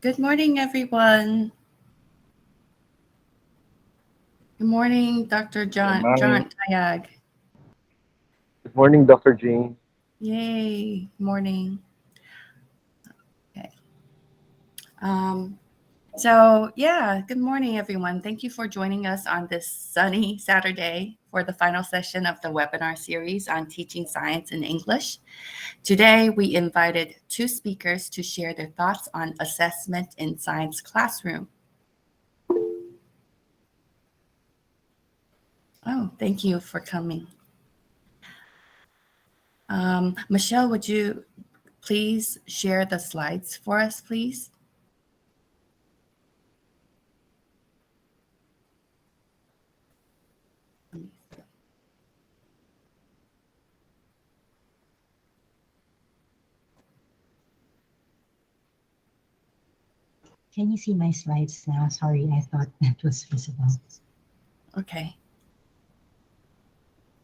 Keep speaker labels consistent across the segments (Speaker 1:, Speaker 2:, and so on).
Speaker 1: Good morning, everyone. Good morning, Dr.
Speaker 2: Good
Speaker 1: John
Speaker 2: morning.
Speaker 1: Tayag.
Speaker 2: Good morning, Dr. Jean.
Speaker 1: Yay, morning. Okay. Um, good morning, everyone. Thank you for joining us on this sunny Saturday for the final session of the webinar series on teaching science in English. Today, we invited two speakers to share their thoughts on assessment in science classroom. Oh, thank you for coming. Michelle, would you please share the slides for us, please?
Speaker 3: Can you see my slides now? Sorry, I thought that was visible.
Speaker 1: Okay.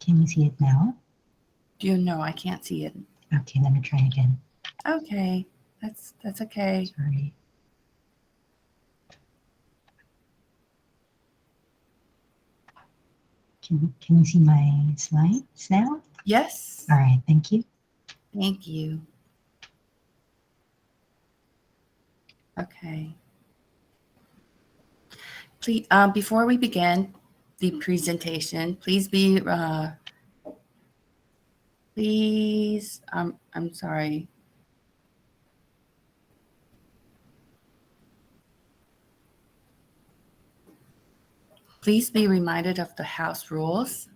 Speaker 3: Can you see it now?
Speaker 1: No, I can't see it.
Speaker 3: Okay, let me try again.
Speaker 1: Okay, that's okay.
Speaker 3: Sorry. Can you see my slides now?
Speaker 1: Yes.
Speaker 3: All right, thank you.
Speaker 1: Thank you. Okay. Please, before we begin the presentation, I'm sorry. Please be reminded of the house rules.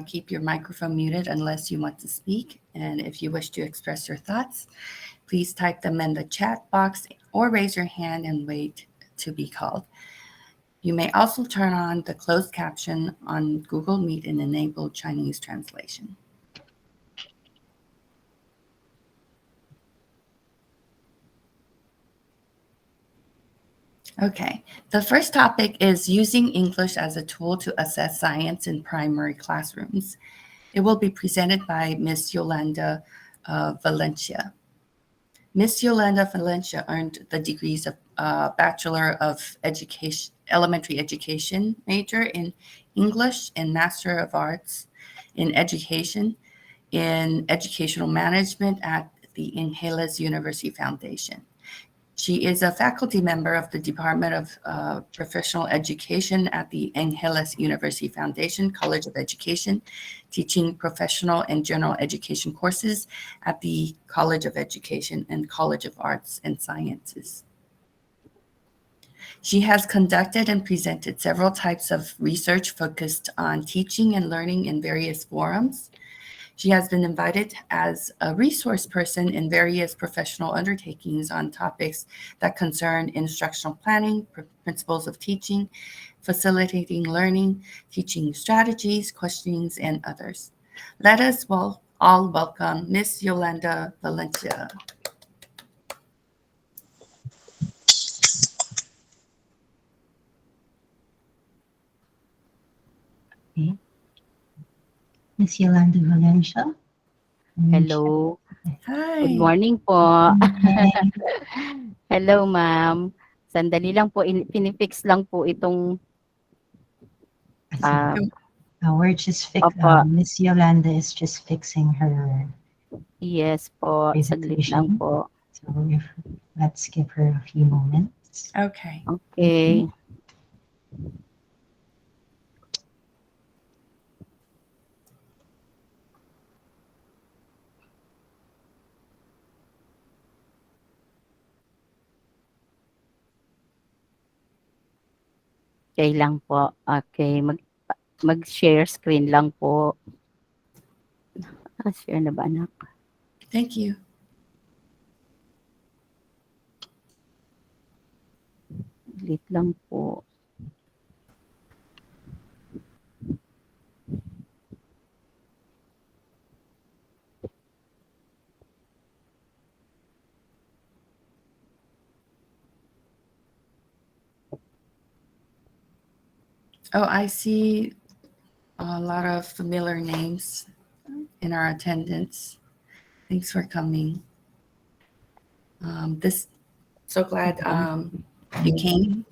Speaker 1: Keep your microphone muted unless you want to speak. And if you wish to express your thoughts, please type them in the chat box or raise your hand and wait to be called. You may also turn on the closed caption on Google Meet and enable Chinese translation. Okay, the first topic is using English as a tool to assess science in primary classrooms. It will be presented by Ms. Yolanda Valencia. Ms. Yolanda Valencia earned the degrees of Bachelor of Education, Elementary Education major in English and Master of Arts in Education in Educational Management at the Inhalis University Foundation. She is a faculty member of the Department of Professional Education at the Angeles University Foundation College of Education, teaching professional and general education courses at the College of Education and College of Arts and Sciences. She has conducted and presented several types of research focused on teaching and learning in various forums. She has been invited as a resource person in various professional undertakings on topics that concern instructional planning, principles of teaching, facilitating learning, teaching strategies, questionings, and others. Let us all welcome Miss Yolanda Valencia.
Speaker 3: Okay. Miss Yolanda Valencia.
Speaker 4: Hello. Good
Speaker 1: Hi.
Speaker 4: morning po.
Speaker 3: Okay.
Speaker 4: Hello, ma'am. Sandali lang po, pinifix lang po itong
Speaker 3: So, we're just
Speaker 4: opo.
Speaker 3: Miss Yolanda is just fixing her
Speaker 4: Yes po, saglit lang
Speaker 3: presentation.
Speaker 4: po.
Speaker 3: So let's give her a few moments.
Speaker 1: Okay.
Speaker 4: Okay. Okay lang po. Okay, mag-share screen lang po. Share na ba, anak?
Speaker 1: Thank you.
Speaker 4: Saglit lang po.
Speaker 1: Oh, I see a lot of familiar names in our attendance. Thanks for coming. This So glad you
Speaker 3: Me
Speaker 1: came.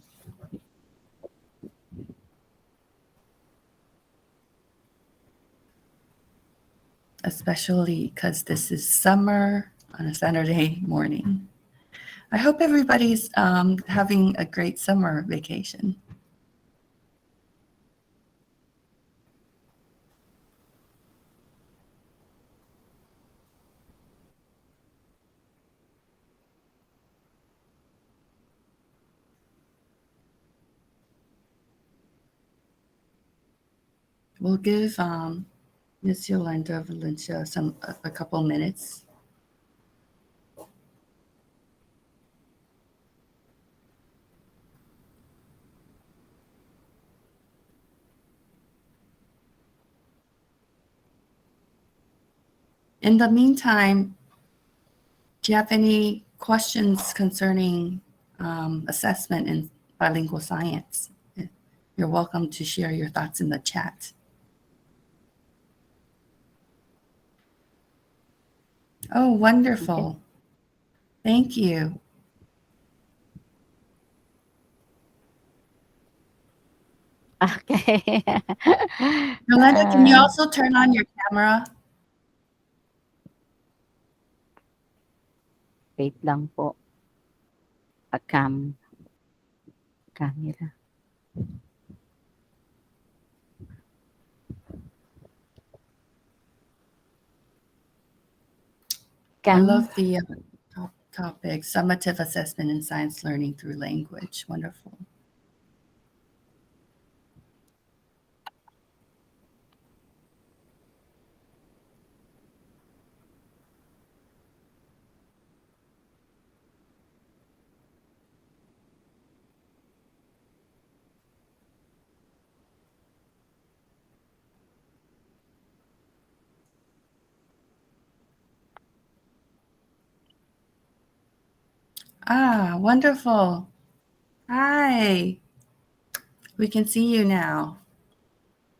Speaker 1: Especially because this is summer on a Saturday morning. I hope everybody's having a great summer vacation. We'll give Ms. Yolanda Valencia a couple minutes. In the meantime, do you have any questions concerning assessment in bilingual science? You're welcome to share your thoughts in the chat. Oh, wonderful. Thank you.
Speaker 4: Okay.
Speaker 1: Yolanda, can you
Speaker 4: Ah,
Speaker 1: also turn on your camera?
Speaker 4: wait lang po. Camera.
Speaker 1: I
Speaker 4: Cam.
Speaker 1: love the topic, summative assessment in science learning through language. Wonderful. Ah, wonderful. Hi. We can see you now.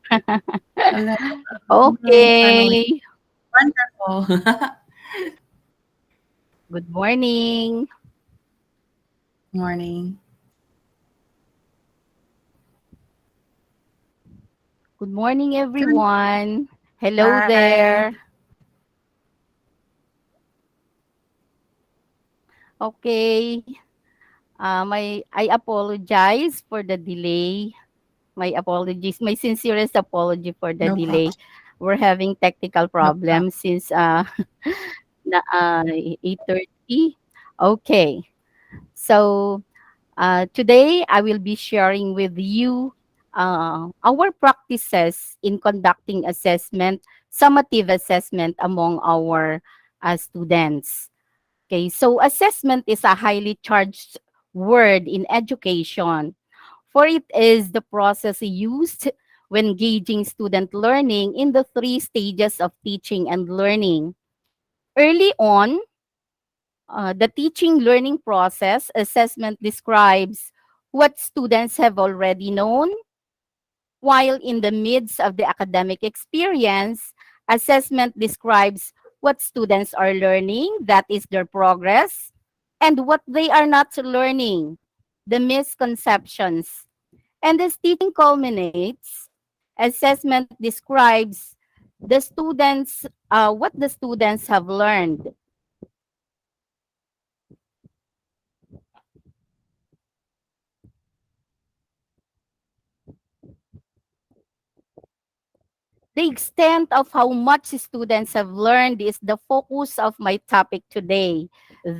Speaker 1: Hello. Finally.
Speaker 4: Okay.
Speaker 1: Wonderful.
Speaker 4: Good morning.
Speaker 1: Morning.
Speaker 4: Good morning,
Speaker 1: Good.
Speaker 4: everyone. Hello
Speaker 1: Hi.
Speaker 4: there. Okay. I apologize for the delay. My apologies. My sincerest apology for the
Speaker 1: No problem.
Speaker 4: delay. We're having technical
Speaker 1: No problem.
Speaker 4: problems since 8:30. Okay. So today I will be sharing with you our practices in conducting assessment, summative assessment among our students. Okay, so assessment is a highly charged word in education, for it is the process used when gauging student learning in the three stages of teaching and learning. Early on, the teaching learning process, assessment describes what students have already known, while in the midst of the academic experience, assessment describes what students are learning, that is their progress, and what they are not learning, the misconceptions. And as teaching culminates, assessment describes the students, what the students have learned. The extent of how much students have learned is the focus of my topic today.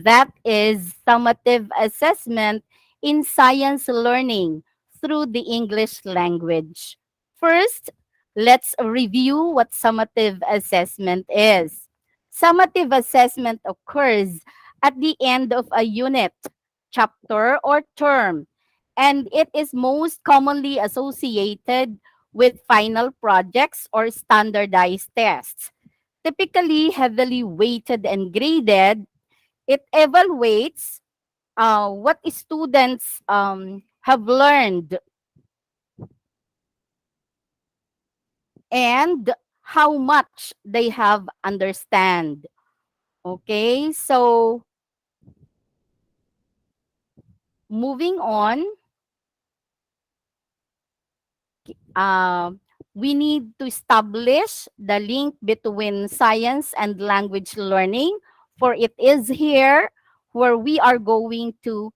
Speaker 4: That is summative assessment in science learning through the English language. First, let's review what summative assessment is. Summative assessment occurs at the end of a unit, chapter, or term, and it is most commonly associated with final projects or standardized tests. Typically heavily weighted and graded, it evaluates what students have learned and how much they have understand. Okay, so moving on, uh, we need to establish the link between science and language learning, for it is here where we are going to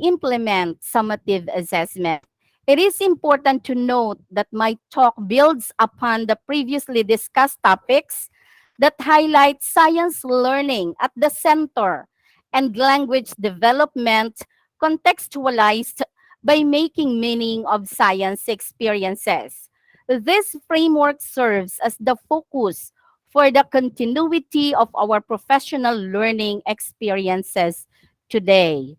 Speaker 4: implement summative assessment. It is important to note that my talk builds upon the previously discussed topics that highlight science learning at the center and language development contextualized by making meaning of science experiences. This framework serves as the focus for the continuity of our professional learning experiences today.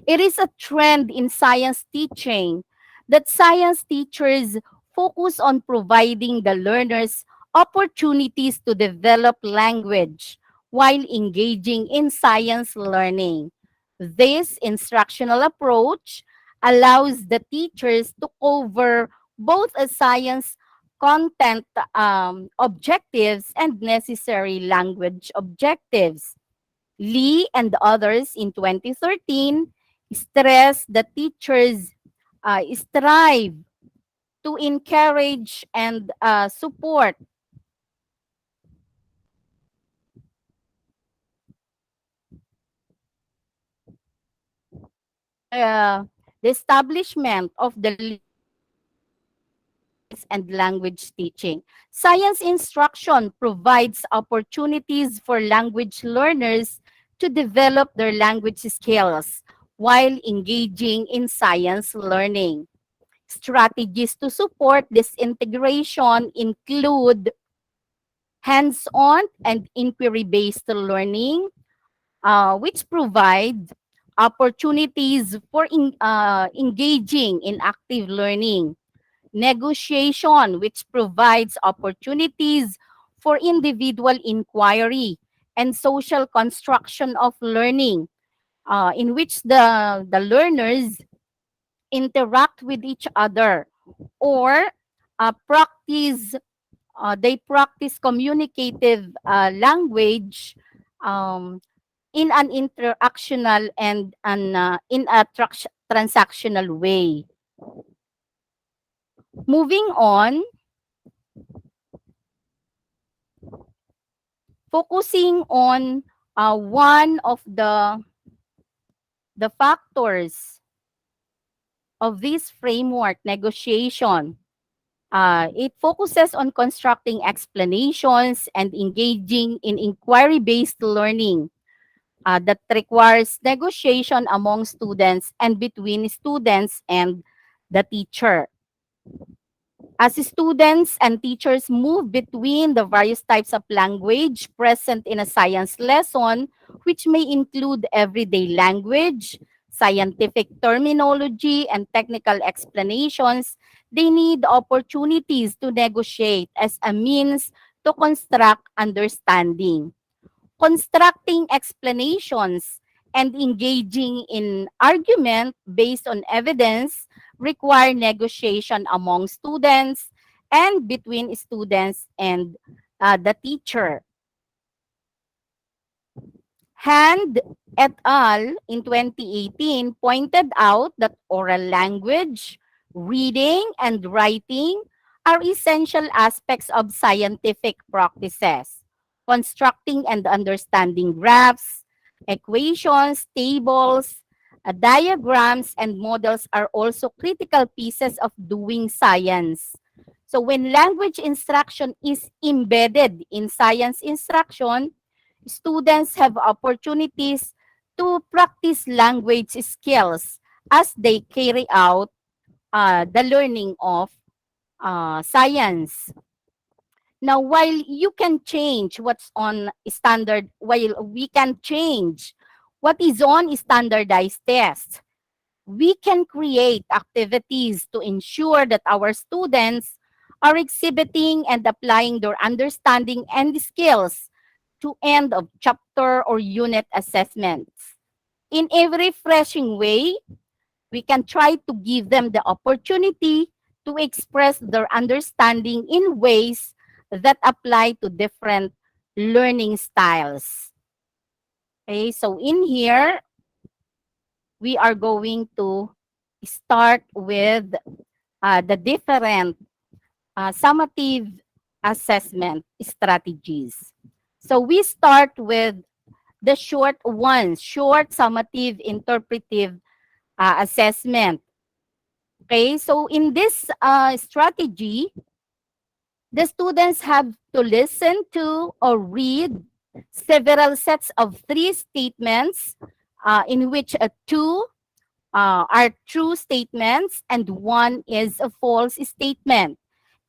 Speaker 4: It is a trend in science teaching that science teachers focus on providing the learners opportunities to develop language while engaging in science learning. This instructional approach allows the teachers to cover both a science content objectives and necessary language objectives. Lee and others in 2013 stress that teachers strive to encourage and support the establishment of the and language teaching. Science instruction provides opportunities for language learners to develop their language skills while engaging in science learning. Strategies to support this integration include hands-on and inquiry-based learning, which provide opportunities for engaging in active learning. Negotiation, which provides opportunities for individual inquiry and social construction of learning, in which the learners interact with each other or practice they practice communicative language um, in an interactional and in a transactional way. Moving on, focusing on one of the factors of this framework, negotiation. It focuses on constructing explanations and engaging in inquiry-based learning that requires negotiation among students and between students and the teacher. As students and teachers move between the various types of language present in a science lesson, which may include everyday language, scientific terminology, and technical explanations, they need opportunities to negotiate as a means to construct understanding. Constructing explanations and engaging in argument based on evidence require negotiation among students and between students and the teacher. Hand et al. In 2018 pointed out that oral language, reading, and writing are essential aspects of scientific practices. Constructing and understanding graphs, equations, tables, diagrams, and models are also critical pieces of doing science. So when language instruction is embedded in science instruction, students have opportunities to practice language skills as they carry out the learning of science. Now, while you can change what's on standard, while we can change what is on standardized tests, we can create activities to ensure that our students are exhibiting and applying their understanding and skills to end of chapter or unit assessments. In a refreshing way, we can try to give them the opportunity to express their understanding in ways that apply to different learning styles. Okay, so in here, we are going to start with the different summative assessment strategies. So we start with the short ones, short summative interpretive assessment. Okay, so in this strategy, the students have to listen to or read several sets of three statements in which two are true statements and one is a false statement.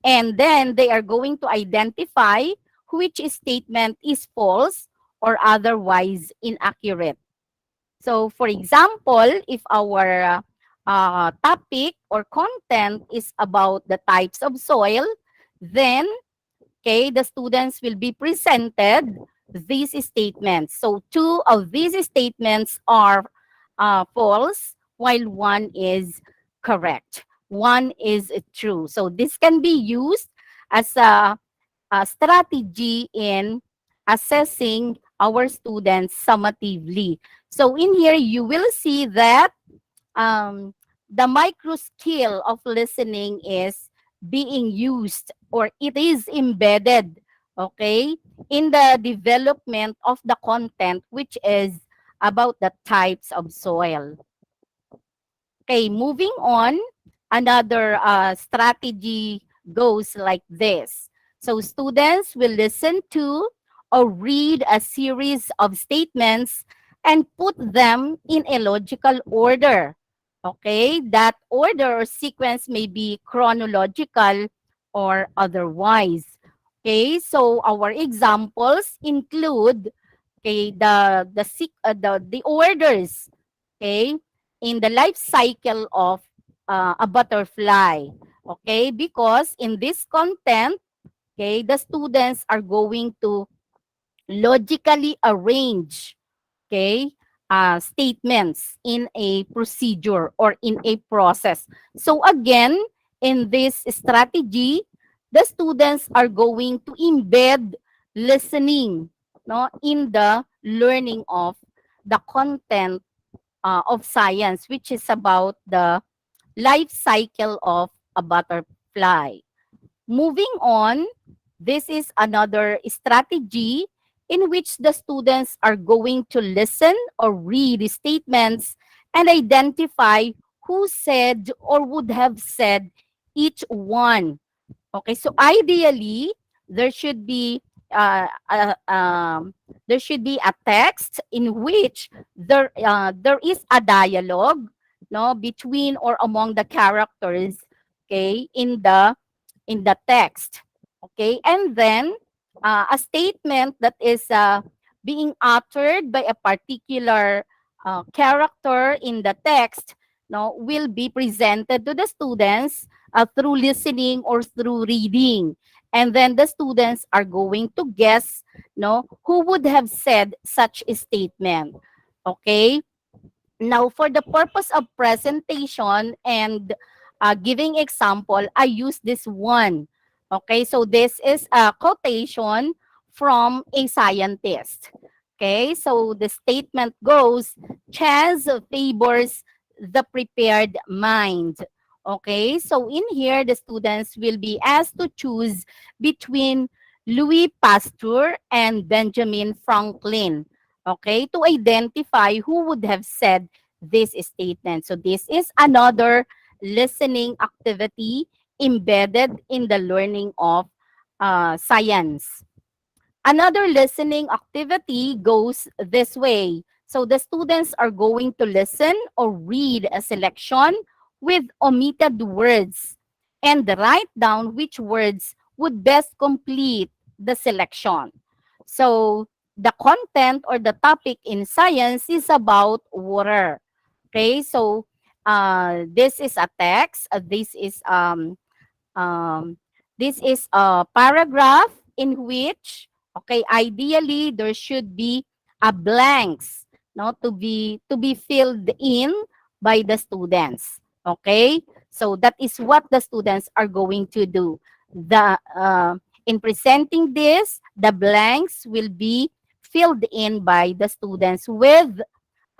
Speaker 4: And then they are going to identify which statement is false or otherwise inaccurate. So for example, if our topic or content is about the types of soil, then okay, the students will be presented these statements. So two of these statements are false, while one is correct. One is true. So this can be used as a strategy in assessing our students summatively. So in here, you will see that um, the micro skill of listening is being used or it is embedded, okay, in the development of the content, which is about the types of soil. Okay, moving on, another strategy goes like this. So students will listen to or read a series of statements and put them in a logical order. Okay, that order or sequence may be chronological or otherwise. Okay, so our examples include okay the orders, okay, in the life cycle of a butterfly. Okay, because in this content, okay, the students are going to logically arrange, okay, statements in a procedure or in a process. So again, in this strategy, the students are going to embed listening, no, in the learning of the content of science, which is about the life cycle of a butterfly. Moving on, this is another strategy in which the students are going to listen or read statements and identify who said or would have said each one. Okay, so ideally, there should be there should be a text in which there is a dialogue, no, between or among the characters, okay, in the text. Okay, and then a statement that is being uttered by a particular character in the text, no, will be presented to the students through listening or through reading. And then the students are going to guess, no, who would have said such a statement. Okay, now, for the purpose of presentation and giving example, I use this one. Okay, so this is a quotation from a scientist. Okay, so the statement goes, chance favors the prepared mind. Okay, so in here, the students will be asked to choose between Louis Pasteur and Benjamin Franklin, okay, to identify who would have said this statement. So this is another listening activity embedded in the learning of science. Another listening activity goes this way. So the students are going to listen or read a selection with omitted words and write down which words would best complete the selection. So the content or the topic in science is about water. Okay, so this is a text. Um, this is a paragraph in which, okay, ideally there should be a blanks, no, to be filled in by the students. Okay, so that is what the students are going to do. The in presenting this, the blanks will be filled in by the students with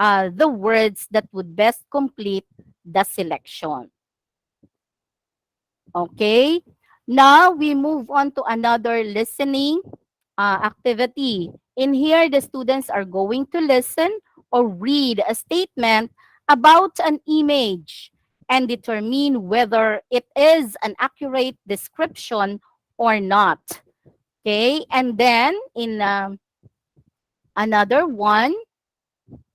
Speaker 4: the words that would best complete the selection. Okay. Now we move on to another listening activity. In here, the students are going to listen or read a statement about an image and determine whether it is an accurate description or not. Okay. And then in another one,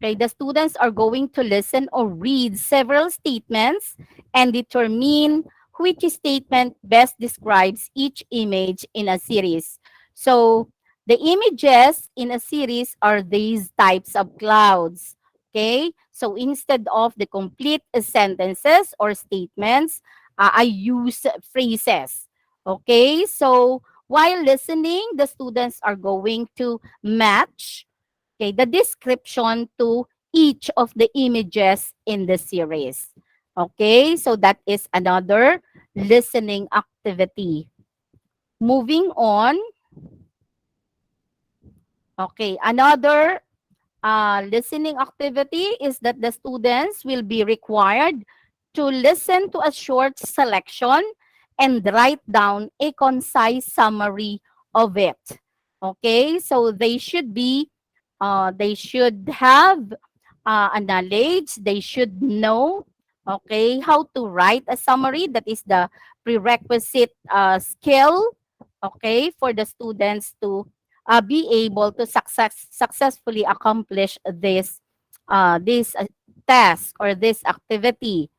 Speaker 4: okay, the students are going to listen or read several statements and determine which statement best describes each image in a series. So the images in a series are these types of clouds. Okay, so instead of the complete sentences or statements, I use phrases. Okay, so while listening, the students are going to match, okay, the description to each of the images in the series. Okay, so that is another listening activity. Moving on. Okay, another listening activity is that the students will be required to listen to a short selection and write down a concise summary of it. Okay, so they should have a knowledge, they should know, okay, how to write a summary. That is the prerequisite skill, okay, for the students to be able to successfully accomplish this task or this activity.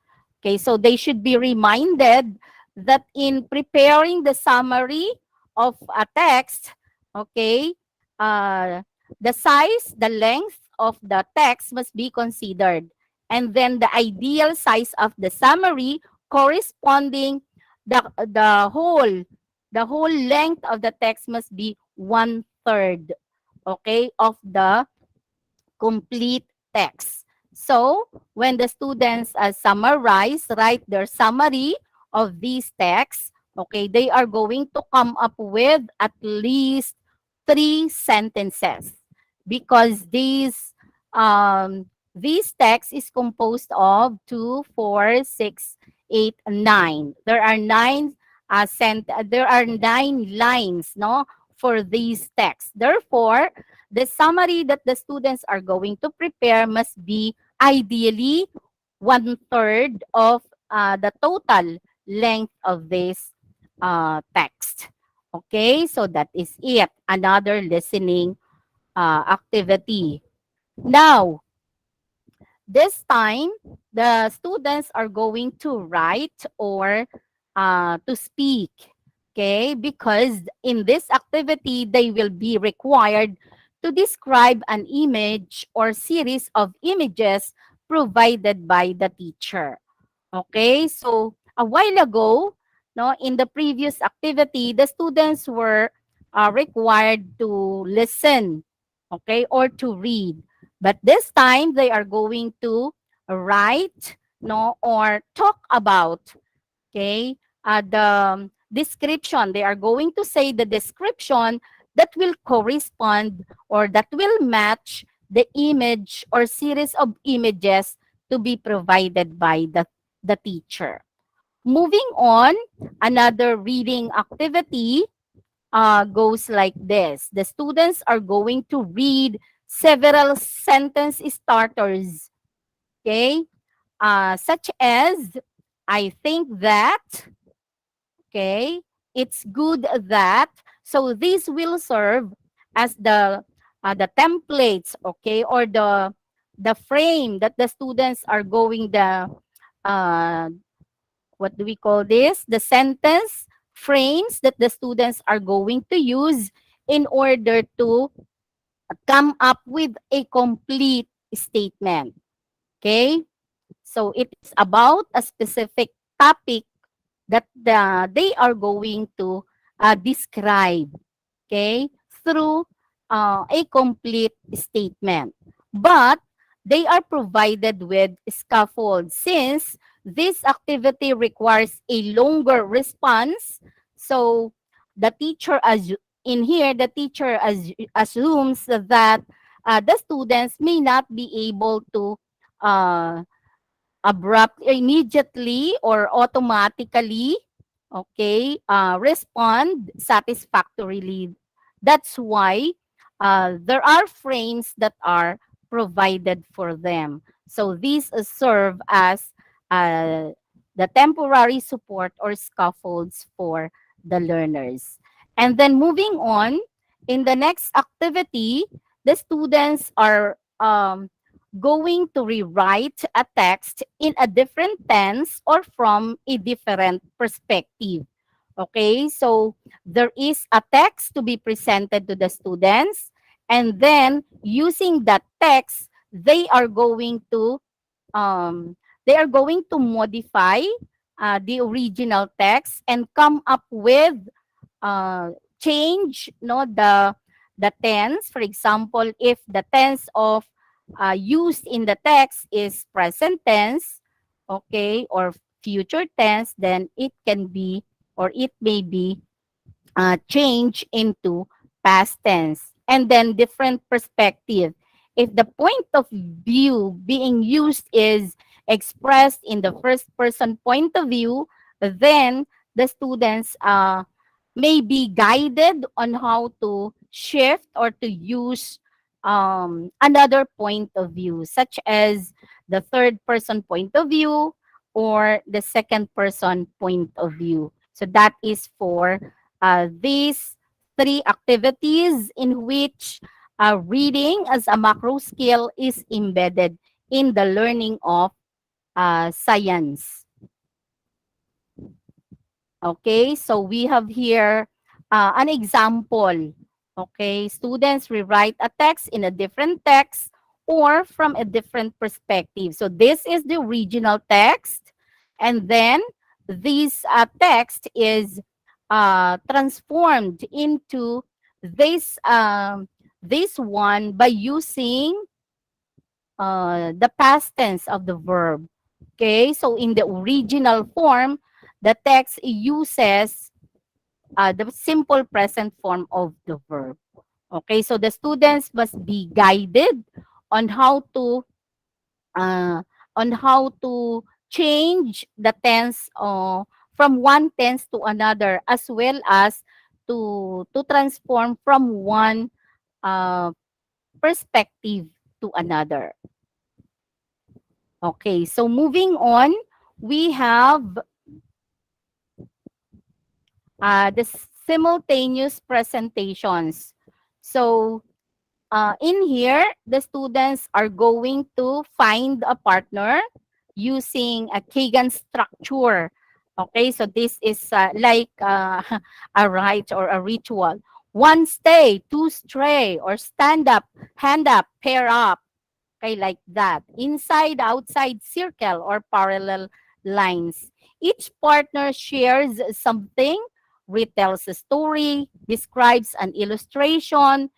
Speaker 4: Okay, so they should be reminded that in preparing the summary of a text, okay, uh, the size, the length of the text must be considered. And then the ideal size of the summary corresponding the whole length of the text must be 1/3, okay, of the complete text. So, when the students write their summary of these texts, okay, they are going to come up with at least 3 sentences, because these text is composed of 2, 4, 6, 8, 9. There are 9 lines, no, for these texts. Therefore, the summary that the students are going to prepare must be ideally 1/3 of the total length of this text. Okay, so that is it. Another listening activity. Now, this time, the students are going to write or to speak. Okay, because in this activity, they will be required to describe an image or series of images provided by the teacher. Okay, so a while ago, no, in the previous activity, the students were required to listen, okay, or to read. But this time, they are going to write, no, or talk about, okay, the description. They are going to say the description that will correspond or that will match the image or series of images to be provided by the teacher. Moving on, another reading activity goes like this. The students are going to read several sentence starters, okay? Such as, I think that, okay? It's good that. So these will serve as the templates, okay, or the frame that the students are going uh, what do we call this? The sentence frames that the students are going to use in order to come up with a complete statement. Okay? So it is about a specific topic that they are going to describe, okay, through a complete statement. But they are provided with scaffold since this activity requires a longer response. So the teacher, as in here, the teacher assumes that the students may not be able to uh, immediately or automatically, okay, respond satisfactorily. That's why there are frames that are provided for them. So these serve as uh, the temporary support or scaffolds for the learners. And then moving on, in the next activity, the students are going to rewrite a text in a different tense or from a different perspective. Okay, so there is a text to be presented to the students, and then using that text, they are going to modify the original text and come up with change the tense. For example, if the tense of used in the text is present tense, okay, or future tense, then it can be or it may be change into past tense. And then different perspective. If the point of view being used is expressed in the first person point of view, then the students may be guided on how to shift or to use another point of view, such as the third person point of view or the second person point of view. So that is for these three activities in which reading as a macro skill is embedded in the learning of science. Okay, so we have here an example. Okay, students rewrite a text in a different text or from a different perspective. So this is the original text, and then this text is transformed into this one by using the past tense of the verb. Okay, so in the original form, the text uses the simple present form of the verb. Okay, so the students must be guided on how to uh, change the tense from one tense to another, as well as to transform from one uh, perspective to another. Okay, so moving on, we have the simultaneous presentations. So in here, the students are going to find a partner using a Kagan structure. Okay, so this is like a rite or a ritual. One stay, two stray, or stand up, hand up, pair up. Okay, like that. Inside, outside, circle, or parallel lines. Each partner shares something, retells a story, describes an illustration,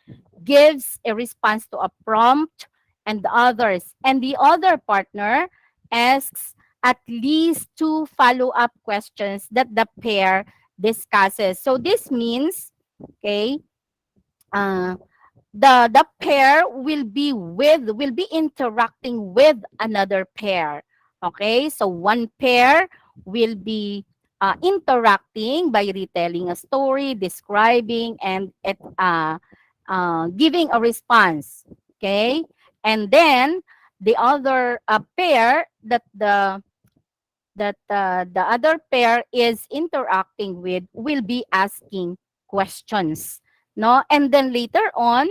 Speaker 4: gives a response to a prompt, and others. And the other partner asks at least two follow-up questions that the pair discusses. So this means, okay, uh, the pair will be interacting with another pair. Okay, so one pair will be interacting by retelling a story, describing, and giving a response. Okay, and then the other pair that the other pair is interacting with will be asking questions, no, and then later on,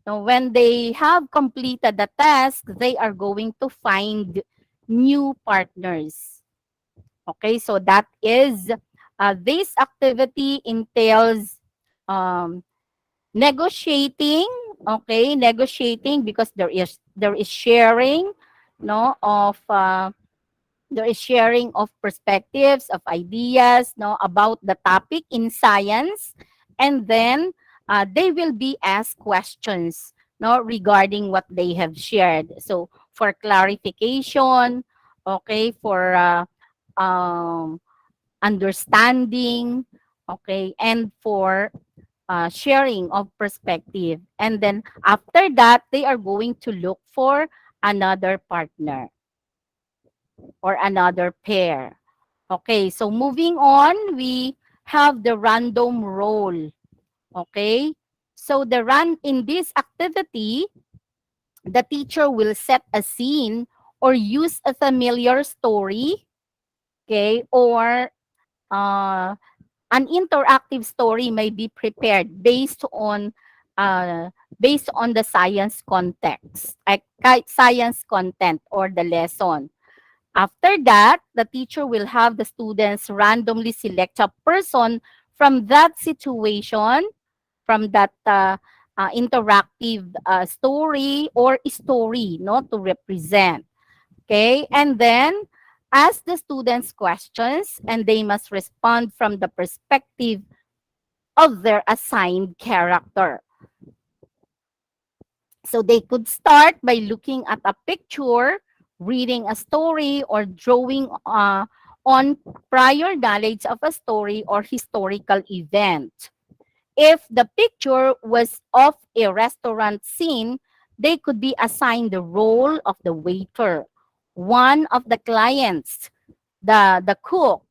Speaker 4: so when they have completed the task, they are going to find new partners. Okay, so that is this activity entails um, negotiating. Okay, negotiating because there is sharing, no, of there is sharing of perspectives, of ideas, no, about the topic in science, and then they will be asked questions, no, regarding what they have shared. So for clarification, okay, for um, understanding, okay, and for sharing of perspective. And then after that, they are going to look for another partner or another pair. Okay, so moving on, we have the random role. Okay, so in this activity, the teacher will set a scene or use a familiar story, okay, or uh, an interactive story may be prepared uh, based on the science context, science content or the lesson. After that, the teacher will have the students randomly select a person from that situation, from that interactive story or story, no, to represent. Okay, and then ask the students questions, and they must respond from the perspective of their assigned character. So they could start by looking at a picture, reading a story, or drawing on prior knowledge of a story or historical event. If the picture was of a restaurant scene, they could be assigned the role of the waiter, one of the clients, the cook,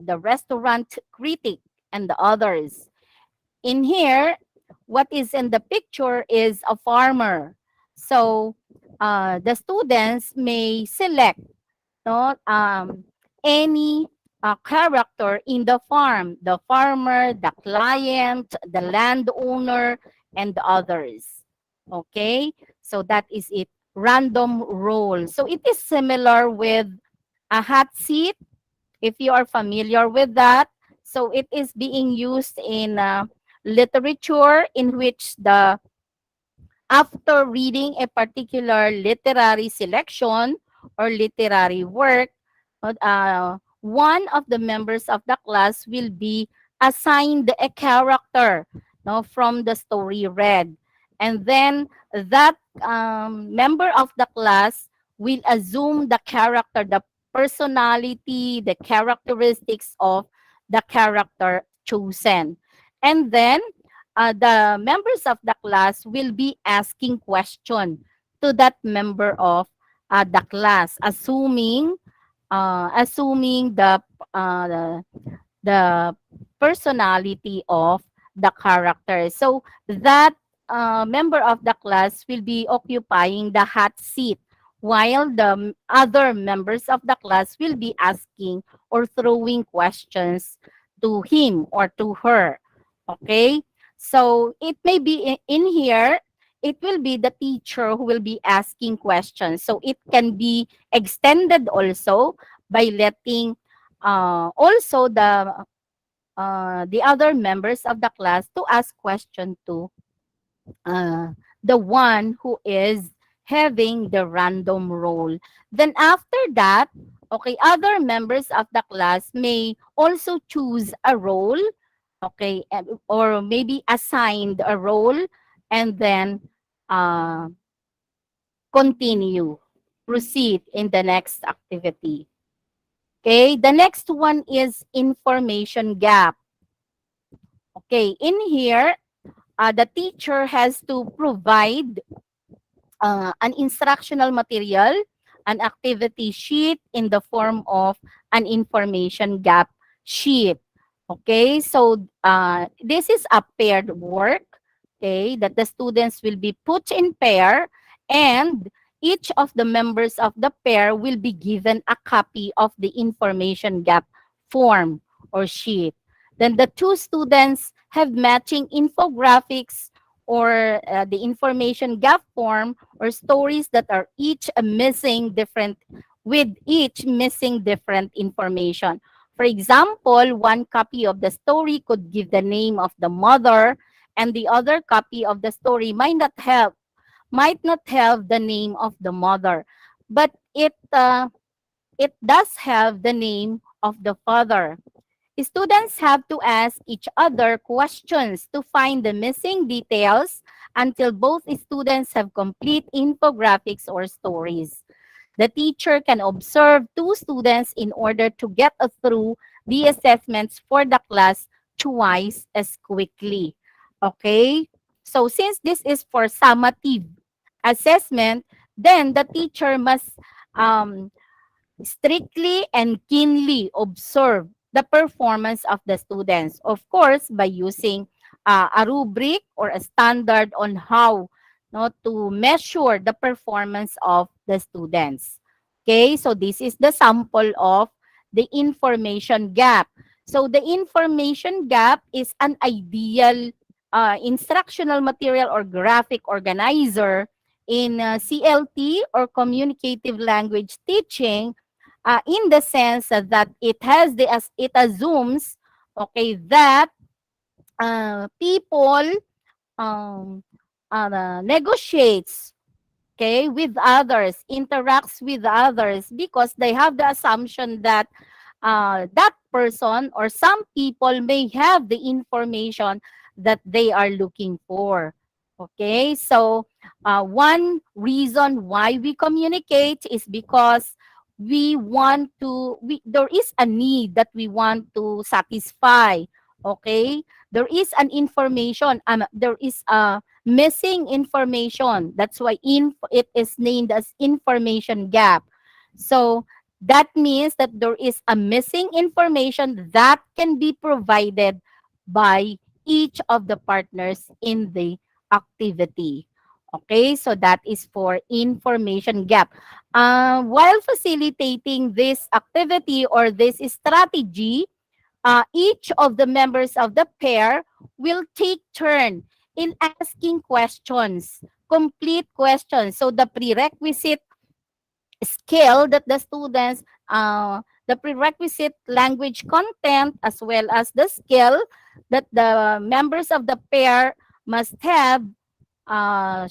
Speaker 4: the restaurant critic, and the others. In here, what is in the picture is a farmer. So the students may select, no, any character in the farm, the farmer, the client, the landowner, and the others. Okay, so that is it. Random role. So it is similar with a hot seat, if you are familiar with that. So it is being used in literature in which the after reading a particular literary selection or literary work, one of the members of the class will be assigned a character, no, from the story read. And then that member of the class will assume the character, the personality, the characteristics of the character chosen. And then the members of the class will be asking question to that member of the class, assuming the personality of the character. So that member of the class will be occupying the hot seat, while the other members of the class will be asking or throwing questions to him or to her. Okay? So it may be in here, it will be the teacher who will be asking questions. So it can be extended also by letting also the other members of the class to ask question to the one who is having the random role. Then after that, okay, other members of the class may also choose a role, okay, or maybe assigned a role, and then uh, continue, proceed in the next activity. Okay, the next one is information gap. Okay, in here, the teacher has to provide an instructional material, an activity sheet in the form of an information gap sheet. Okay, so this is a paired work, okay, that the students will be put in pair, and each of the members of the pair will be given a copy of the information gap form or sheet. Then the two students have matching infographics or the information gap form or stories that are each missing different with each missing different information. For example, one copy of the story could give the name of the mother, and the other copy of the story might not have the name of the mother, but it does have the name of the father. Students have to ask each other questions to find the missing details until both students have complete infographics or stories. The teacher can observe two students in order to get through the assessments for the class twice as quickly. Okay? So since this is for summative assessment, then the teacher must um, strictly and keenly observe the performance of the students. Of course, by using a rubric or a standard on how to measure the performance of the students. Okay, so this is the sample of the information gap. So the information gap is an ideal instructional material or graphic organizer in CLT or communicative language teaching, in the sense that it has the as it assumes, okay, that people um, negotiates, okay, with others, interacts with others, because they have the assumption that that person or some people may have the information that they are looking for. Okay, so one reason why we communicate is because there is a need that we want to satisfy. Okay, there is an information, there is a missing information. That's why it is named as information gap. So that means that there is a missing information that can be provided by each of the partners in the activity. Okay, so that is for information gap. While facilitating this activity or this strategy, each of the members of the pair will take turn in asking questions, complete questions. So the prerequisite skill that the students, the prerequisite language content, as well as the skill that the members of the pair must have,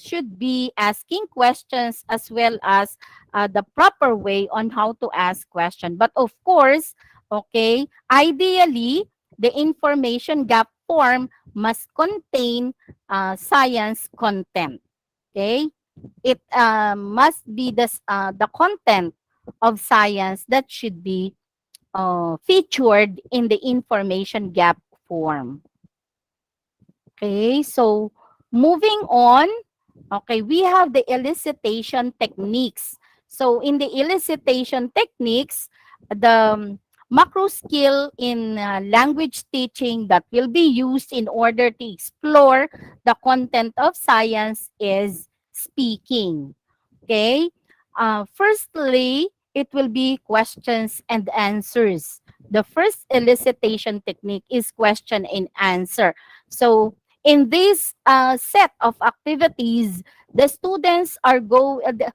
Speaker 4: should be asking questions, as well as the proper way on how to ask question. But of course, okay, ideally, the information gap form must contain science content. Okay, it must be the content of science that should be featured in the information gap form. Okay, so moving on, okay, we have the elicitation techniques. So in the elicitation techniques, the macro skill in language teaching that will be used in order to explore the content of science is speaking. Okay, firstly, it will be questions and answers. The first elicitation technique is question and answer. So in this set of activities, the students are the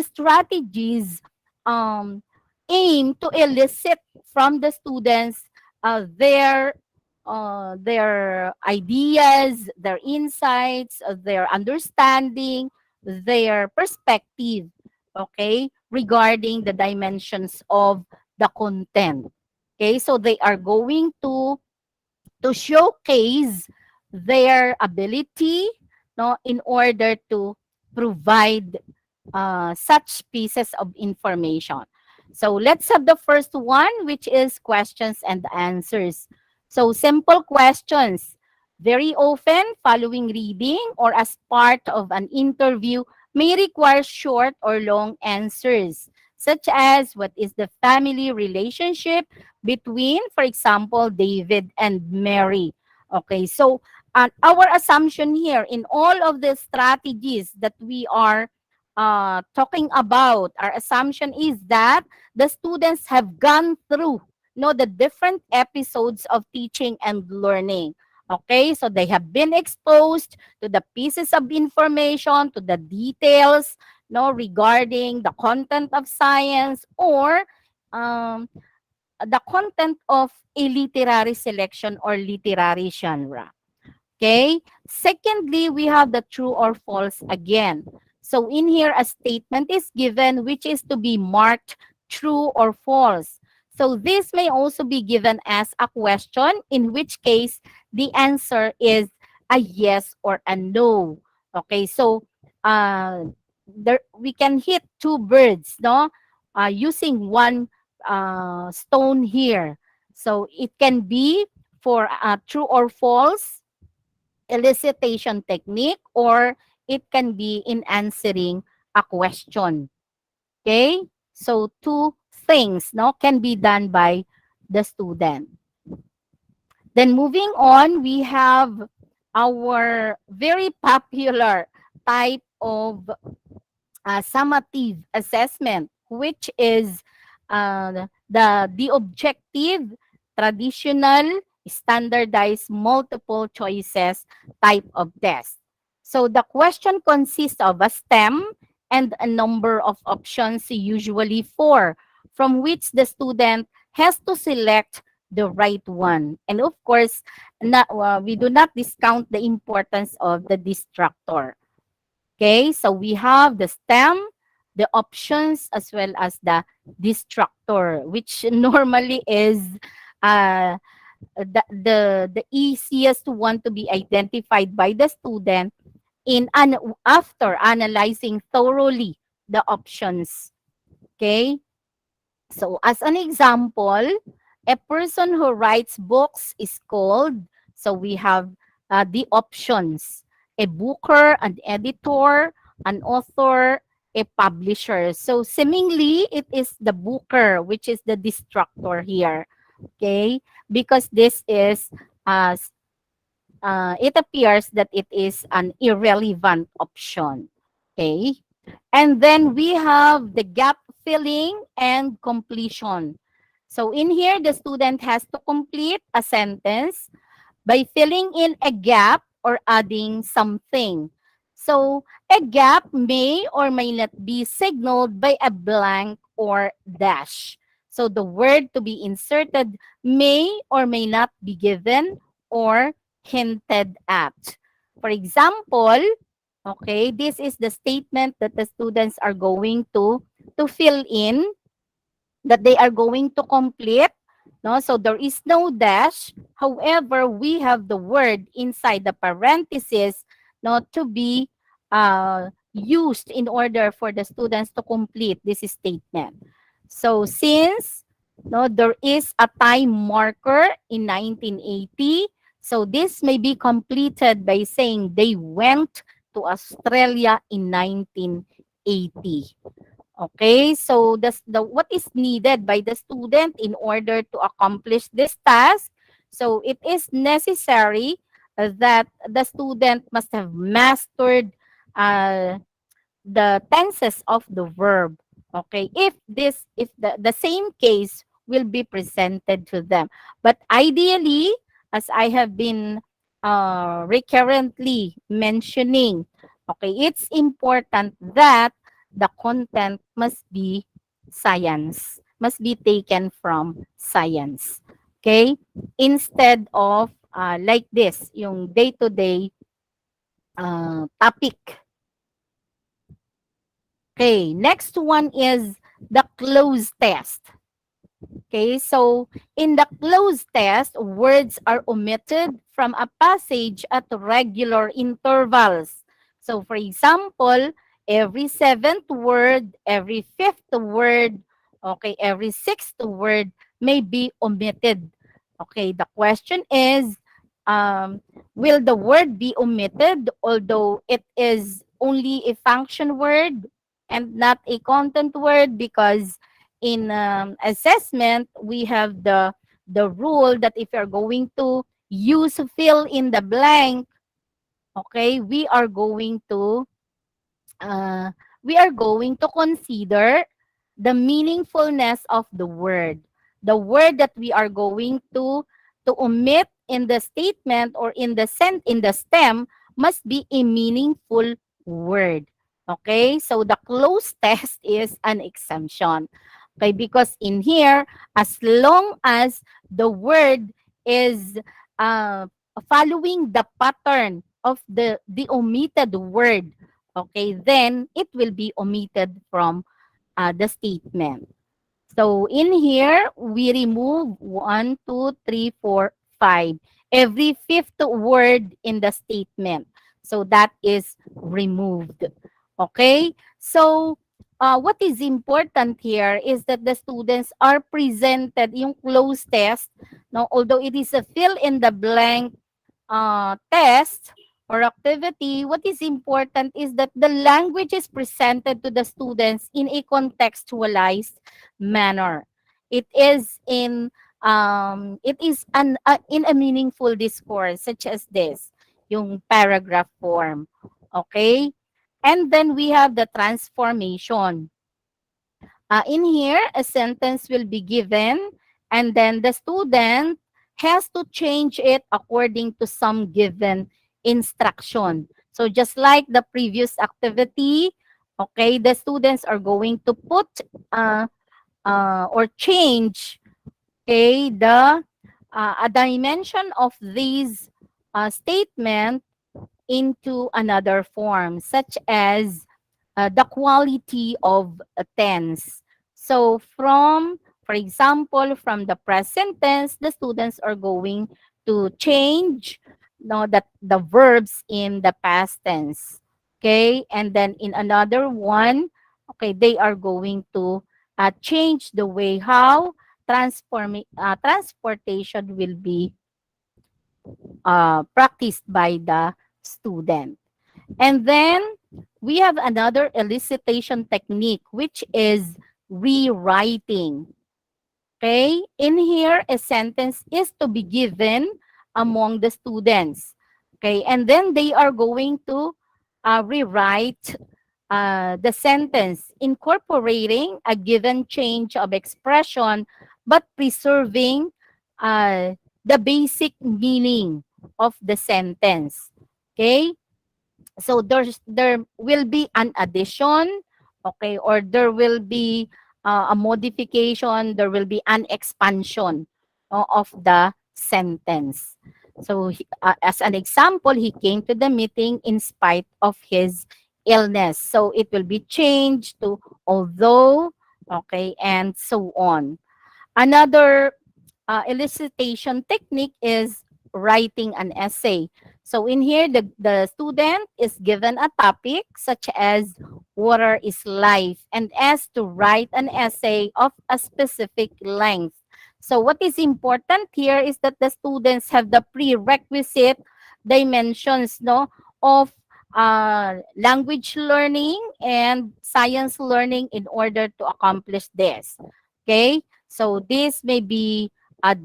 Speaker 4: strategies um, aim to elicit from the students their ideas, their insights, their understanding, their perspective, okay, regarding the dimensions of the content. Okay, so they are going to showcase their ability, no, in order to provide such pieces of information. So let's have the first one, which is questions and answers. So simple questions. Very often, following reading or as part of an interview may require short or long answers, such as what is the family relationship between, for example, David and Mary. Okay, so our assumption here in all of the strategies that we are talking about, our assumption is that the students have gone through the different episodes of teaching and learning. Okay, so they have been exposed to the pieces of information, to the details, regarding the content of science, or um, the content of a literary selection or literary genre. Okay. Secondly, we have the true or false again. So in here, a statement is given which is to be marked true or false. So this may also be given as a question, in which case the answer is a yes or a no. Okay, so there we can hit two birds, no, using one stone here. So it can be for true or false, elicitation technique, or it can be in answering a question. Okay? So two things no can be done by the student. Then moving on, we have our very popular type of summative assessment, which is the objective, traditional, standardized, multiple choices type of test. So the question consists of a stem and a number of options, usually four, from which the student has to select the right one. And of course, we do not discount the importance of the distractor. Okay, so we have the stem, the options, as well as the distractor, which normally is uh, the easiest one to be identified by the student after analyzing thoroughly the options. Okay, so as an example, a person who writes books is called, so we have the options, a booker, an editor, an author, a publisher. So seemingly, it is the booker, which is the distractor here. Okay, because this is, it appears that it is an irrelevant option. Okay, and then we have the gap filling and completion. So in here, the student has to complete a sentence by filling in a gap or adding something. So a gap may or may not be signaled by a blank or dash. So the word to be inserted may or may not be given or hinted at. For example, okay, this is the statement that the students are going to fill in, that they are going to complete. No, so there is no dash. However, we have the word inside the parenthesis, no, to be used in order for the students to complete this statement. So since no, there is a time marker in 1980, so this may be completed by saying they went to Australia in 1980. Okay, so what is needed by the student in order to accomplish this task? So it is necessary that the student must have mastered uh, the tenses of the verb. Okay, if the same case will be presented to them. But ideally, as I have been recurrently mentioning, okay, it's important that the content must be science, must be taken from science. Okay? Instead of like this, yung day-to-day topic. Okay, next one is the cloze test. Okay, so in the cloze test, words are omitted from a passage at regular intervals. So for example, every seventh word, every fifth word, okay, every sixth word may be omitted. Okay, the question is, will the word be omitted although it is only a function word and not a content word? Because in assessment, we have the rule that if you're going to use fill in the blank, okay, uh, we are going to consider the meaningfulness of the word. The word that we are going to omit in the statement or in the stem must be a meaningful word. Okay, so the close test is an exemption. Okay, because in here, as long as the word is following the pattern of the omitted word, okay, then it will be omitted from the statement. So in here, we remove 1, 2, 3, 4, 5. Every fifth word in the statement. So that is removed. Okay? So what is important here is that the students are presented yung close test. No, although it is a fill in the blank test or activity, what is important is that the language is presented to the students in a contextualized manner. It is in a meaningful discourse such as this, yung paragraph form. Okay? And then we have the transformation. In here, a sentence will be given, and then the student has to change it according to some given instruction. So just like the previous activity, okay, the students are going to put or change, okay, the a dimension of these statement into another form, such as the quality of a tense. So for example, from the present tense, the students are going to change that the verbs in the past tense. Okay, and then in another one, okay, they are going to change the way how transportation will be practiced by the student. And then we have another elicitation technique, which is rewriting. Okay? In here, a sentence is to be given among the students. Okay? And then they are going to rewrite the sentence, incorporating a given change of expression, but preserving the basic meaning of the sentence. Okay? So there will be an addition, okay, or there will be a modification, there will be an expansion of the sentence. So as an example, he came to the meeting in spite of his illness. So it will be changed to although, okay, and so on. Another elicitation technique is writing an essay. So in here, the student is given a topic such as water is life and asked to write an essay of a specific length. So what is important here is that the students have the prerequisite dimensions of language learning and science learning in order to accomplish this. Okay? So this may be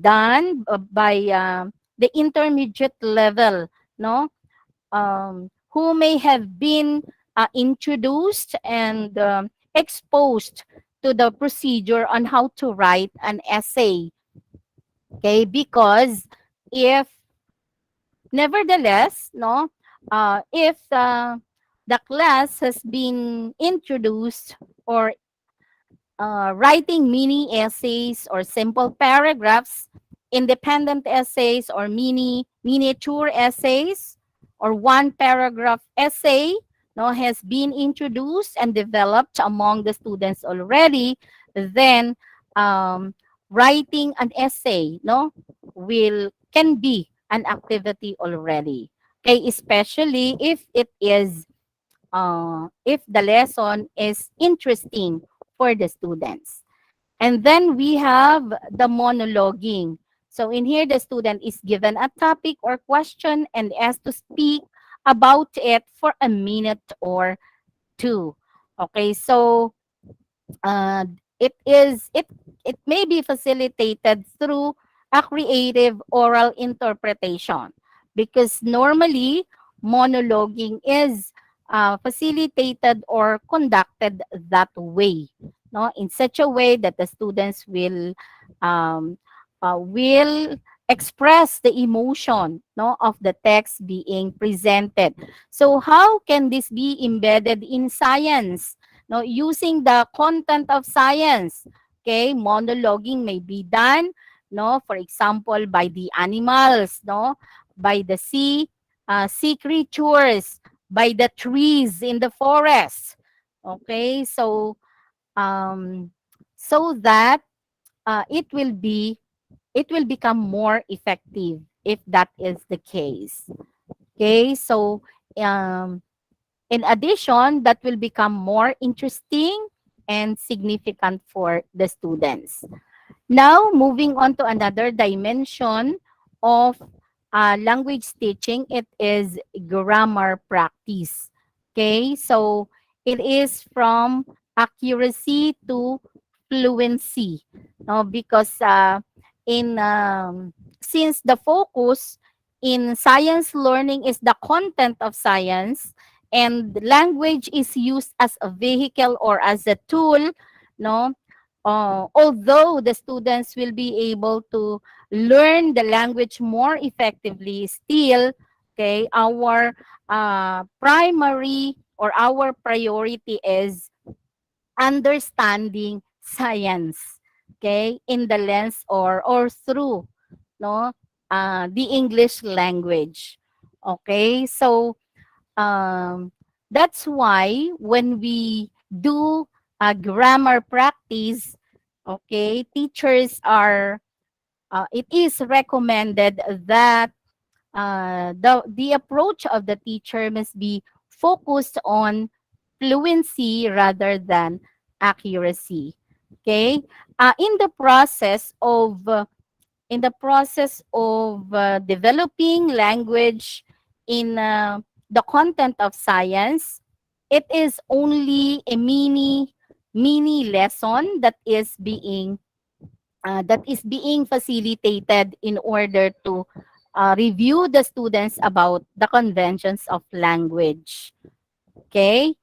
Speaker 4: done by the intermediate level, who may have been introduced and exposed to the procedure on how to write an essay. Okay, because if nevertheless, if the class has been introduced or writing mini essays or simple paragraphs, independent essays or miniature essays, or one paragraph essay has been introduced and developed among the students already, then writing an essay can be an activity already. Okay, especially if it is if the lesson is interesting for the students. And then we have the monologuing. So in here, the student is given a topic or question and asked to speak about it for a minute or two. Okay, so uh, it may be facilitated through a creative oral interpretation, because normally monologuing is facilitated or conducted that way, in such a way that the students um, will express the emotion of the text being presented. So how can this be embedded in science? Using the content of science. Okay, monologuing may be done, for example, by the animals, by the sea creatures, by the trees in the forest. Okay, so that it will become more effective if that is the case. Okay, so in addition, that will become more interesting and significant for the students. Now, moving on to another dimension of language teaching, it is grammar practice. Okay, so it is from accuracy to fluency. No, because in since the focus in science learning is the content of science, and language is used as a vehicle or as a tool, no, although the students will be able to learn the language more effectively, still, okay, our primary or our priority is understanding science, okay, in the lens or through, no, the English language. Okay, so that's why when we do a grammar practice, okay, teachers are, it is recommended that the approach of the teacher must be focused on fluency rather than accuracy. Okay, in the process of developing language in the content of science, it is only a mini lesson that is being facilitated in order to review the students about the conventions of language. Okay?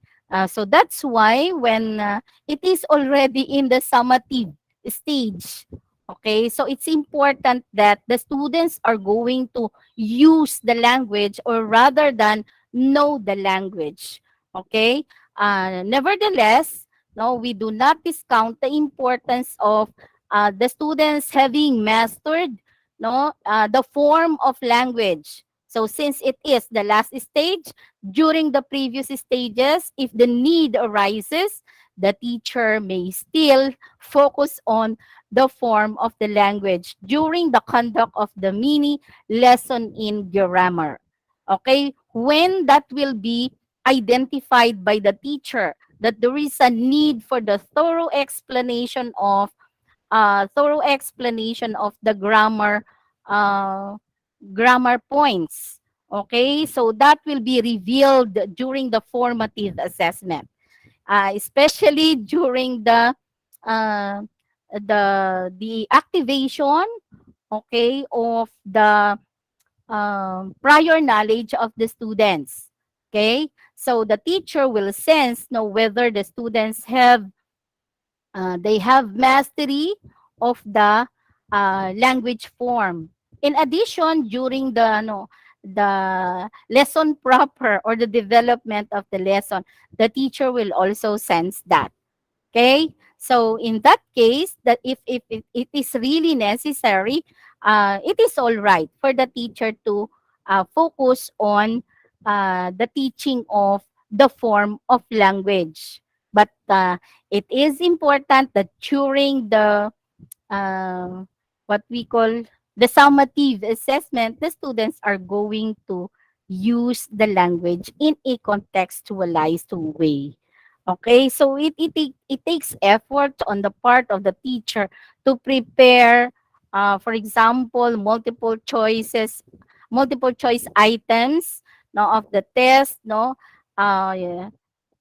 Speaker 4: So that's why when it is already in the summative stage, okay, so it's important that the students are going to use the language or rather than know the language. Okay? Nevertheless, no, we do not discount the importance of the students having mastered, no, the form of language. So since it is the last stage, during the previous stages, if the need arises, the teacher may still focus on the form of the language during the conduct of the mini lesson in grammar. Okay? When that will be identified by the teacher that there is a need for the thorough explanation of the uh, grammar points. Okay, so that will be revealed during the formative assessment, especially during uh, the activation, okay, of the prior knowledge of the students. Okay, so the teacher will sense know whether the students have they have mastery of the language form. In addition, during the lesson proper or the development of the lesson, the teacher will also sense that. Okay? So in that case, that if it is really necessary, it is all right for the teacher to focus on the teaching of the form of language. But it is important that during the uh, what we call the summative assessment, the students are going to use the language in a contextualized way. Okay, so it takes effort on the part of the teacher to prepare, for example, multiple choice items, no, of the test, no, yeah,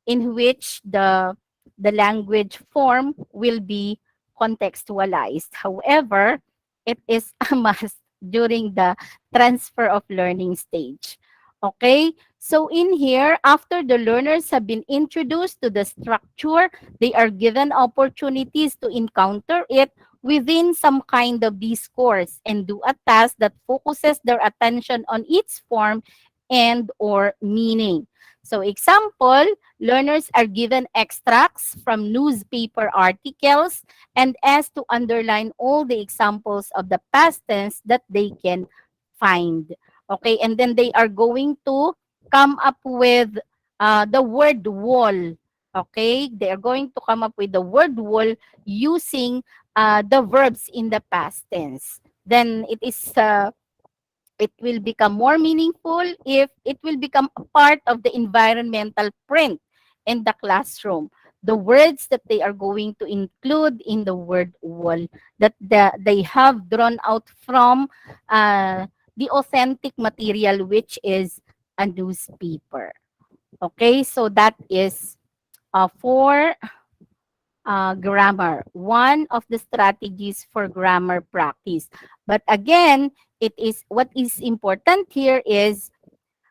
Speaker 4: in which the language form will be contextualized. However, it is a must during the transfer of learning stage. Okay, so in here, after the learners have been introduced to the structure, they are given opportunities to encounter it within some kind of discourse and do a task that focuses their attention on its form and or meaning. So example, learners are given extracts from newspaper articles and asked to underline all the examples of the past tense that they can find. Okay, and then they are going to come up with the word wall. Okay, they are going to come up with the word wall using the verbs in the past tense. Then it will become more meaningful if it will become a part of the environmental print in the classroom. The words that they are going to include in the word wall that they have drawn out from uh, the authentic material, which is a newspaper. Okay, so that is for grammar, one of the strategies for grammar practice. But again, it is what is important here is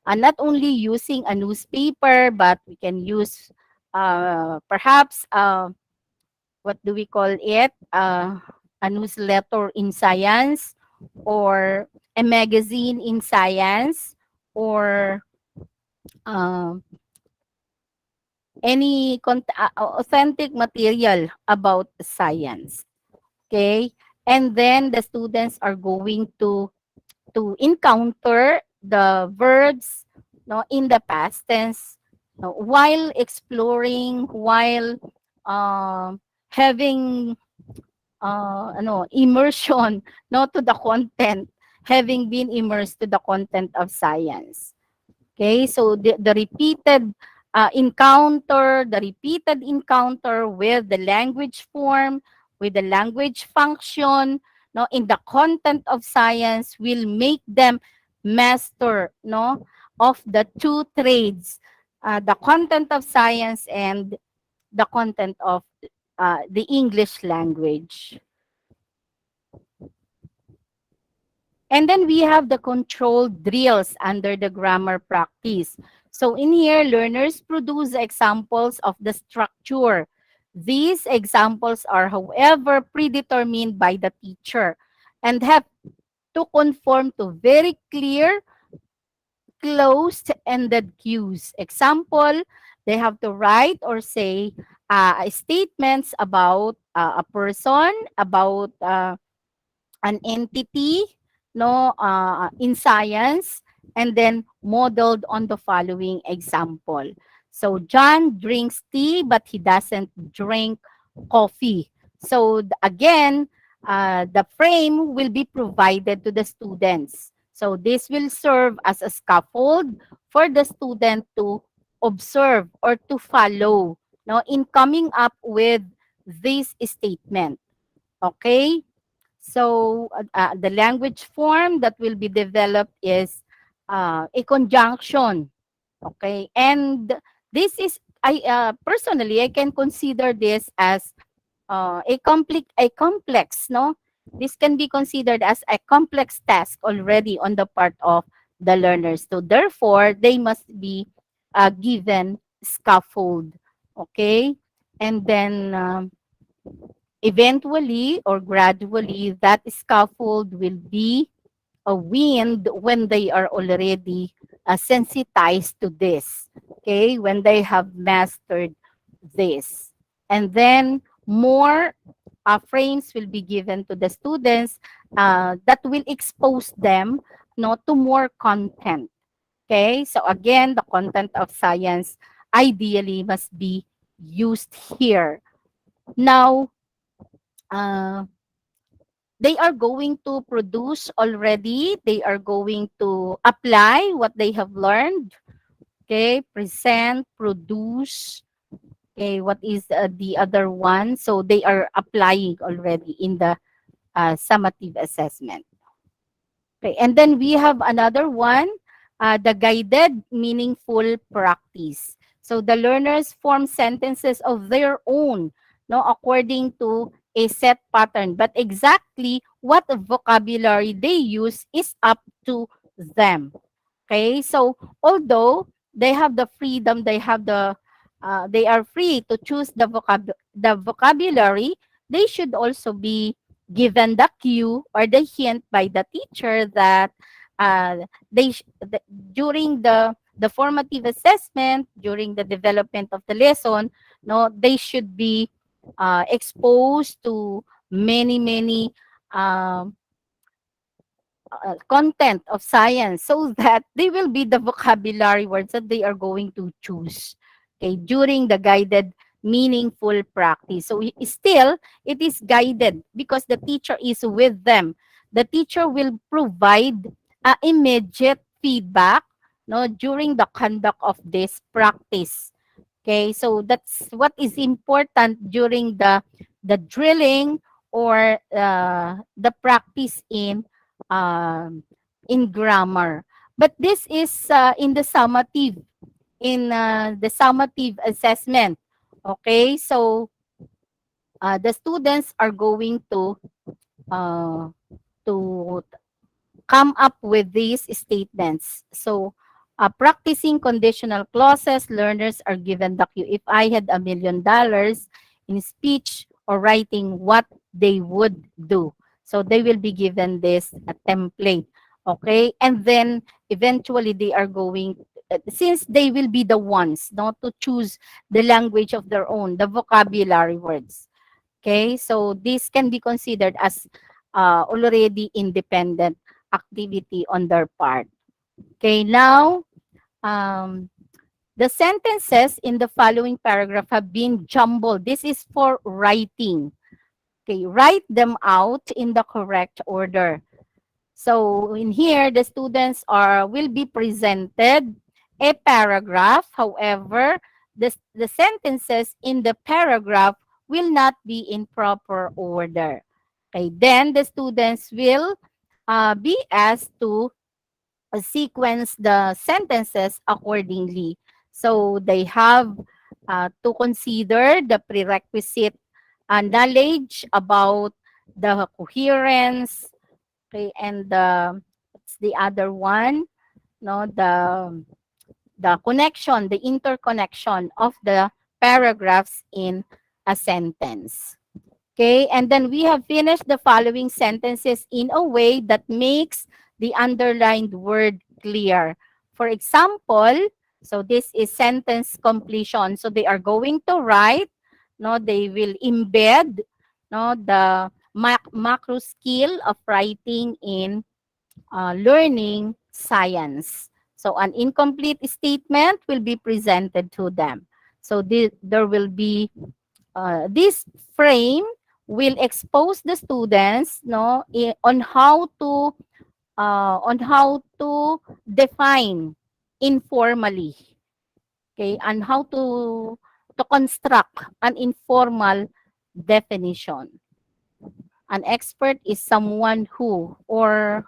Speaker 4: not only using a newspaper, but we can use perhaps what do we call it? A newsletter in science, or a magazine in science, or um, any authentic material about science. Okay? And then the students are going to encounter the verbs, no, in the past tense, no, while exploring, while having immersion no, to the content, having been immersed to the content of science. Okay, so the repeated the repeated encounter with the language form, with the language function, no, in the content of science will make them master, no, of the two trades, the content of science and the content of the English language. And then we have the controlled drills under the grammar practice. So in here, learners produce examples of the structure. These examples are, however, predetermined by the teacher and have to conform to very clear, closed-ended cues. Example, they have to write or say statements about a person, about an entity, no, in science, and then modeled on the following example. So John drinks tea, but he doesn't drink coffee. So again, the frame will be provided to the students. So this will serve as a scaffold for the student to observe or to follow, no, in coming up with this statement. Okay? So the language form that will be developed is a conjunction. Okay, and this is personally I can consider this as a complex, no. This can be considered as a complex task already on the part of the learners. So therefore, they must be given scaffold. Okay, and then eventually or gradually, that scaffold will be a wind when they are already sensitized to this. Okay, when they have mastered this. And then more frames will be given to the students that will expose them, no, to more content. Okay, so again, the content of science ideally must be used here. Now, they are going to produce already, they are going to apply what they have learned. Okay, present, produce. Okay, what is the other one? So they are applying already in the summative assessment. Okay, and then we have another one, the guided meaningful practice. So the learners form sentences of their own, no, according to a set pattern, but exactly what vocabulary they use is up to them. Okay, so although they have the freedom, they are free to choose the vocabulary, they should also be given the cue or the hint by the teacher that uh, during the formative assessment, during the development of the lesson, no, they should be exposed to many um, content of science so that they will be the vocabulary words that they are going to choose, okay, during the guided meaningful practice. So still it is guided because the teacher is with them. The teacher will provide immediate feedback, no, during the conduct of this practice. Okay, so that's what is important during the drilling or the practice in um, in grammar. But this is in the summative assessment. Okay, so the students are going uh, to come up with these statements. So, practicing conditional clauses, learners are given the cue. If I had $1,000,000 in speech or writing, what they would do. So they will be given this template. Okay, and then eventually they are going, since they will be the ones not to choose the language of their own, the vocabulary words. Okay, so this can be considered as already independent activity on their part. Okay, now um, the sentences in the following paragraph have been jumbled. This is for writing. Okay, write them out in the correct order. So in here, the students will be presented a paragraph. However, the sentences in the paragraph will not be in proper order. Okay, then the students will be asked to sequence the sentences accordingly. So they have to consider the prerequisite knowledge about the coherence, okay, and what's the other one? No, the connection, the interconnection of the paragraphs in a sentence. Okay, and then we have finished the following sentences in a way that makes the underlined word clear. For example, so this is sentence completion. So they are going to write, no, they will embed, no, the macro skill of writing in learning science. So an incomplete statement will be presented to them. So there will be this frame will expose the students, no, on how to define informally, okay, and how to construct an informal definition. An expert is someone who, or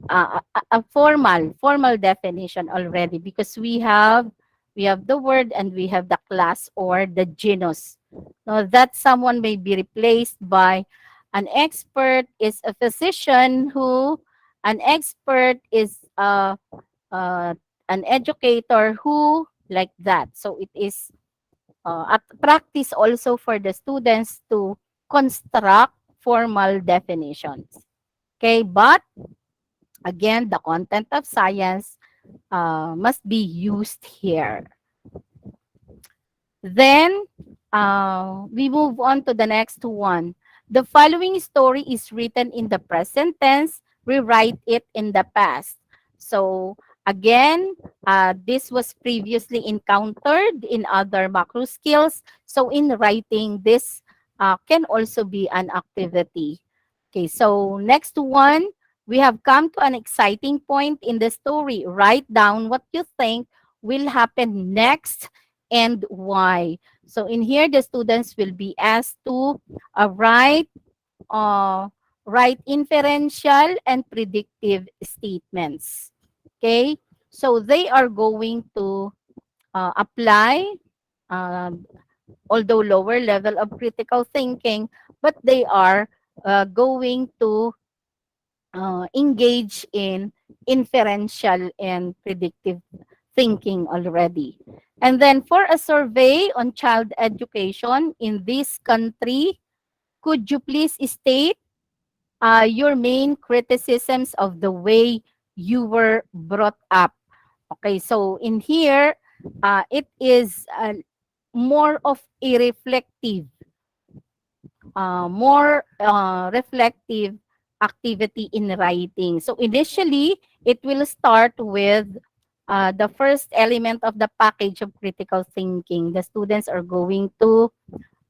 Speaker 4: a formal definition already, because we have the word and we have the class or the genus. Now that someone may be replaced by an expert is a physician who, an expert is an educator who, like that. So it is a practice also for the students to construct formal definitions. Okay, but again, the content of science must be used here. Then we move on to the next one. The following story is written in the present tense. Rewrite it in the past. So again, this was previously encountered in other macro skills. So in writing, this can also be an activity. Okay, so next one, we have come to an exciting point in the story. Write down what you think will happen next and why. So in here, the students will be asked to write inferential and predictive statements. Okay, so they are going to apply, although lower level of critical thinking, but they are going to engage in inferential and predictive thinking already. And then for a survey on child education in this country, could you please state your main criticisms of the way you were brought up? Okay, so in here, it is more of a reflective activity in writing. So initially, it will start with the first element of the package of critical thinking. The students are going to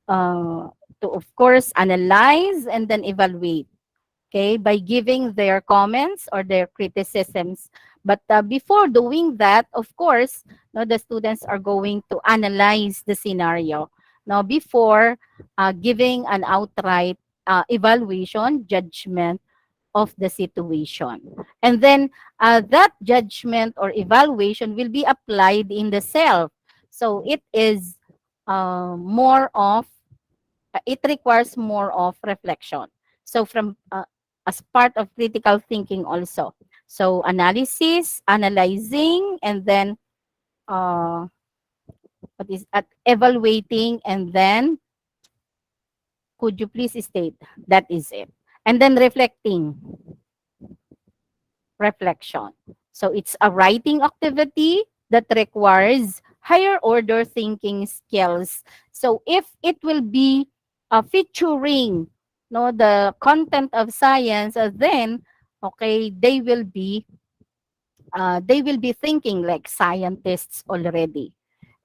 Speaker 4: of course, analyze and then evaluate, okay, by giving their comments or their criticisms. But before doing that, of course, no, the students are going to analyze the scenario. Now, before giving an outright evaluation, judgment of the situation. And then that judgment or evaluation will be applied in the self. So it is more of, it requires more of reflection. So from as part of critical thinking also. So analysis, analyzing, and then what is at evaluating, and then could you please state that is it? And then reflecting, reflection. So it's a writing activity that requires higher order thinking skills. So if it will be featuring no the content of science, then okay, they will be thinking like scientists already.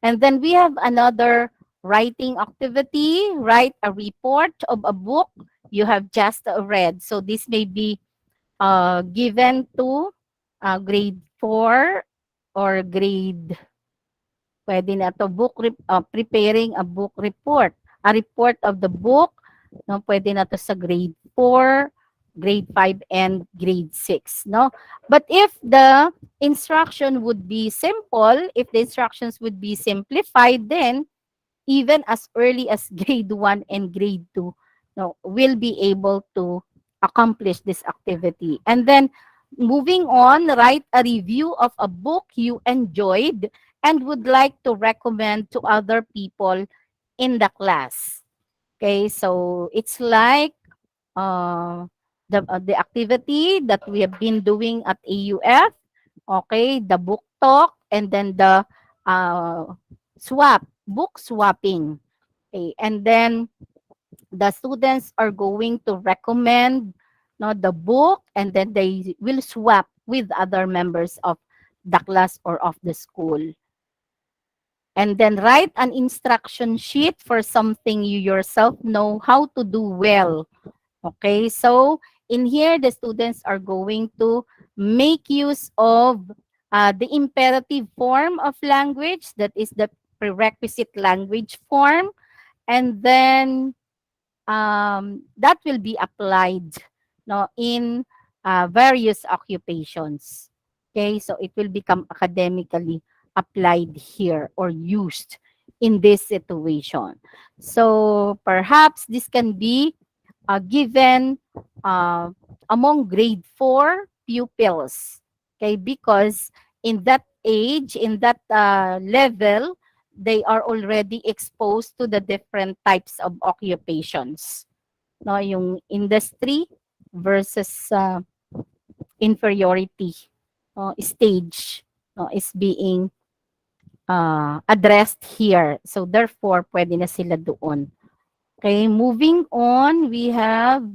Speaker 4: And then we have another writing activity, write a report of a book you have just read. So this may be given to grade 4 or grade, pwede na to, preparing a book report. A report of the book, no, pwede na to sa grade 4, grade 5, and grade 6. No? But if the instruction would be simple, if the instructions would be simplified, then even as early as grade 1 and grade 2, no, will be able to accomplish this activity. And then moving on, write a review of a book you enjoyed and would like to recommend to other people in the class. Okay, so it's like uh, the activity that we have been doing at AUF. Okay, the book talk, and then the uh, book swapping. Okay, and then the students are going to recommend no, the book, and then they will swap with other members of the class or of the school. And then write an instruction sheet for something you yourself know how to do well. Okay, so in here, the students are going to make use of the imperative form of language, that is the prerequisite language form, and then that will be applied no, in various occupations. Okay, so it will become academically applied here or used in this situation. So perhaps this can be given uh, among grade 4 pupils. Okay, because in that age, in that level, they are already exposed to the different types of occupations. No, yung industry versus inferiority stage is being addressed here. So therefore, pwede na sila doon. Okay, moving on, we have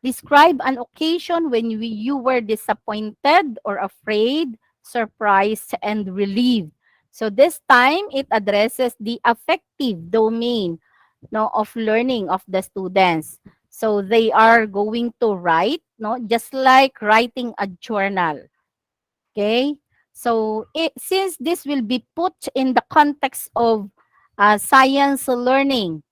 Speaker 4: describe an occasion when you were disappointed or afraid, surprised, and relieved. So this time, it addresses the affective domain no, of learning of the students. So they are going to write, no, just like writing a journal. Okay? So since this will be put in the context of science learning,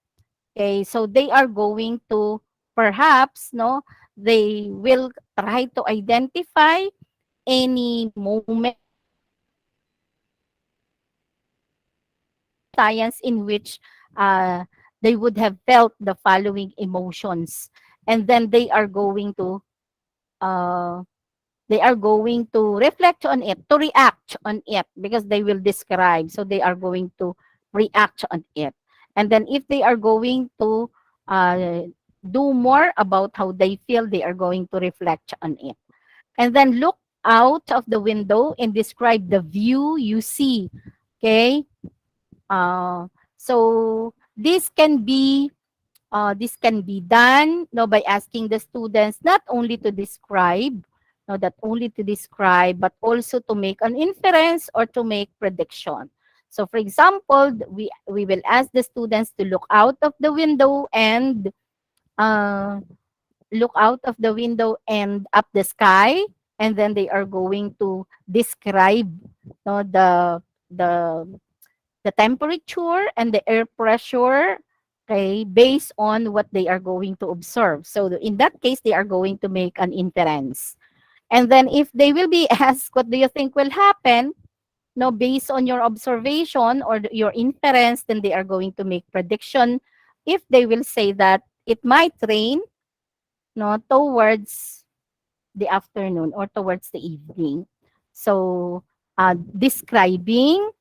Speaker 4: okay, so they are going to perhaps, no, they will try to identify any moment science in which they would have felt the following emotions, and then uh, they are going to reflect on it, to react on it, because they will describe. So they are going to react on it. And then if they are going to do more about how they feel, they are going to reflect on it. And then look out of the window and describe the view you see. Okay? So this can be done no, by asking the students not only to describe, no, not only to describe, but also to make an inference or to make prediction. So for example, we will ask the students to look out of the window and up the sky, and then they are going to describe no, the temperature and the air pressure okay, based on what they are going to observe. So in that case, they are going to make an inference. And then if they will be asked, what do you think will happen? No, based on your observation or your inference, then they are going to make prediction. If they will say that it might rain, no, towards the afternoon or towards the evening. So describing,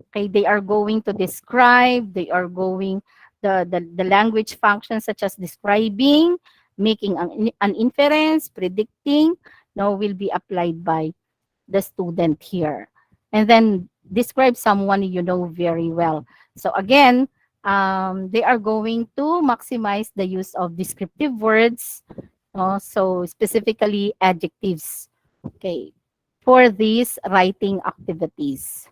Speaker 4: okay, they are going to describe, they are going, the language functions such as describing, making an inference, predicting, no, will be applied by the student here. And then describe someone you know very well. So again, they are going to maximize the use of descriptive words, so specifically adjectives, okay, for these writing activities.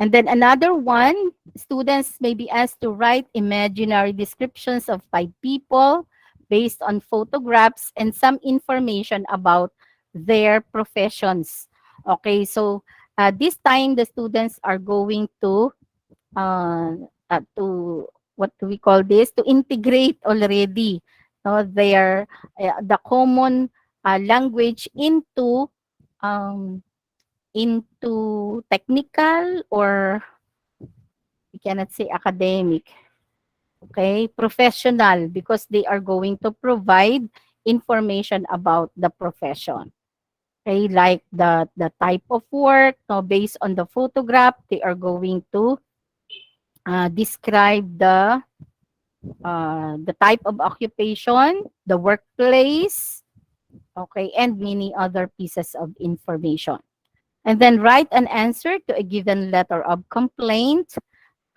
Speaker 4: And then another one, students may be asked to write imaginary descriptions of 5 people based on photographs and some information about their professions. Okay, so this time the students are going to what do we call this? To integrate already, their the common language um, into technical, or we cannot say academic, okay, professional, because they are going to provide information about the profession. Okay, like the type of work, no, based on the photograph, they are going to describe the type of occupation, the workplace, okay, and many other pieces of information. And then write an answer to a given letter of complaint.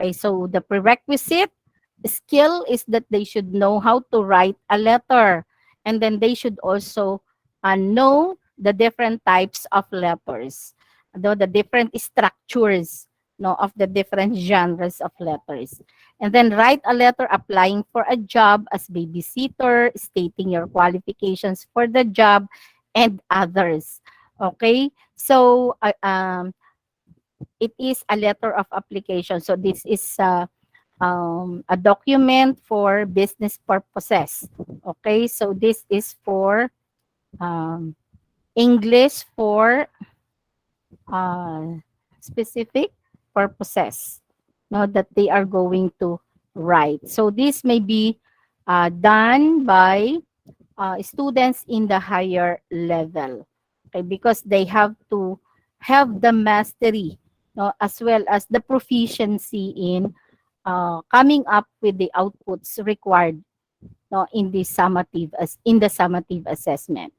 Speaker 4: Okay, so the prerequisite skill is that they should know how to write a letter. And then they should also know the different types of letters, the different structures, no, of the different genres of letters. And then write a letter applying for a job as babysitter, stating your qualifications for the job, and others. Okay, so it is a letter of application. So this is a document for business purposes. Okay, so this is for English for specific purposes, no, that they are going to write. So this may be done by students in the higher level, okay, because they have to have the mastery, no, as well as the proficiency in coming up with the outputs required, no, in the summative assessment.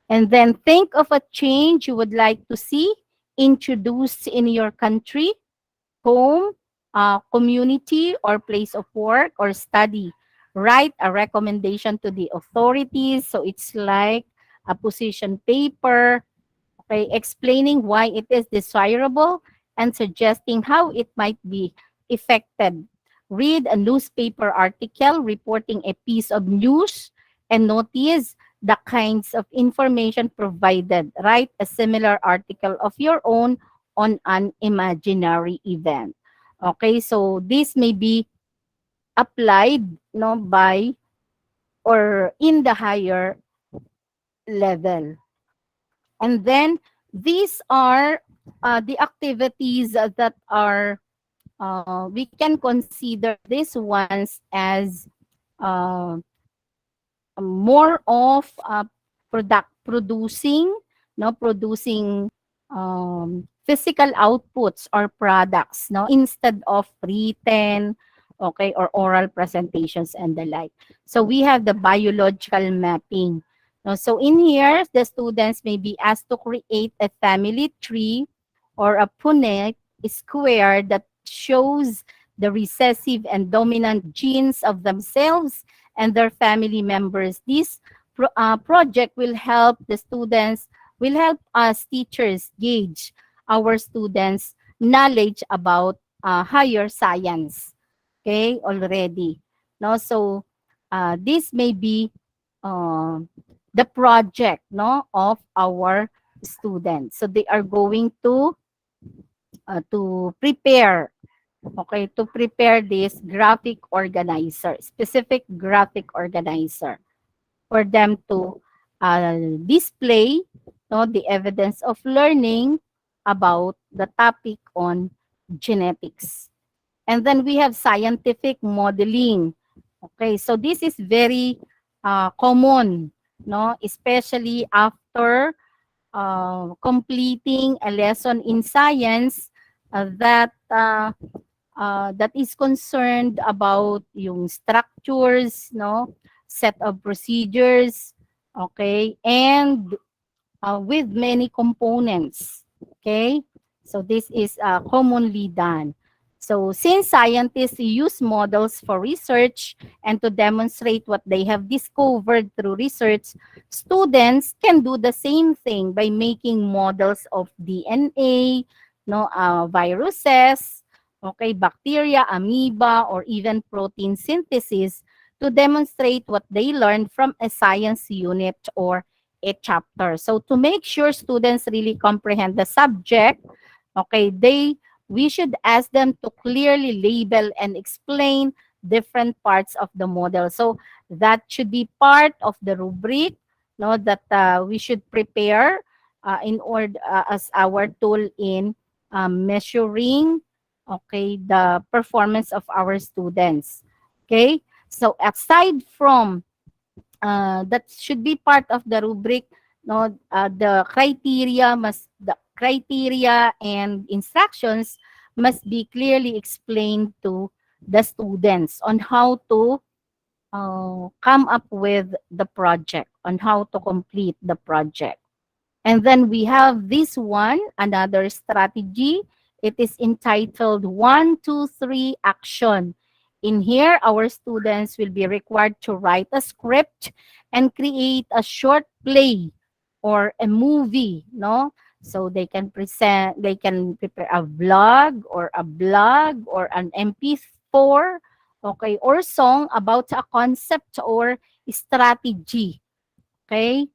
Speaker 4: And then think of a change you would like to see introduced in your country, home, community, or place of work or study. Write a recommendation to the authorities. So it's like a position paper, okay, explaining why it is desirable and suggesting how it might be effected. Read a newspaper article reporting a piece of news and notice the kinds of information provided. Write a similar article of your own on an imaginary event. Okay, so this may be applied, no, by or in the higher level. And then these are the activities that are, we can consider these ones as more of producing, no, producing physical outputs or products, no, instead of written, okay, or oral presentations and the like. So we have the biological mapping. No, so in here, the students may be asked to create a family tree or a Punnett square that shows the recessive and dominant genes of themselves and their family members. This project will help the students, will help us teachers gauge our students' knowledge about higher science. Okay, already. No, so this may be the project, no, of our students. So they are going to prepare okay, to prepare this graphic organizer, specific graphic organizer, for them to display, no, the evidence of learning about the topic on genetics. And then we have scientific modeling. Okay, so this is very common, no, especially after completing a lesson in science that is concerned about yung structures, no, set of procedures, okay, and with many components. Okay, so this is commonly done. So since scientists use models for research and to demonstrate what they have discovered through research, students can do the same thing by making models of DNA, no, viruses, okay, bacteria, amoeba, or even protein synthesis to demonstrate what they learned from a science unit or a chapter. So to make sure students really comprehend the subject, okay, we should ask them to clearly label and explain different parts of the model. So that should be part of the rubric, no, that we should prepare in order as our tool in measuring, okay, the performance of our students. Okay, so aside from that should be part of the rubric, no, the criteria and instructions must be clearly explained to the students on how to come up with the project, on how to complete the project. And then we have this one, another strategy. It is entitled 1, 2, 3 action. In here, our students will be required to write a script and create a short play or a movie, no? So they can prepare a vlog or a blog or an MP4, okay, or song about a concept or strategy, okay,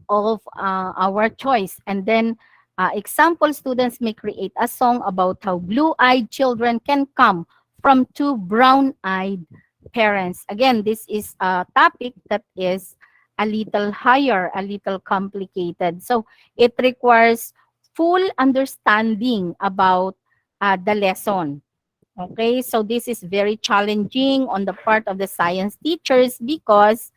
Speaker 4: of our choice. And then example students may create a song about how blue-eyed children can come from two brown-eyed parents. Again, this is a topic that is a little higher, a little complicated. So it requires full understanding about the lesson. Okay, so this is very challenging on the part of the science teachers because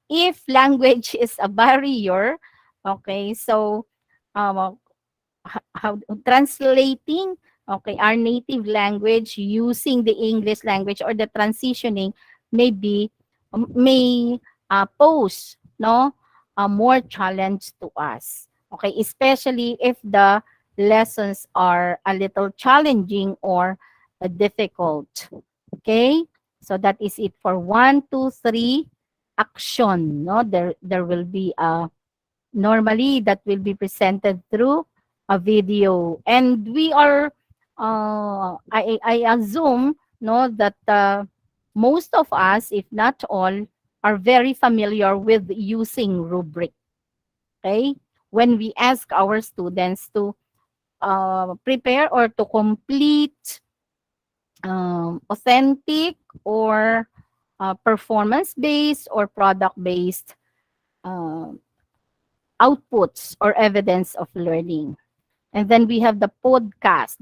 Speaker 4: if language is a barrier, okay, so um, how translating, okay, our native language using the English language or the transitioning may pose, no, more challenge to us, okay, especially if the lessons are a little challenging or difficult. Okay, so that is it for 1, 2, 3 action. No, there will be a normally that will be presented through a video, and we are I assume, no, that most of us, if not all, are very familiar with using rubric. Okay, when we ask our students to prepare or to complete authentic or performance-based or product-based uh, outputs or evidence of learning. And then we have the podcast.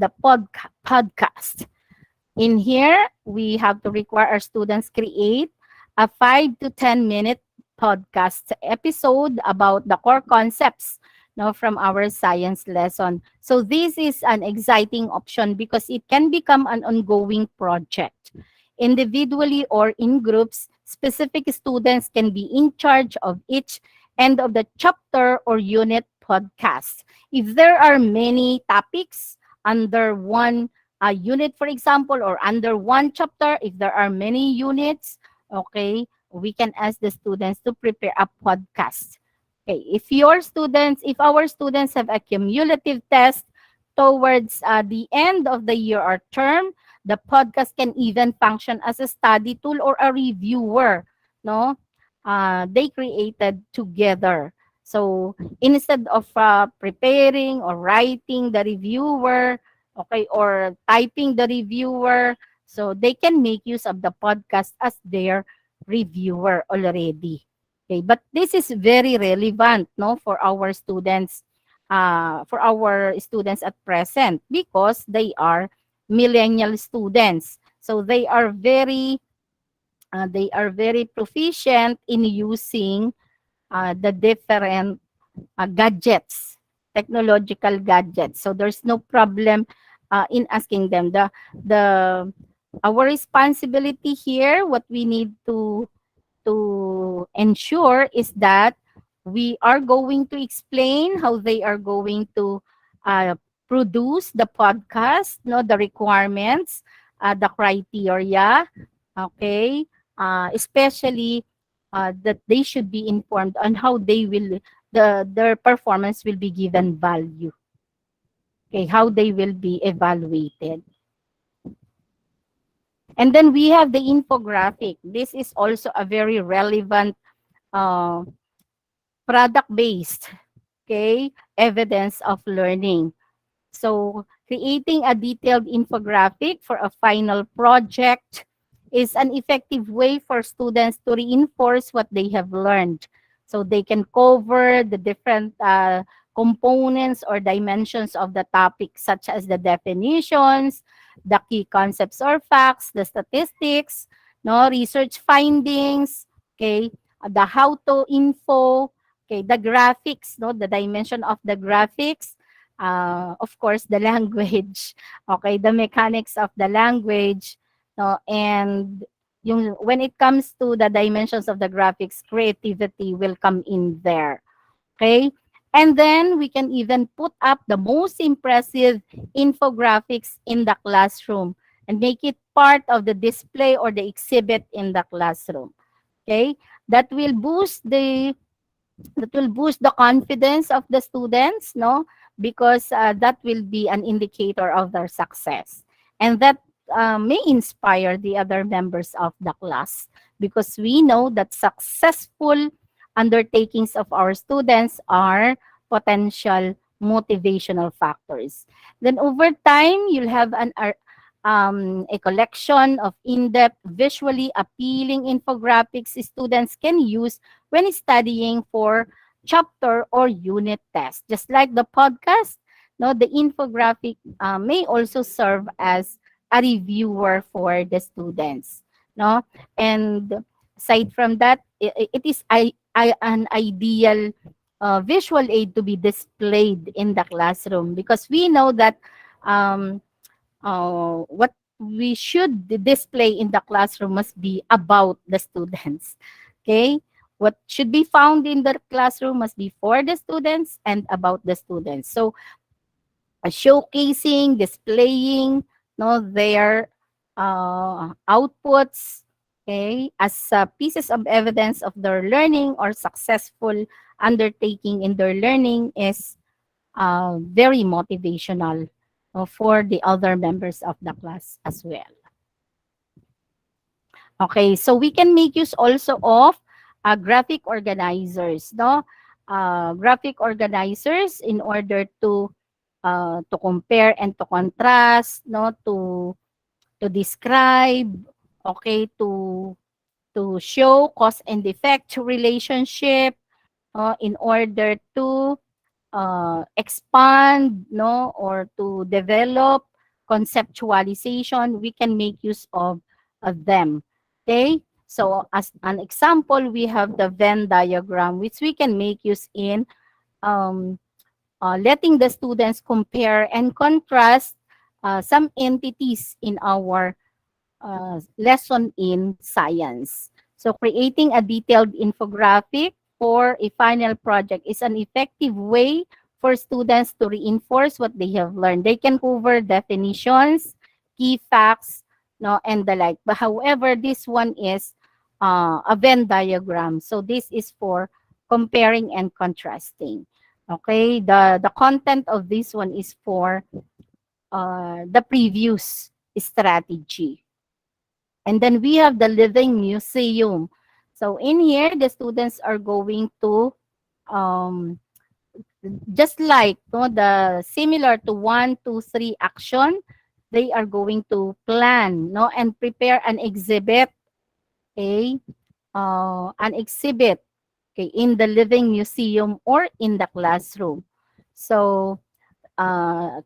Speaker 4: In here, we have to require our students create a 5 to 10 minute podcast episode about the core concepts, no, from our science lesson. So this is an exciting option because it can become an ongoing project. Individually or in groups, specific students can be in charge of each end of the chapter or unit podcast. If there are many topics under one unit, for example, or under one chapter, if there are many units, okay, we can ask the students to prepare a podcast. Okay, if our students have a cumulative test towards the end of the year or term, the podcast can even function as a study tool or a reviewer, no? They created together. So instead of preparing or writing the reviewer, okay, or typing the reviewer. So they can make use of the podcast as their reviewer already. Okay, but this is very relevant, no, for our students at present because they are millennial students. So they are very proficient in using the different gadgets, technological gadgets. So there's no problem in asking them. The Our responsibility here, what we need to ensure is that we are going to explain how they are going to uh, produce the podcast, no, the requirements, the criteria, okay, especially that they should be informed on how their performance will be given value, okay, how they will be evaluated. And then we have the infographic. This is also a very relevant uh, product-based, okay, evidence of learning. So creating a detailed infographic for a final project is an effective way for students to reinforce what they have learned. So they can cover the different components or dimensions of the topic, such as the definitions, the key concepts or facts, the statistics, no, research findings, okay, the how-to info, okay, the graphics, no, the dimension of the graphics, of course, the language, okay, the mechanics of the language, no, and when it comes to the dimensions of the graphics, creativity will come in there, okay? And then we can even put up the most impressive infographics in the classroom and make it part of the display or the exhibit in the classroom, okay? That will boost the confidence of the students, no, because that will be an indicator of their success, and that may inspire the other members of the class, because we know that successful undertakings of our students are potential motivational factors. Then over time you'll have a collection of in-depth, visually appealing infographics students can use when studying for chapter or unit test. Just like the podcast, no, the infographic may also serve as a reviewer for the students, no. And aside from that, it is an ideal visual aid to be displayed in the classroom, because we know that um, what we should display in the classroom must be about the students. Okay? What should be found in the classroom must be for the students and about the students. So, showcasing, displaying, no, their outputs, okay, as pieces of evidence of their learning or successful undertaking in their learning is very motivational for the other members of the class as well. Okay, so we can make use also of graphic organizers, no? Graphic organizers in order to compare and to contrast, no? To describe, okay, to show cause and effect relationship, in order to expand, no, or to develop conceptualization, we can make use of them. Okay, so as an example, we have the Venn diagram, which we can make use in um, letting the students compare and contrast some entities in our lesson in science. So creating a detailed infographic for a final project is an effective way for students to reinforce what they have learned. They can cover definitions, key facts, no, and the like. But however, this one is a Venn diagram. So this is for comparing and contrasting. Okay, the content of this one is for the previous strategy. And then we have the living museum. So in here, the students are going to um, just like no, the similar to 1, 2, 3 action, they are going to plan no and prepare an exhibit, okay, an exhibit, okay, in the living museum or in the classroom. So uh,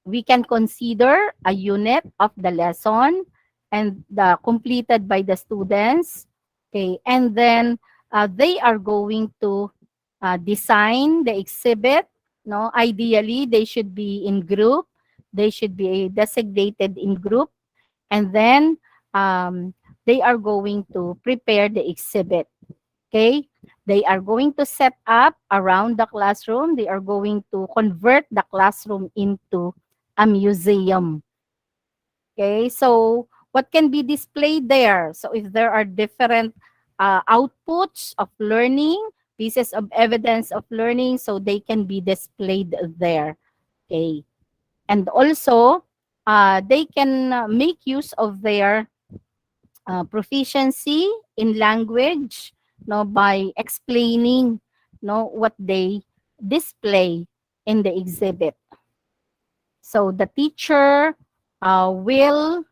Speaker 4: we can consider a unit of the lesson and the completed by the students, okay, and then they are going to design the exhibit. No, ideally they should be in group, they should be designated in group, and then um, they are going to prepare the exhibit. Okay, they are going to set up around the classroom. They are going to convert the classroom into a museum. Okay, so what can be displayed there? So if there are different outputs of learning, pieces of evidence of learning, so they can be displayed there. Okay, and also they can make use of their proficiency in language, no, by explaining no what they display in the exhibit. So the teacher will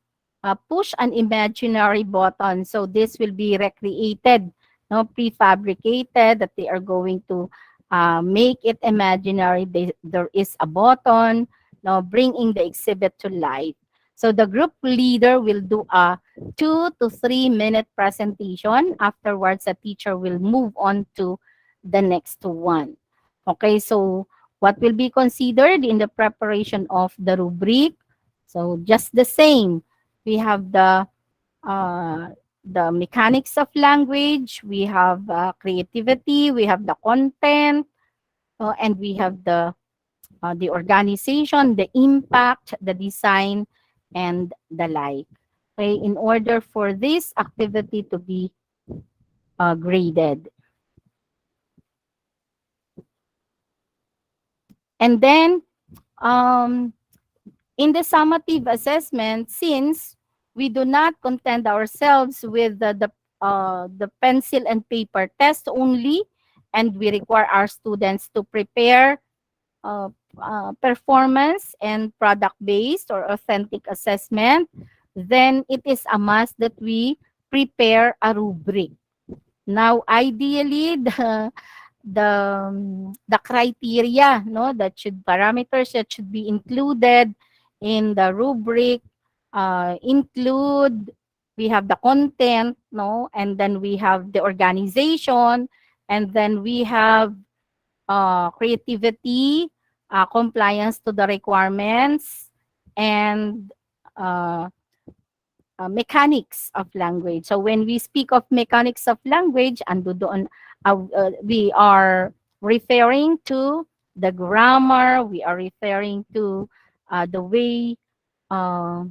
Speaker 4: push an imaginary button. So this will be recreated, no, prefabricated, that they are going to make it imaginary. There is a button, no, bringing the exhibit to life. So the group leader will do a 2 to 3 minute presentation. Afterwards, the teacher will move on to the next one. Okay, so what will be considered in the preparation of the rubric? So just the same, we have the mechanics of language, we have creativity, we have the content, and we have the organization, the impact, the design, and the like. Okay, in order for this activity to be graded. And then, in the summative assessment, since we do not content ourselves with the pencil and paper test only, and we require our students to prepare uh, performance and product-based or authentic assessment, then it is a must that we prepare a rubric. Now, ideally, the criteria, no, that should parameters that should be included in the rubric include, we have the content, no, and then we have the organization, and then we have creativity, compliance to the requirements, and uh, mechanics of language. So when we speak of mechanics of language, ando doon, we are referring to the grammar, we are referring to the way, uh,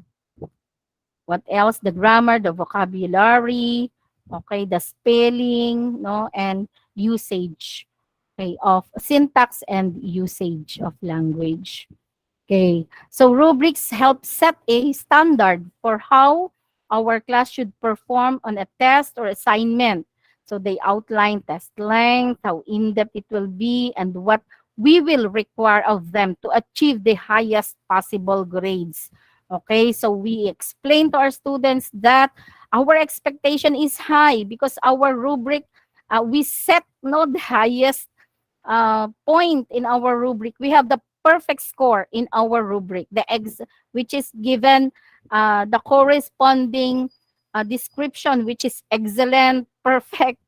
Speaker 4: what else? The grammar, the vocabulary, okay, the spelling, no, and usage, okay, of syntax and usage of language. Okay, so rubrics help set a standard for how our class should perform on a test or assignment. So they outline test length, how in-depth it will be, and what we will require of them to achieve the highest possible grades. Okay, so we explain to our students that our expectation is high because our rubric, we set no the highest point in our rubric. We have the perfect score in our rubric, which is given the corresponding description, which is excellent, perfect,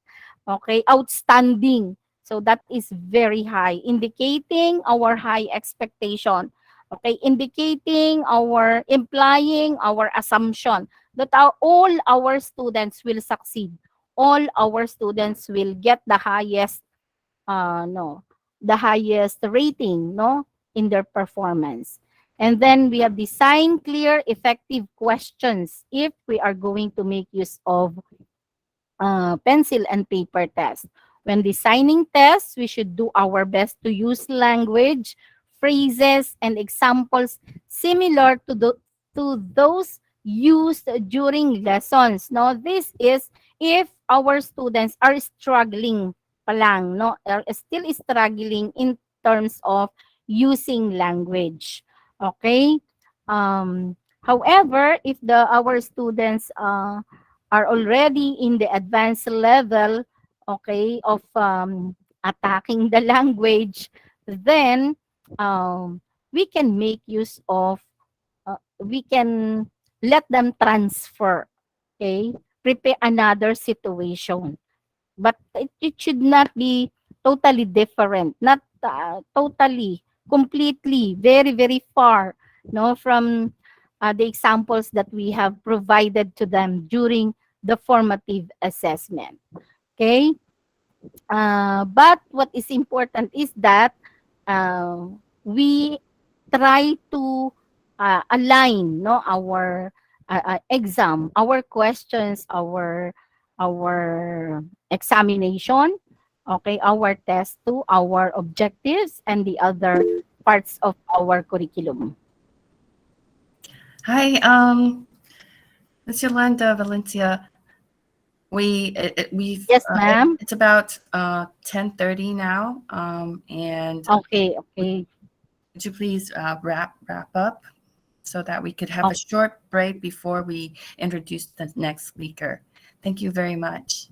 Speaker 4: okay, outstanding. So that is very high, indicating our high expectation. Okay, indicating implying our assumption that all our students will succeed. All our students will get the highest no, the highest rating, no, in their performance. And then we have design clear, effective questions if we are going to make use of pencil and paper test. When designing tests, we should do our best to use language, phrases, and examples similar to those used during lessons. Now, this is if our students are struggling pa lang, no, are still struggling in terms of using language. Okay? However, if our students are already in the advanced level, okay, of attacking the language, then we can make use of, we can let them transfer, okay, prepare another situation. But it should not be totally different, not totally, completely, very, very far, no, from the examples that we have provided to them during the formative assessment. Okay? But what is important is that uh, we try to align, no, our exam, our questions, our examination, okay, our test, to our objectives and the other parts of our curriculum.
Speaker 1: Hi, Ms. Yolanda Valencia.
Speaker 4: Yes, ma'am.
Speaker 1: It's about 10:30 now, and
Speaker 4: Okay, okay,
Speaker 1: would you please wrap up so that we could have a
Speaker 4: okay.
Speaker 1: short break before we introduce the next speaker. Thank you very much.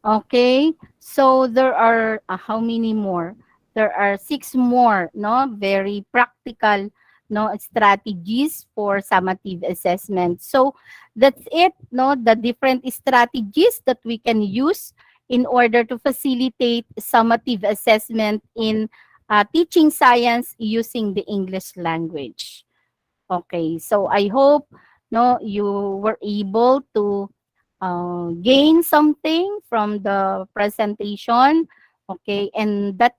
Speaker 4: Okay, so there are how many more? There are six more, no, very practical, no, strategies for summative assessment. So that's it, no, the different strategies that we can use in order to facilitate summative assessment in teaching science using the English language. Okay, so I hope, no, you were able to gain something from the presentation. Okay, and that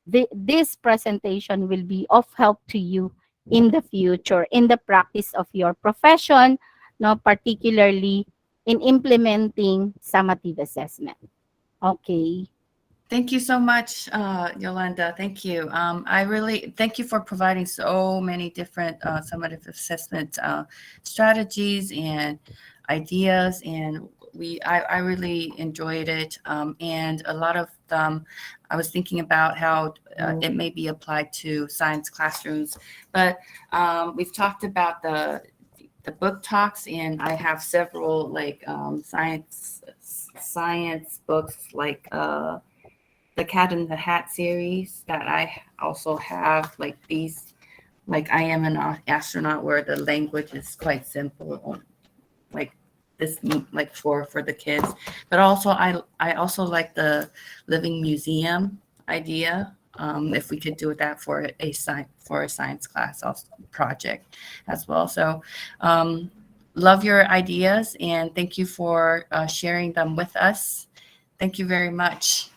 Speaker 4: this presentation will be of help to you in the future, in the practice of your profession, no, particularly in implementing summative assessment. Okay.
Speaker 1: Thank you so much, Yolanda. Thank you. I really thank you for providing so many different summative assessment strategies and ideas, and I really enjoyed it. And a lot of them, I was thinking about how it may be applied to science classrooms. But we've talked about the book talks, and I have several like science books like. The Cat in the Hat series that I also have, like these, like I Am an Astronaut, where the language is quite simple, like this, like for the kids. But also, I also like the Living Museum idea. If we could do that for a science class also, project as well. So, love your ideas, and thank you for sharing them with us. Thank you very much.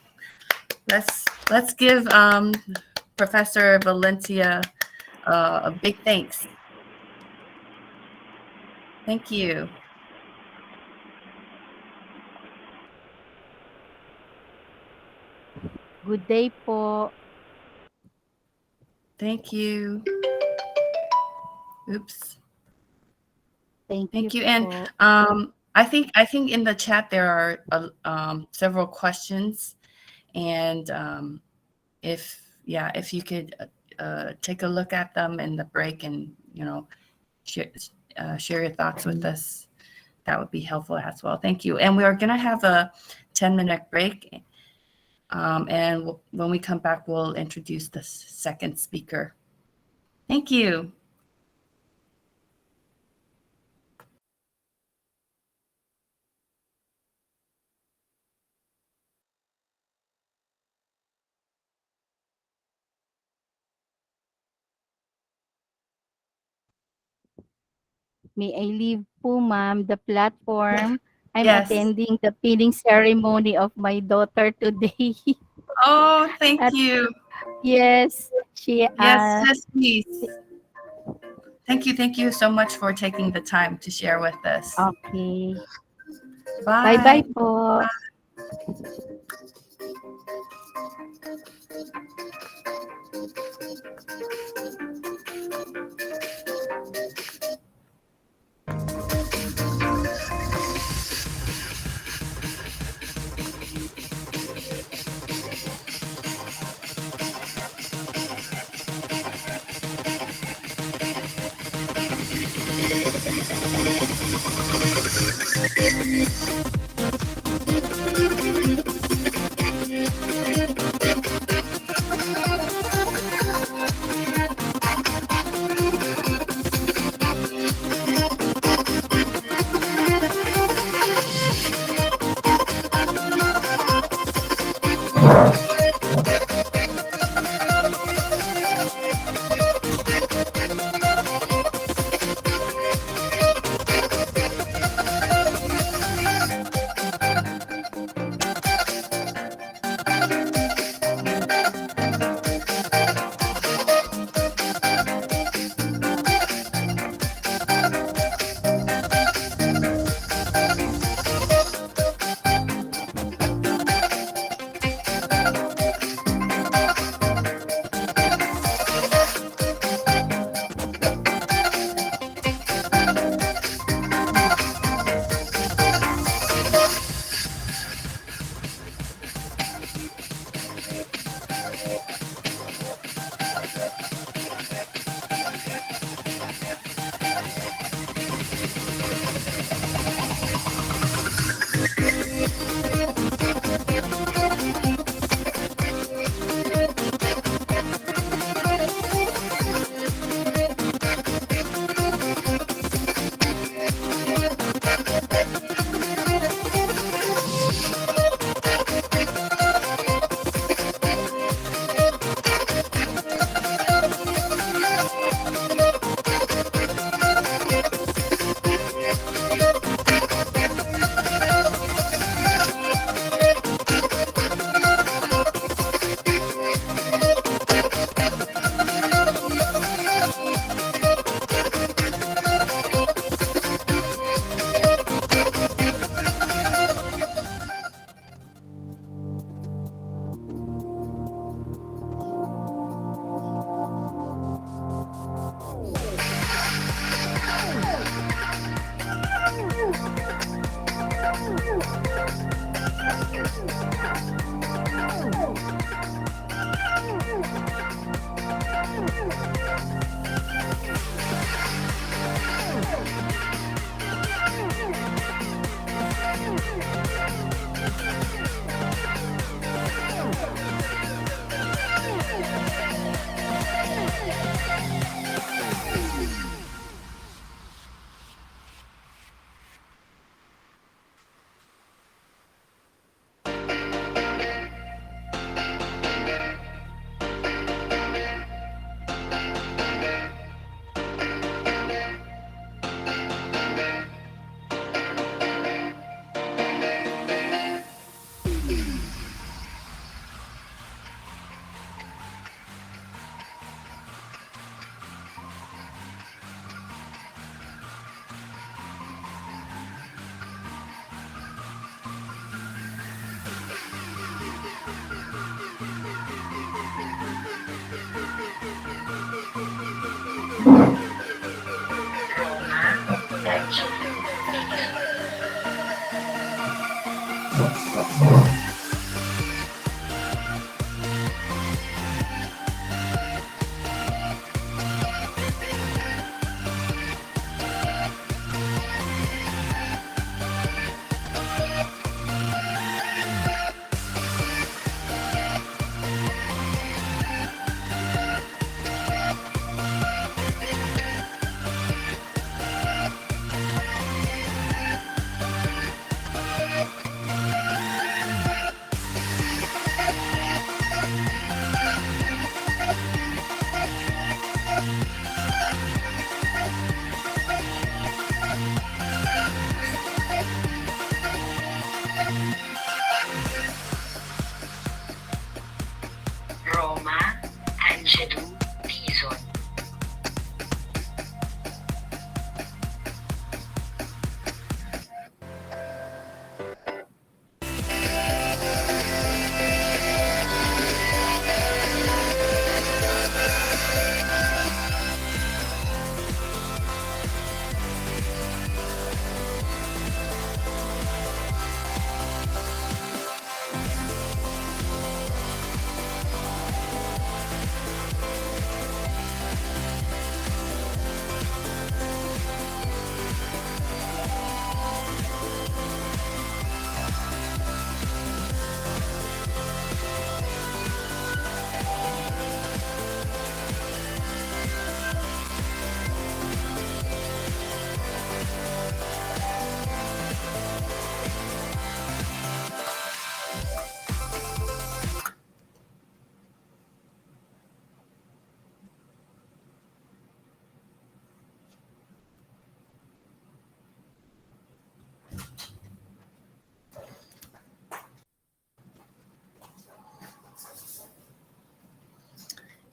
Speaker 1: Let's give Professor Valencia a big thanks. Thank you.
Speaker 4: Good day po.
Speaker 1: Thank you. Oops.
Speaker 4: Thank you
Speaker 1: Thank you. And
Speaker 4: po.
Speaker 1: I think in the chat there are several questions, and if you could take a look at them in the break, and share your thoughts with us, that would be helpful as well. Thank you. And we are going to have a 10-minute break. And when we come back, we'll introduce the second speaker. Thank you.
Speaker 4: May I leave po, ma'am, the platform? I'm
Speaker 1: Yes.
Speaker 4: attending the pinning ceremony of my daughter today.
Speaker 1: Oh, thank
Speaker 4: At,
Speaker 1: you.
Speaker 4: yes, she
Speaker 1: Yes, please. Thank you so much for taking the time to share with us.
Speaker 4: okay.
Speaker 1: Bye.
Speaker 4: Bye-bye po.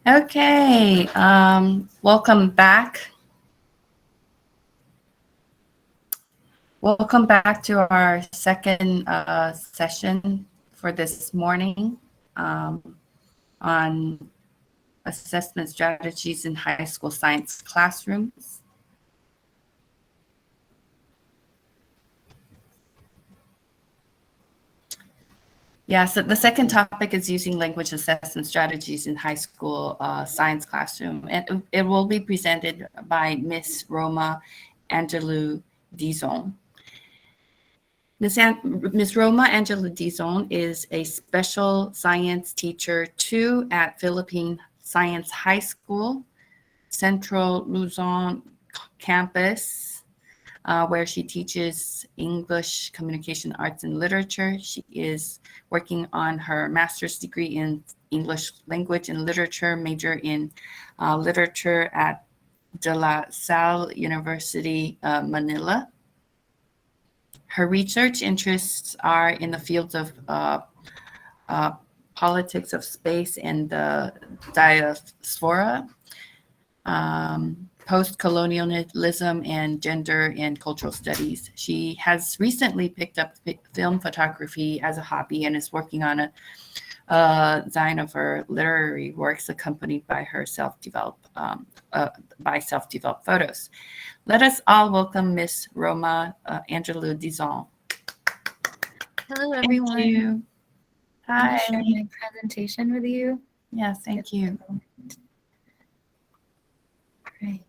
Speaker 1: Okay, welcome back. Welcome back to our second session for this morning on assessment strategies in high school science classrooms. Yeah, so the second topic is using language assessment strategies in high school science classroom. And it will be presented by Miss Roma Angelou Dizon. Ms. Roma Angela Dizon is a special science teacher 2 at Philippine Science High School, Central Luzon campus, where she teaches English, Communication Arts, and Literature. She is working on her master's degree in English Language and Literature, major in literature at De La Salle University, Manila. Her research interests are in the fields of politics of space and the diaspora, post-colonialism, and gender and cultural studies. She has recently picked up film photography as a hobby and is working on a design of her literary works accompanied by her self-developed photos. Let us all welcome Miss Roma Angelou Dizon.
Speaker 5: Hello, everyone.
Speaker 1: Thank you.
Speaker 5: I'm
Speaker 1: Hi.
Speaker 5: sharing my presentation with you.
Speaker 1: Yes, thank you.
Speaker 5: Great.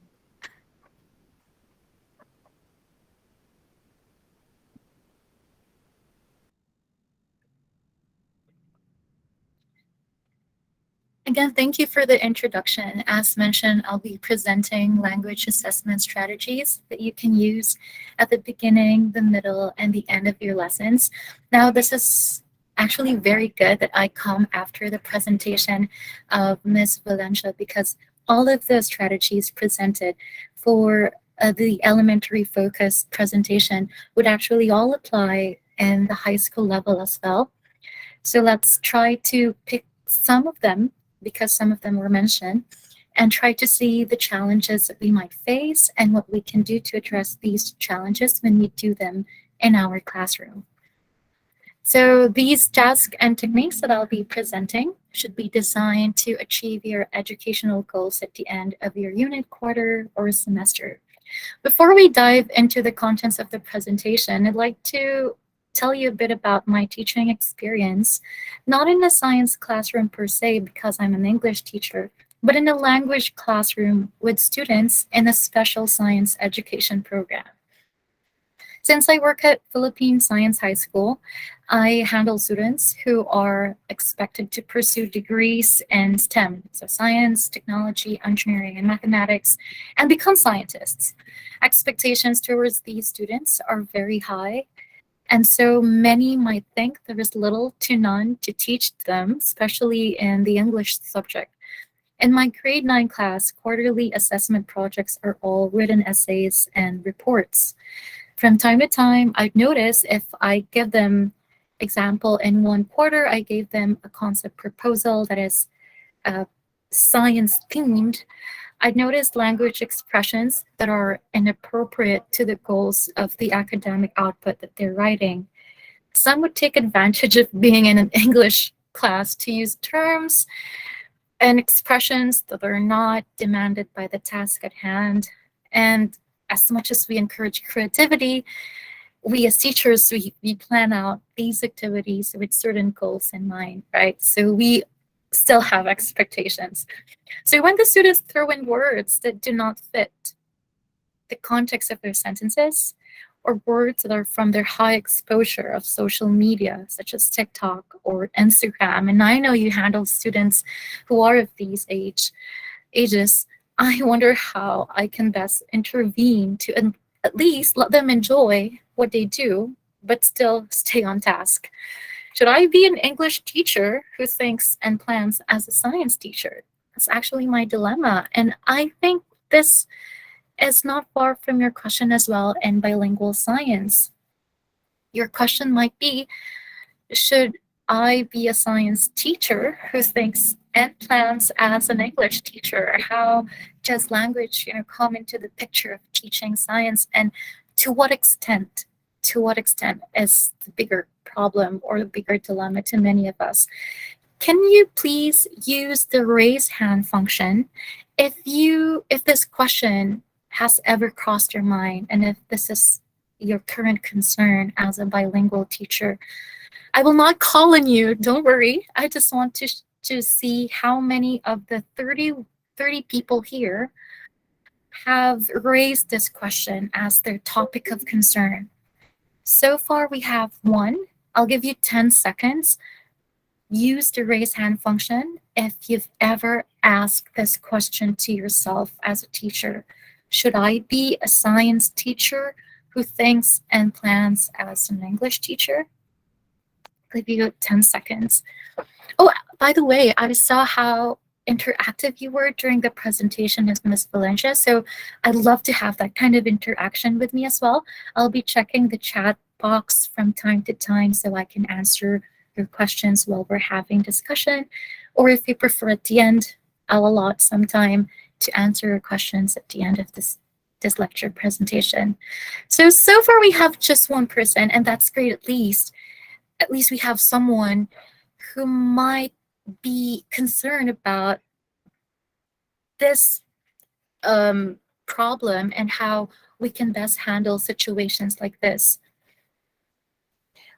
Speaker 5: Again, thank you for the introduction. As mentioned, I'll be presenting language assessment strategies that you can use at the beginning, the middle, and the end of your lessons. Now, this is actually very good that I come after the presentation of Ms. Valencia, because all of the strategies presented for the elementary focused presentation would actually all apply in the high school level as well. So let's try to pick some of them, because some of them were mentioned, and try to see the challenges that we might face and what we can do to address these challenges when we do them in our classroom. So these tasks and techniques that I'll be presenting should be designed to achieve your educational goals at the end of your unit, quarter, or semester. Before we dive into the contents of the presentation, I'd like to tell you a bit about my teaching experience, not in a science classroom per se, because I'm an English teacher, but in a language classroom with students in a special science education program. Since I work at Philippine Science High School, I handle students who are expected to pursue degrees in STEM, so science, technology, engineering, and mathematics, and become scientists. Expectations towards these students are very high, and so many might think there is little to none to teach them, especially in the English subject. In my grade 9 class, quarterly assessment projects are all written essays and reports. From time to time, I'd notice if I give them example in one quarter, I gave them a concept proposal that is science themed, I'd noticed language expressions that are inappropriate to the goals of the academic output that they're writing. Some would take advantage of being in an English class to use terms and expressions that are not demanded by the task at hand. And as much as we encourage creativity, we as teachers, we plan out these activities with certain goals in mind, right? So we still have expectations. So when the students throw in words that do not fit the context of their sentences, or words that are from their high exposure of social media, such as TikTok or Instagram, and I know you handle students who are of these ages, I wonder how I can best intervene to at least let them enjoy what they do, but still stay on task. Should I be an English teacher who thinks and plans as a science teacher? That's actually my dilemma. And I think this is not far from your question as well in bilingual science. Your question might be, should I be a science teacher who thinks and plans as an English teacher? How does language, come into the picture of teaching science, and to what extent? To what extent is the bigger problem or the bigger dilemma to many of us? Can you please use the raise hand function if this question has ever crossed your mind, and if this is your current concern as a bilingual teacher? I will not call on you, don't worry. I just want to see how many of the 30 people here have raised this question as their topic of concern. So far, we have one. I'll give you 10 seconds. Use the raise hand function if you've ever asked this question to yourself as a teacher. Should I be a science teacher who thinks and plans as an English teacher? I'll give you 10 seconds. Oh, by the way, I saw how interactive you were during the presentation as Ms. Valencia, so I'd love to have that kind of interaction with me as well. I'll be checking the chat box from time to time so I can answer your questions while we're having discussion, or if you prefer at the end, I'll allot some time to answer your questions at the end of this lecture presentation. So far we have just one person, and that's great. At least we have someone who might be concerned about this problem and how we can best handle situations like this.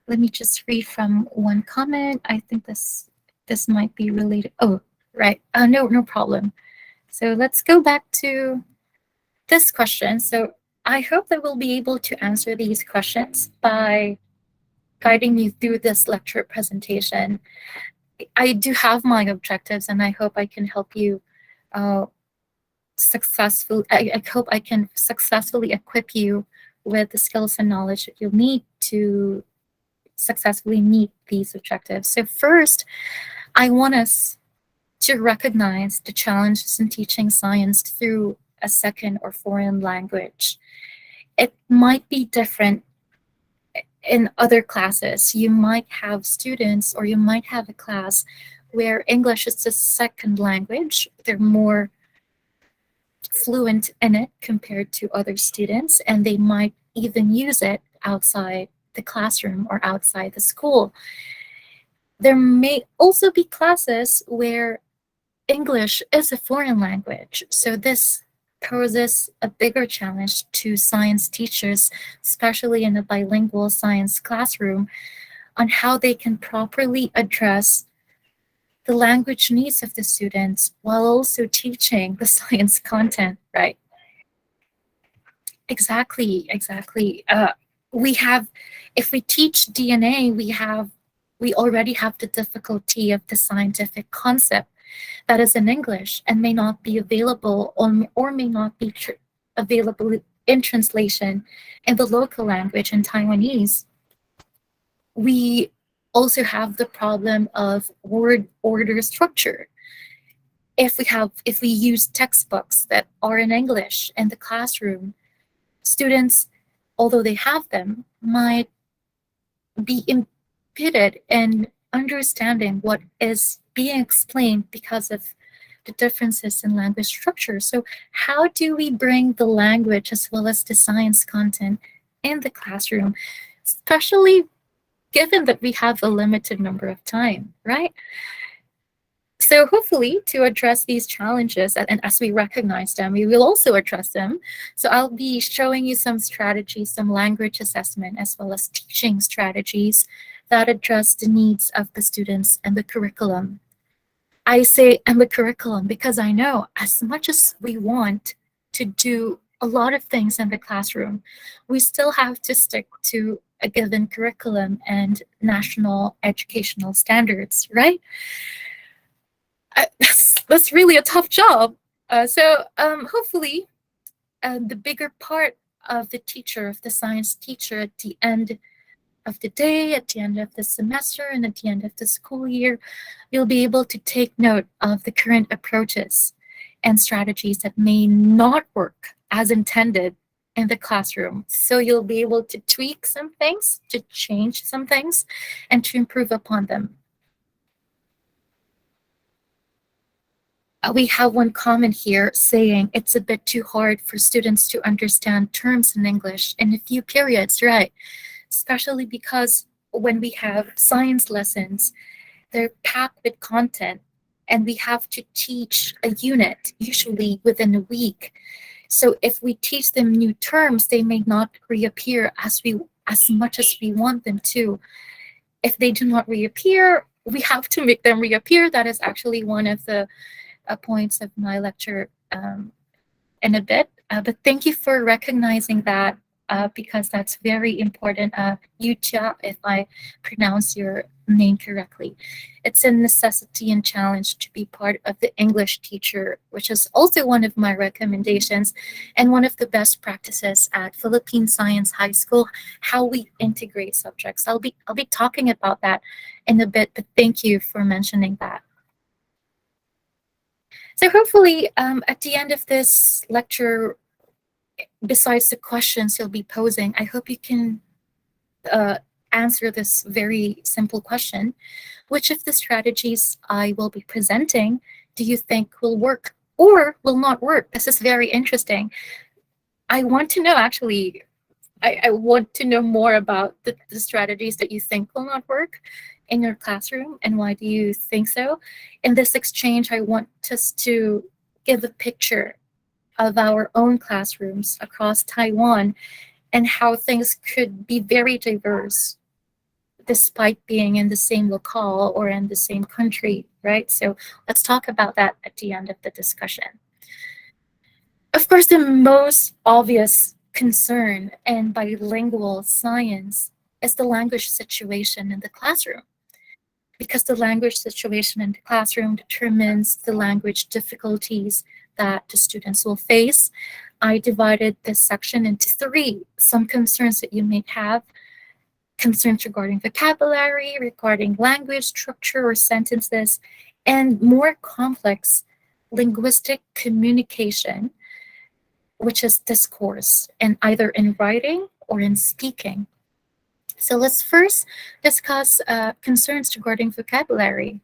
Speaker 5: Let me just read from one comment. I think this might be related. Oh, right. No problem. So let's go back to this question. So I hope that we'll be able to answer these questions by guiding you through this lecture presentation. I do have my objectives, and I hope I can help you successfully. I hope I can successfully equip you with the skills and knowledge that you'll need to successfully meet these objectives. So first, I want us to recognize the challenges in teaching science through a second or foreign language. It might be different in other classes. You might have students, or you might have a class where English is a second language. They're more fluent in it compared to other students, and they might even use it outside the classroom or outside the school. There may also be classes where English is a foreign language. So this poses a bigger challenge to science teachers, especially in a bilingual science classroom, on how they can properly address the language needs of the students while also teaching the science content, right? Exactly. If we teach DNA, we already have the difficulty of the scientific concept that is in English and may not be available or may not be available in translation in the local language in Taiwanese. We also have the problem of word order structure. If we use textbooks that are in English in the classroom, students, although they have them, might be impeded in understanding what is being explained because of the differences in language structure. So how do we bring the language as well as the science content in the classroom, especially given that we have a limited number of time, right? So hopefully, to address these challenges, and as we recognize them, we will also address them. So I'll be showing you some strategies, some language assessment, as well as teaching strategies that address the needs of the students and the curriculum. I say and the curriculum because I know as much as we want to do a lot of things in the classroom, we still have to stick to a given curriculum and national educational standards, right? That's really a tough job. Hopefully, the bigger part of the teacher, of the science teacher, at the end of the day, at the end of the semester, and at the end of the school year, you'll be able to take note of the current approaches and strategies that may not work as intended in the classroom. So you'll be able to tweak some things, to change some things, and to improve upon them. we have one comment here saying it's a bit too hard for students to understand terms in English in a few periods, right? Especially because when we have science lessons, they're packed with content and we have to teach a unit usually within a week. So if we teach them new terms, they may not reappear as much as we want them to. If they do not reappear, we have to make them reappear. That is actually one of the points of my lecture in a bit. But thank you for recognizing that because that's very important. Yucha, if I pronounce your name correctly. It's a necessity and challenge to be part of the English teacher, which is also one of my recommendations and one of the best practices at Philippine Science High School, how we integrate subjects. I'll be talking about that in a bit, but thank you for mentioning that. So hopefully at the end of this lecture, besides the questions you'll be posing, I hope you can answer this very simple question. Which of the strategies I will be presenting do you think will work or will not work? This is very interesting. I want to know, actually, I want to know more about the strategies that you think will not work in your classroom and why do you think so. In this exchange, I want us to give a picture of our own classrooms across Taiwan and how things could be very diverse despite being in the same locale or in the same country, right? So let's talk about that at the end of the discussion. Of course, the most obvious concern in bilingual science is the language situation in the classroom, because the language situation in the classroom determines the language difficulties that the students will face. I divided this section into three. Some concerns that you may have: concerns regarding vocabulary, regarding language structure or sentences, and more complex linguistic communication, which is discourse, and either in writing or in speaking. So let's first discuss concerns regarding vocabulary.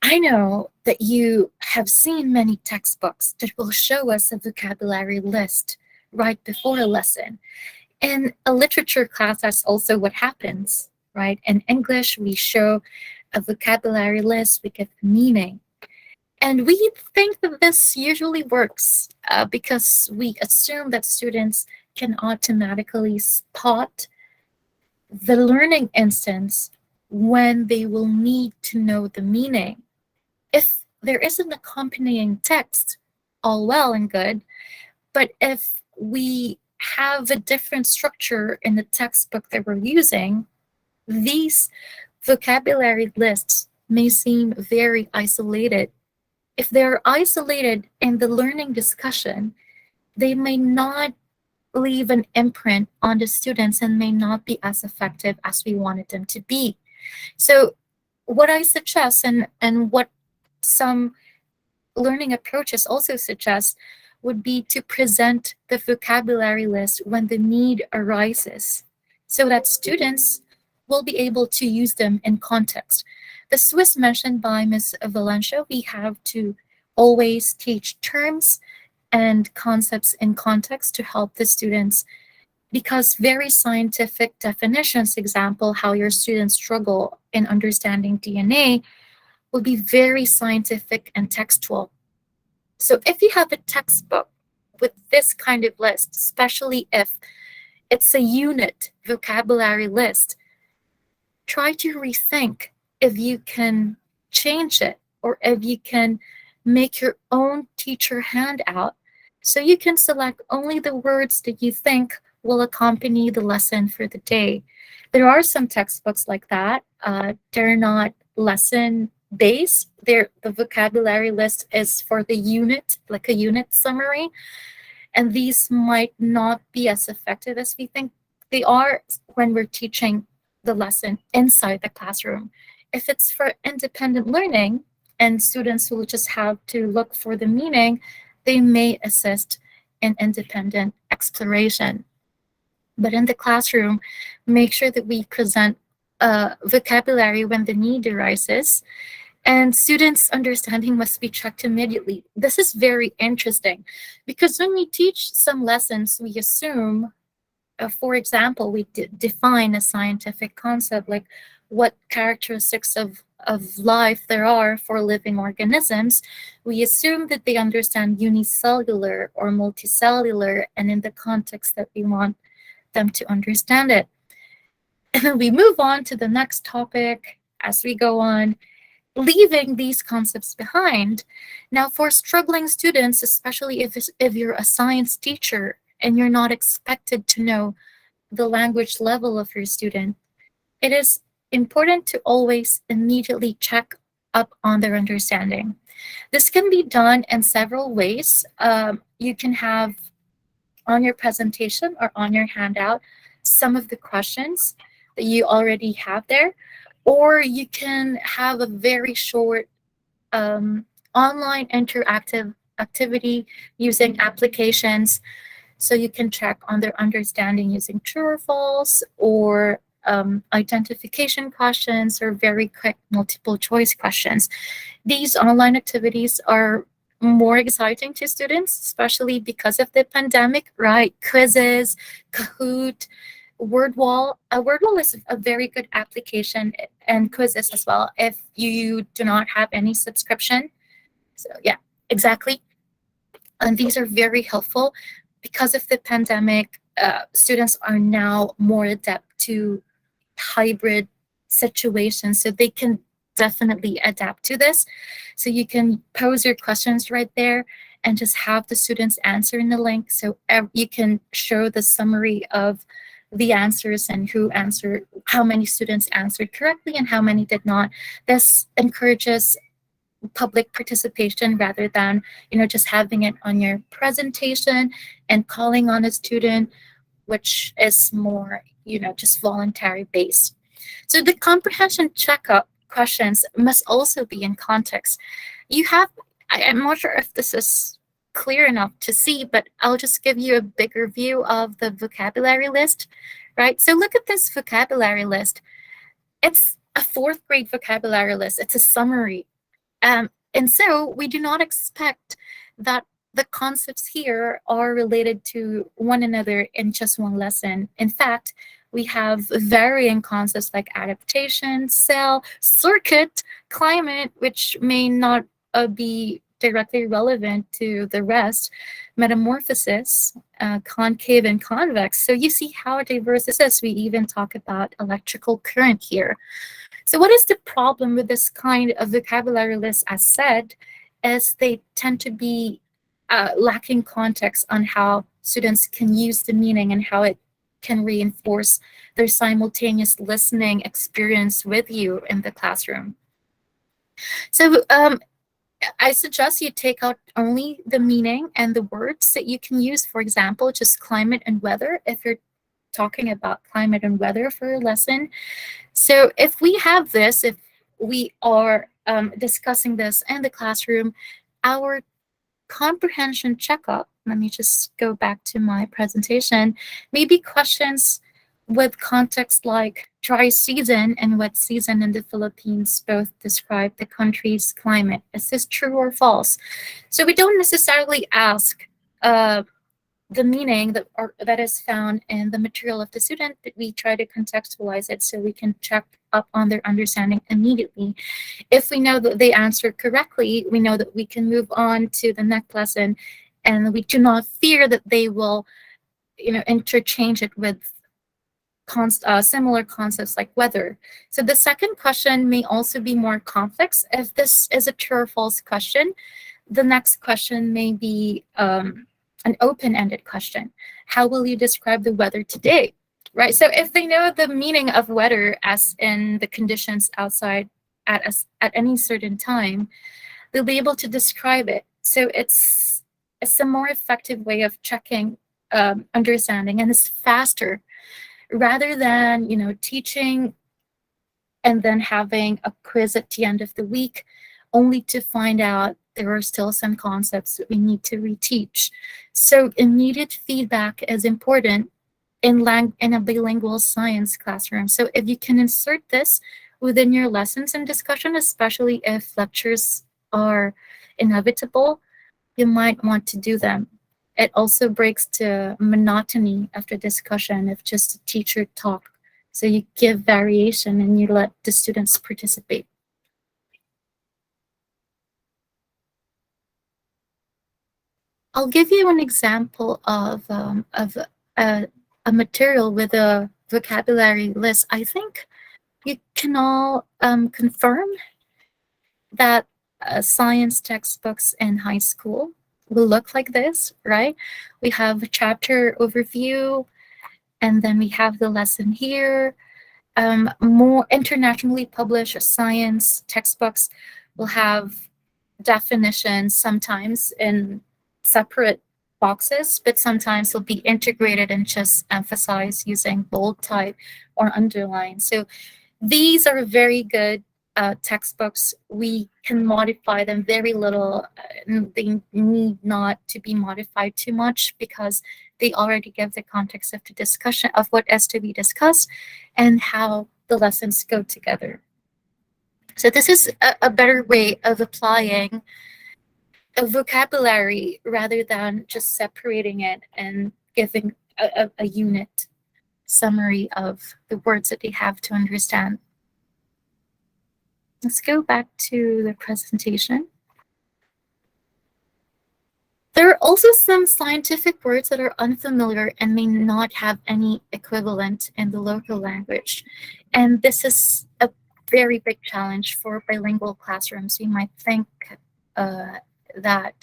Speaker 5: I know that you have seen many textbooks that will show us a vocabulary list right before a lesson. In a literature class, that's also what happens, right? In English, we show a vocabulary list, we give meaning. And we think that this usually works because we assume that students can automatically spot the learning instance when they will need to know the meaning. If there is an accompanying text, all well and good, but if we have a different structure in the textbook that we're using, these vocabulary lists may seem very isolated. If they're isolated in the learning discussion, they may not leave an imprint on the students and may not be as effective as we wanted them to be. So what I suggest and what some learning approaches also suggest would be to present the vocabulary list when the need arises so that students will be able to use them in context. The Swiss mentioned by Ms. Valencia, we have to always teach terms and concepts in context to help the students, because very scientific definitions, example, how your students struggle in understanding DNA, will be very scientific and textual. So if you have a textbook with this kind of list, especially if it's a unit vocabulary list, try to rethink if you can change it or if you can make your own teacher handout so you can select only the words that you think will accompany the lesson for the day. There are some textbooks like that. They're not lesson based. The vocabulary list is for the unit, like a unit summary. And these might not be as effective as we think they are when we're teaching the lesson inside the classroom. If it's for independent learning and students will just have to look for the meaning, they may assist in independent exploration. But in the classroom, make sure that we present vocabulary when the need arises. And students' understanding must be checked immediately. This is very interesting because when we teach some lessons, we assume, for example, we define a scientific concept like what characteristics of life there are for living organisms. We assume that they understand unicellular or multicellular and in the context that we want them to understand it. And then we move on to the next topic as we go on, leaving these concepts behind. Now, for struggling students, especially if you're a science teacher and you're not expected to know the language level of your student, it is important to always immediately check up on their understanding. This can be done in several ways. You can have on your presentation or on your handout some of the questions that you already have there, or you can have a very short online interactive activity using applications, so you can check on their understanding using true or false, or identification questions, or very quick multiple choice questions. These online activities are more exciting to students, especially because of the pandemic, right? Quizzes, Kahoot, WordWall. WordWall is a very good application, and quizzes as well if you do not have any subscription. So yeah, exactly. And these are very helpful because of the pandemic. Students are now more adept to hybrid situations, so they can definitely adapt to this. So you can pose your questions right there and just have the students answer in the link. So you can show the summary of the answers and who answered, how many students answered correctly and how many did not. This encourages public participation rather than, just having it on your presentation and calling on a student, which is more, just voluntary based. So the comprehension checkup questions must also be in context. I'm not sure if this is clear enough to see, but I'll just give you a bigger view of the vocabulary list, right? So look at this vocabulary list. It's a 4th grade vocabulary list. It's a summary. And so we do not expect that the concepts here are related to one another in just one lesson. In fact, we have varying concepts like adaptation, cell, circuit, climate, which may not be directly relevant to the rest, metamorphosis, concave and convex. So you see how diverse this is. We even talk about electrical current here. So what is the problem with this kind of vocabulary list? As said, is they tend to be lacking context on how students can use the meaning and how it can reinforce their simultaneous listening experience with you in the classroom. So I suggest you take out only the meaning and the words that you can use. For example, just climate and weather, if you're talking about climate and weather for a lesson. So if we have this, if we are discussing this in the classroom, our comprehension checkup, let me just go back to my presentation, maybe questions with context like dry season and wet season in the Philippines both describe the country's climate. Is this true or false? So we don't necessarily ask the meaning that is found in the material of the student, but we try to contextualize it so we can check up on their understanding immediately. If we know that they answered correctly, we know that we can move on to the next lesson, and we do not fear that they will, interchange it with similar concepts like weather. So the second question may also be more complex. If this is a true or false question, the next question may be an open-ended question. How will you describe the weather today? Right. So if they know the meaning of weather as in the conditions outside at any certain time, they'll be able to describe it. So it's a more effective way of checking understanding, and it's faster rather than teaching and then having a quiz at the end of the week, only to find out there are still some concepts that we need to reteach. So immediate feedback is important in a bilingual science classroom. So if you can insert this within your lessons and discussion, especially if lectures are inevitable, you might want to do them. It also breaks the monotony of the discussion if just a teacher talk. So you give variation and you let the students participate. I'll give you an example of a material with a vocabulary list. I think you can all confirm that science textbooks in high school will look like this, right? We have a chapter overview, and then we have the lesson here. More internationally published science textbooks will have definitions sometimes in separate boxes, but sometimes will be integrated and just emphasized using bold type or underline. So these are very good textbooks. We can modify them very little. They need not to be modified too much because they already give the context of the discussion of what is to be discussed and how the lessons go together. So this is a better way of applying a vocabulary rather than just separating it and giving a unit summary of the words that they have to understand. Let's go back to the presentation. There are also some scientific words that are unfamiliar and may not have any equivalent in the local language. And this is a very big challenge for bilingual classrooms. You might think that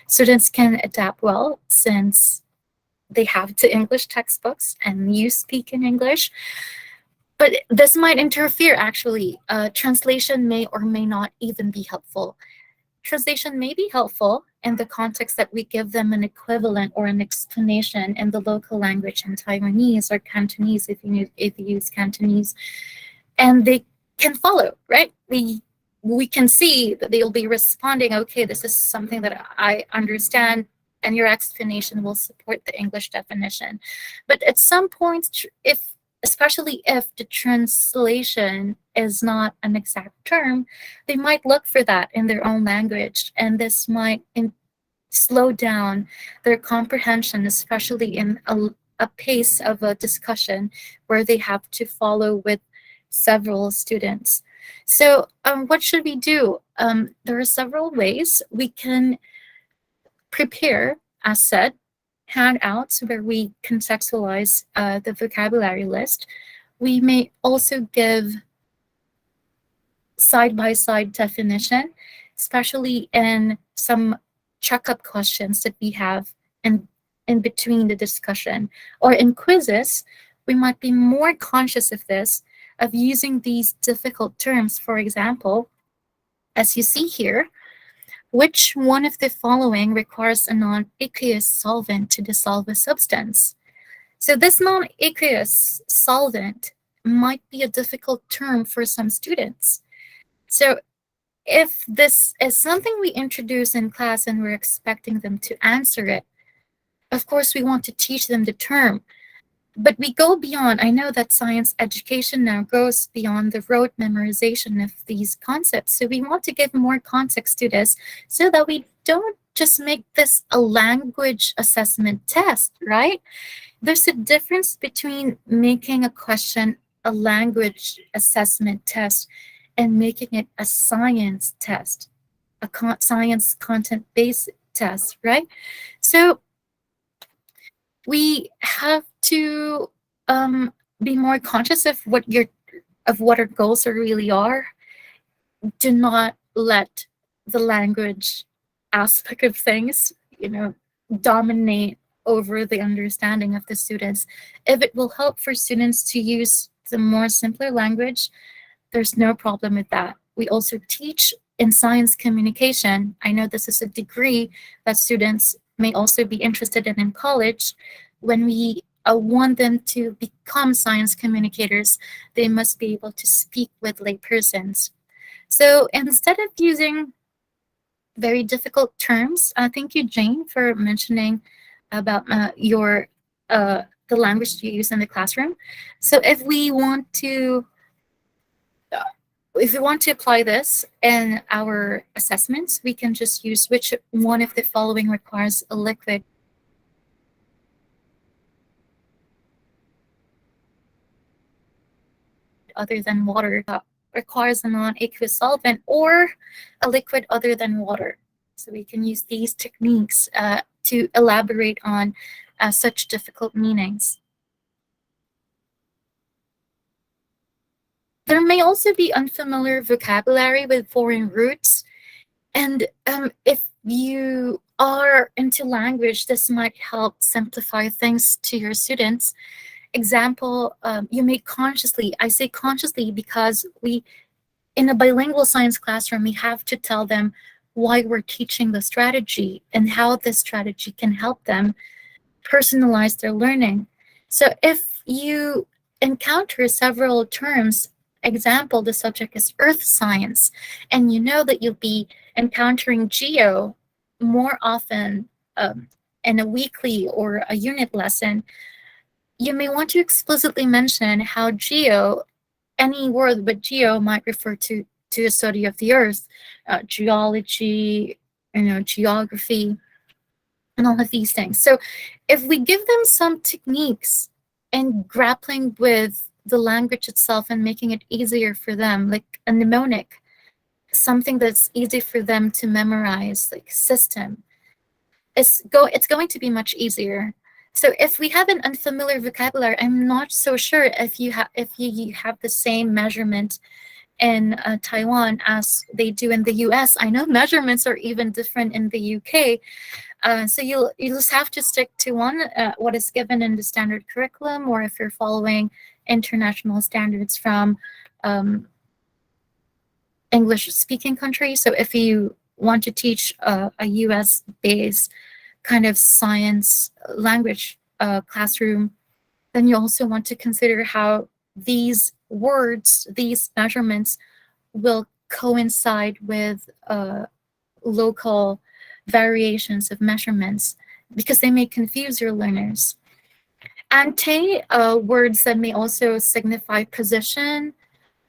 Speaker 5: students can adapt well since they have the English textbooks and you speak in English. But this might interfere, actually. Translation may or may not even be helpful. Translation may be helpful in the context that we give them an equivalent or an explanation in the local language in Taiwanese or Cantonese if you use Cantonese. And they can follow, right? We can see that they'll be responding, okay, this is something that I understand, and your explanation will support the English definition. But at some point, especially if the translation is not an exact term, they might look for that in their own language, and this might slow down their comprehension, especially in a pace of a discussion where they have to follow with several students. So what should we do? There are several ways we can prepare, as said, handouts where we contextualize the vocabulary list. We may also give side-by-side definition, especially in some checkup questions that we have in between the discussion. Or in quizzes, we might be more conscious of this, of using these difficult terms. For example, as you see here, which one of the following requires a non-aqueous solvent to dissolve a substance? So this non-aqueous solvent might be a difficult term for some students. So if this is something we introduce in class and we're expecting them to answer it, of course we want to teach them the term. But we go beyond. I know that science education now goes beyond the rote memorization of these concepts. So we want to give more context to this so that we don't just make this a language assessment test, right? There's a difference between making a question a language assessment test and making it a science test, a science content-based test, right? So we have to be more conscious of what our goals really are. Do not let the language aspect of things, dominate over the understanding of the students. If it will help for students to use the more simpler language, there's no problem with that. We also teach in science communication. I know this is a degree that students may also be interested in college. When we want them to become science communicators, they must be able to speak with laypersons. So instead of using very difficult terms, thank you, Jane, for mentioning about the language you use in the classroom. So if we want to if we want to apply this in our assessments, we can just use which one of the following requires a liquid other than water, requires a non-aqueous solvent, or a liquid other than water. So we can use these techniques to elaborate on such difficult meanings. There may also be unfamiliar vocabulary with foreign roots. And if you are into language, this might help simplify things to your students. Example, you may consciously, I say consciously because in a bilingual science classroom, we have to tell them why we're teaching the strategy and how this strategy can help them personalize their learning. So if you encounter several terms, example, the subject is earth science, and you know that you'll be encountering geo more often in a weekly or a unit lesson, you may want to explicitly mention how geo, any word but geo might refer to a study of the earth, geology, geography, and all of these things. So if we give them some techniques and grappling with the language itself and making it easier for them, like a mnemonic, something that's easy for them to memorize, like system, it's going to be much easier. So if we have an unfamiliar vocabulary, I'm not so sure if you have the same measurement in Taiwan as they do in the US. I know measurements are even different in the UK. So you just have to stick to what is given in the standard curriculum, or if you're following international standards from English-speaking countries. So if you want to teach a US-based kind of science language classroom, then you also want to consider how these words, these measurements will coincide with local variations of measurements, because they may confuse your learners. Ante, words that may also signify position,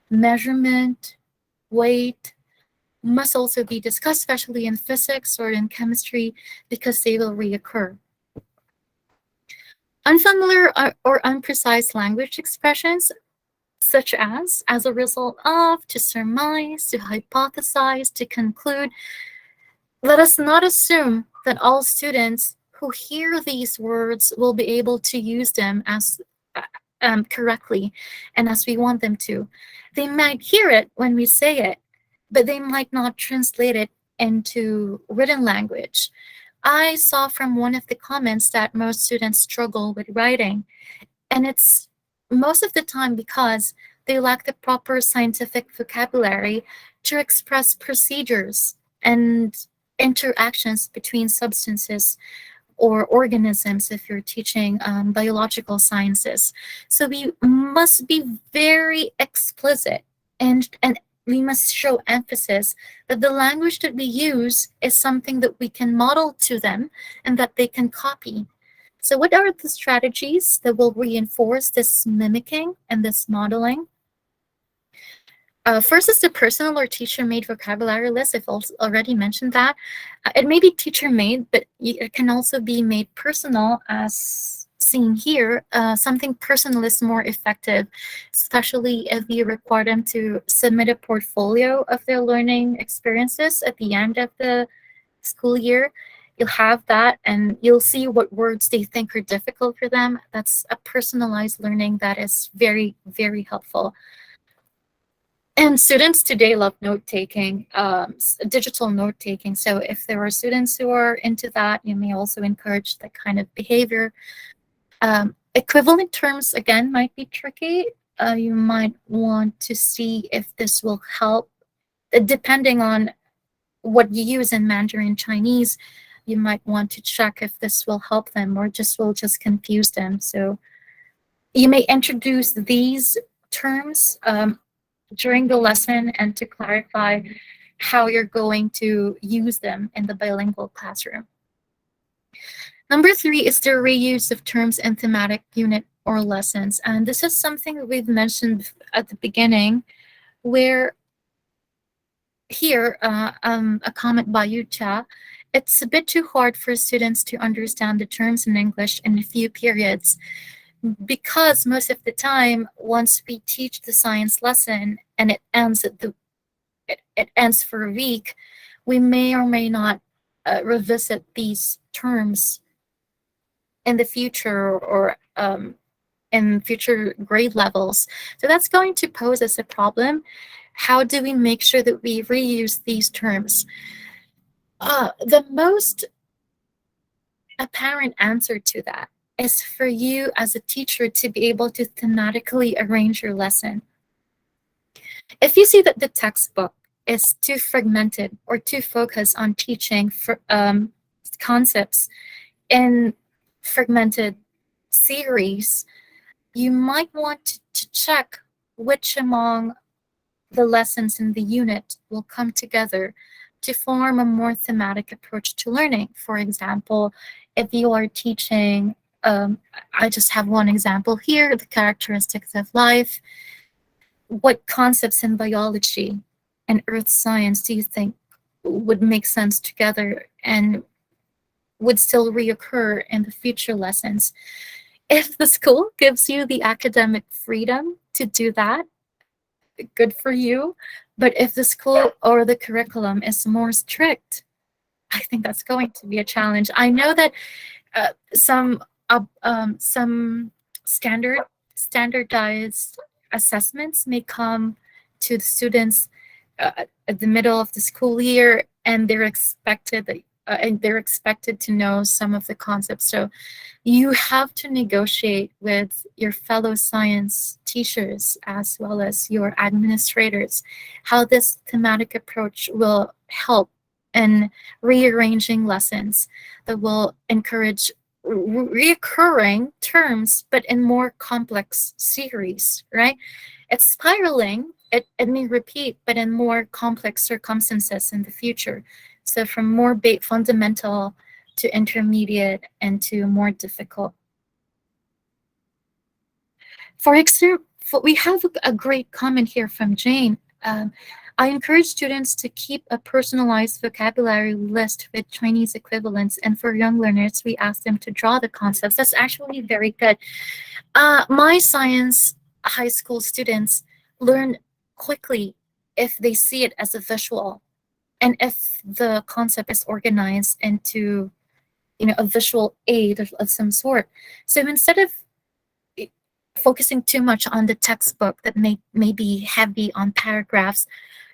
Speaker 5: measurement, weight, must also be discussed, especially in physics or in chemistry, because they will reoccur. Unfamiliar or imprecise language expressions, such as a result of, to surmise, to hypothesize, to conclude. Let us not assume that all students who hear these words will be able to use them as correctly and as we want them to. They might hear it when we say it, but they might not translate it into written language. I saw from one of the comments that most students struggle with writing, and it's most of the time because they lack the proper scientific vocabulary to express procedures and interactions between substances or organisms if you're teaching biological sciences. So we must be very explicit, and we must show emphasis that the language that we use is something that we can model to them and that they can copy. So what are the strategies that will reinforce this mimicking and this modeling? First is the personal or teacher-made vocabulary list. I've also already mentioned that. It may be teacher-made, but it can also be made personal, as seen here. Something personal is more effective, especially if you require them to submit a portfolio of their learning experiences at the end of the school year. You'll have that, and you'll see what words they think are difficult for them. That's a personalized learning that is very, very helpful. And students today love note-taking, digital note-taking. So if there are students who are into that, you may also encourage that kind of behavior. Equivalent terms, again, might be tricky. You might want to see if this will help. Depending on what you use in Mandarin Chinese, you might want to check if this will help them or will just confuse them. So you may introduce these terms during the lesson and to clarify how you're going to use them in the bilingual classroom. Number 3 is the reuse of terms in thematic unit or lessons. And this is something we've mentioned at the beginning, where here, a comment by Yucha. It's a bit too hard for students to understand the terms in English in a few periods because most of the time, once we teach the science lesson and it ends it ends for a week, we may or may not revisit these terms in the future or in future grade levels. So that's going to pose us a problem. How do we make sure that we reuse these terms? The most apparent answer to that is for you as a teacher to be able to thematically arrange your lesson. If you see that the textbook is too fragmented or too focused on teaching for, concepts in fragmented series, you might want to check which among the lessons in the unit will come together to form a more thematic approach to learning. For example, if you are teaching, I just have one example here, the characteristics of life, what concepts in biology and earth science do you think would make sense together and would still reoccur in the future lessons? If the school gives you the academic freedom to do that, good for you. But if the school or the curriculum is more strict, I think that's going to be a challenge. I know that some standardized assessments may come to the students at the middle of the school year, and they're expected to know some of the concepts. So you have to negotiate with your fellow science teachers as well as your administrators how this thematic approach will help in rearranging lessons that will encourage reoccurring terms, but in more complex series, right? It's spiraling, it may repeat, but in more complex circumstances in the future. So from more fundamental to intermediate and to more difficult. For example, we have a great comment here from Jane. I encourage students to keep a personalized vocabulary list with Chinese equivalents, and for young learners, we ask them to draw the concepts. That's actually very good. My science high school students learn quickly if they see it as a visual, and if the concept is organized into, a visual aid of some sort. So instead of focusing too much on the textbook that may be heavy on paragraphs,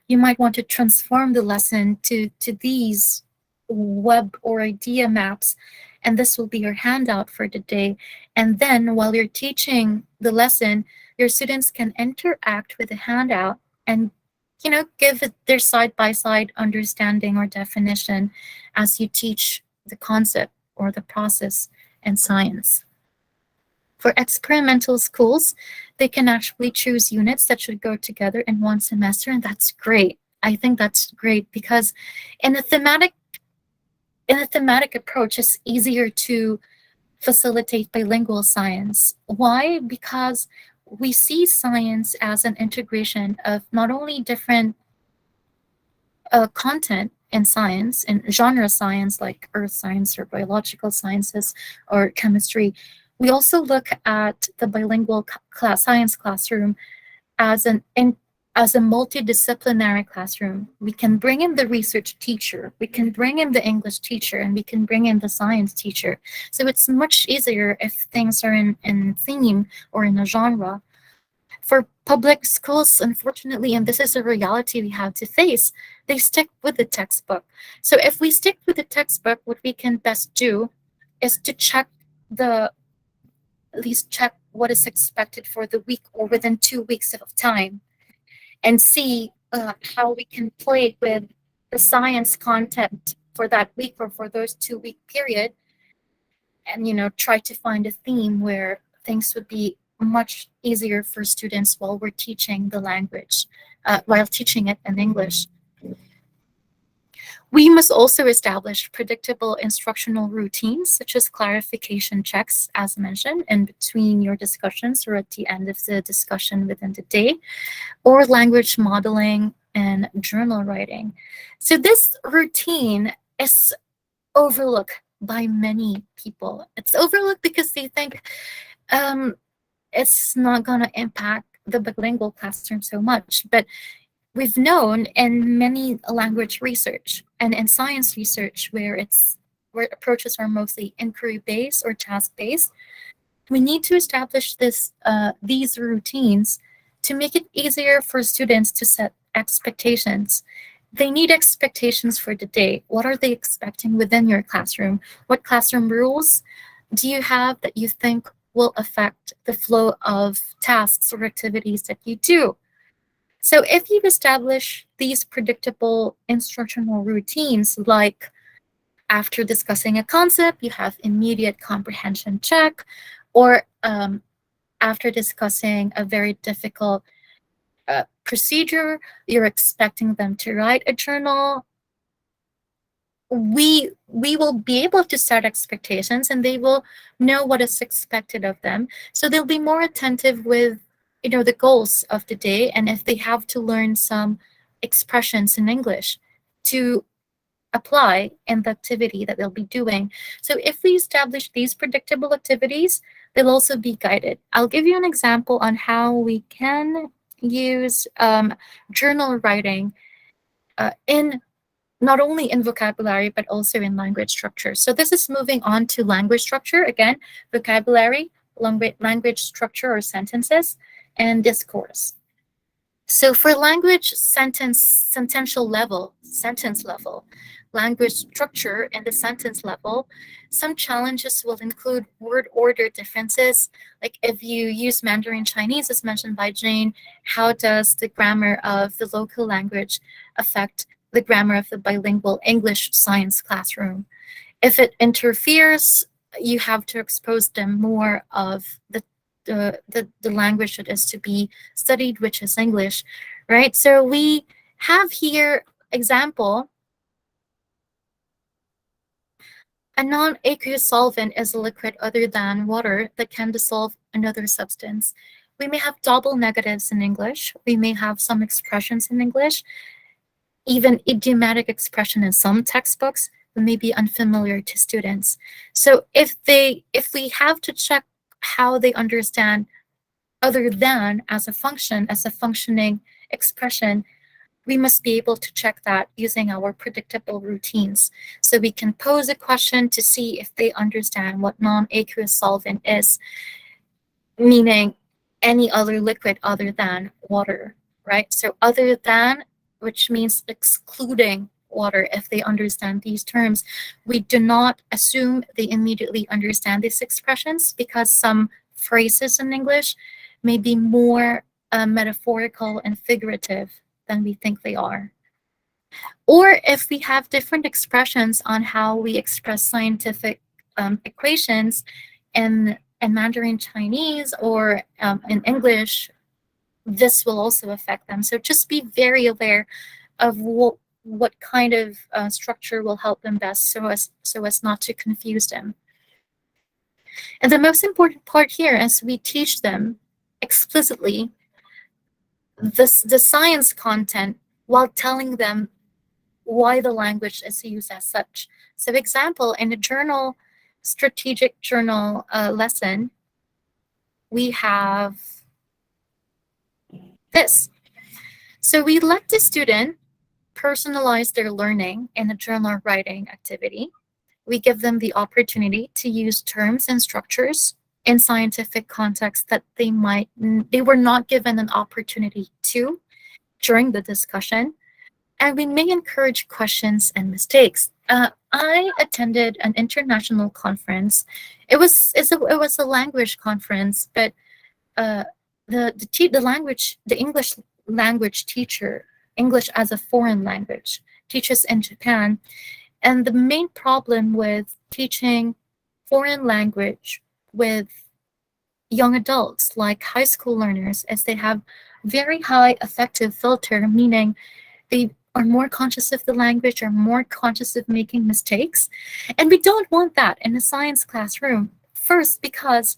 Speaker 5: you might want to transform the lesson to these web or idea maps, and this will be your handout for the day. And then while you're teaching the lesson, your students can interact with the handout and give it their side-by-side understanding or definition as you teach the concept or the process in science. For experimental schools, they can actually choose units that should go together in one semester, and that's great. I think that's great because in a thematic approach, it's easier to facilitate bilingual science. Why? Because we see science as an integration of not only different content in science, in genre science like earth science or biological sciences or chemistry. We also look at the bilingual science classroom as a multidisciplinary classroom. We can bring in the research teacher, we can bring in the English teacher, and we can bring in the science teacher. So it's much easier if things are in theme or in a genre. For public schools, unfortunately, and this is a reality we have to face, they stick with the textbook. So if we stick with the textbook, what we can best do is to at least check what is expected for the week or within 2 weeks of time, and see how we can play with the science content for that week or for those 2-week period, and try to find a theme where things would be much easier for students while we're teaching the language, while teaching it in English. We must also establish predictable instructional routines, such as clarification checks, as mentioned, in between your discussions or at the end of the discussion within the day, or language modeling and journal writing. So this routine is overlooked by many people. It's overlooked because they think it's not going to impact the bilingual classroom so much. But we've known in many language research and in science research where approaches are mostly inquiry-based or task-based, we need to establish these routines to make it easier for students to set expectations. They need expectations for the day. What are they expecting within your classroom? What classroom rules do you have that you think will affect the flow of tasks or activities that you do? So if you've established these predictable instructional routines, like after discussing a concept, you have immediate comprehension check, or after discussing a very difficult procedure, you're expecting them to write a journal. We will be able to set expectations, and they will know what is expected of them. So they'll be more attentive with, the goals of the day, and if they have to learn some expressions in English to apply in the activity that they'll be doing. So if we establish these predictable activities, they'll also be guided. I'll give you an example on how we can use journal writing in not only in vocabulary, but also in language structure. So this is moving on to language structure. Again, vocabulary, language structure or sentences, and discourse. So for language sentence level, language structure and the sentence level, some challenges will include word order differences. Like if you use Mandarin Chinese, as mentioned by Jane, how does the grammar of the local language affect the grammar of the bilingual English science classroom? If it interferes, you have to expose them more of the language that is to be studied, which is English, right? So we have here example. A non-aqueous solvent is a liquid other than water that can dissolve another substance. We may have double negatives in English. We may have some expressions in English, even idiomatic expression in some textbooks that may be unfamiliar to students. So if we have to check how they understand other than as a functioning expression, we must be able to check that using our predictable routines. So we can pose a question to see if they understand what non-aqueous solvent is, meaning any other liquid other than water, right? So other than, which means excluding water, if they understand these terms. We do not assume they immediately understand these expressions because some phrases in English may be more metaphorical and figurative than we think they are. Or if we have different expressions on how we express scientific equations in Mandarin Chinese or in English, this will also affect them. So just be very aware of what kind of structure will help them best so as not to confuse them. And the most important part here is we teach them explicitly the science content while telling them why the language is used as such. So example, in a strategic journal lesson, we have this. So we let the student personalize their learning in a journal writing activity. We give them the opportunity to use terms and structures in scientific contexts that they were not given an opportunity to during the discussion. And we may encourage questions and mistakes. I attended an international conference. It was a language conference, but the English language teacher, English as a foreign language, teaches in Japan. And the main problem with teaching foreign language with young adults, like high school learners, is they have very high affective filter, meaning they are more conscious of the language, are more conscious of making mistakes. And we don't want that in a science classroom. First, because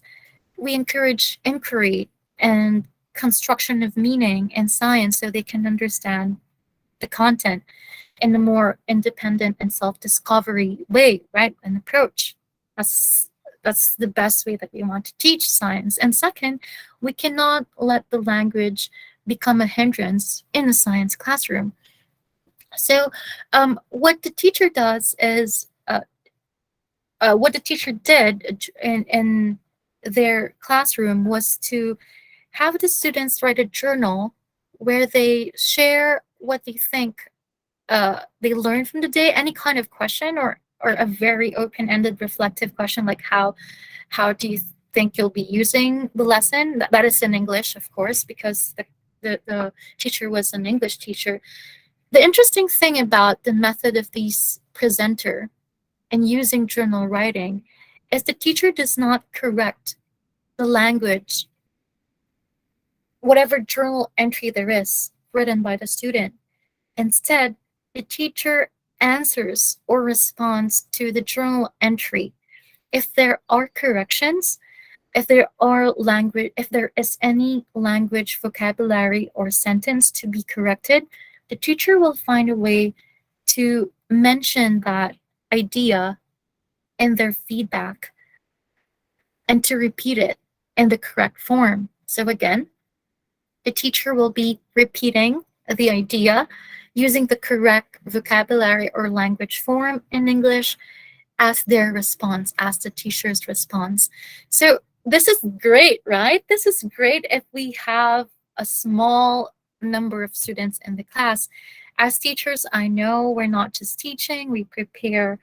Speaker 5: we encourage inquiry and construction of meaning in science so they can understand the content in a more independent and self-discovery way, right? An approach. That's the best way that we want to teach science. And second, we cannot let the language become a hindrance in a science classroom. So what the teacher does is, what the teacher did in their classroom was to have the students write a journal where they share what they think they learned from the day, any kind of question, or a very open-ended reflective question like how do you think you'll be using the lesson? That is in English, of course, because the teacher was an English teacher. The interesting thing about the method of these presenter and using journal writing is the teacher does not correct the language, whatever journal entry there is written by the student. Instead, the teacher answers or responds to the journal entry. If there are corrections, if there is any language, vocabulary, or sentence to be corrected, the teacher will find a way to mention that idea in their feedback and to repeat it in the correct form. So again, the teacher will be repeating the idea using the correct vocabulary or language form in English as their response, as the teacher's response. So this is great, right? This is great if we have a small number of students in the class. As teachers, I know we're not just teaching, we prepare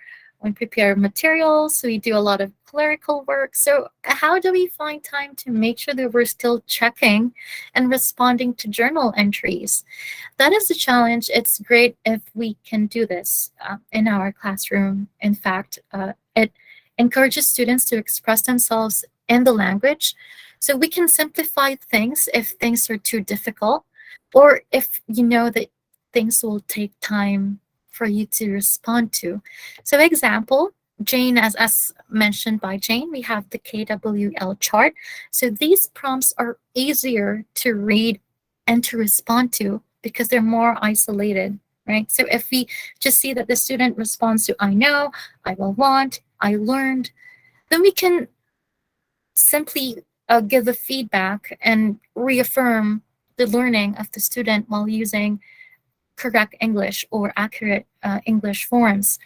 Speaker 5: materials, we do a lot of clerical work. So how do we find time to make sure that we're still checking and responding to journal entries? That is the challenge. It's great if we can do this in our classroom. In fact, it encourages students to express themselves in the language, so we can simplify things if things are too difficult, or if you know that things will take time for you to respond to. So example, Jane, as mentioned by Jane, we have the KWL chart. So these prompts are easier to read and to respond to because they're more isolated, right? So if we just see that the student responds to I know, I will want, I learned, then we can simply give the feedback and reaffirm the learning of the student while using correct English or accurate English forms.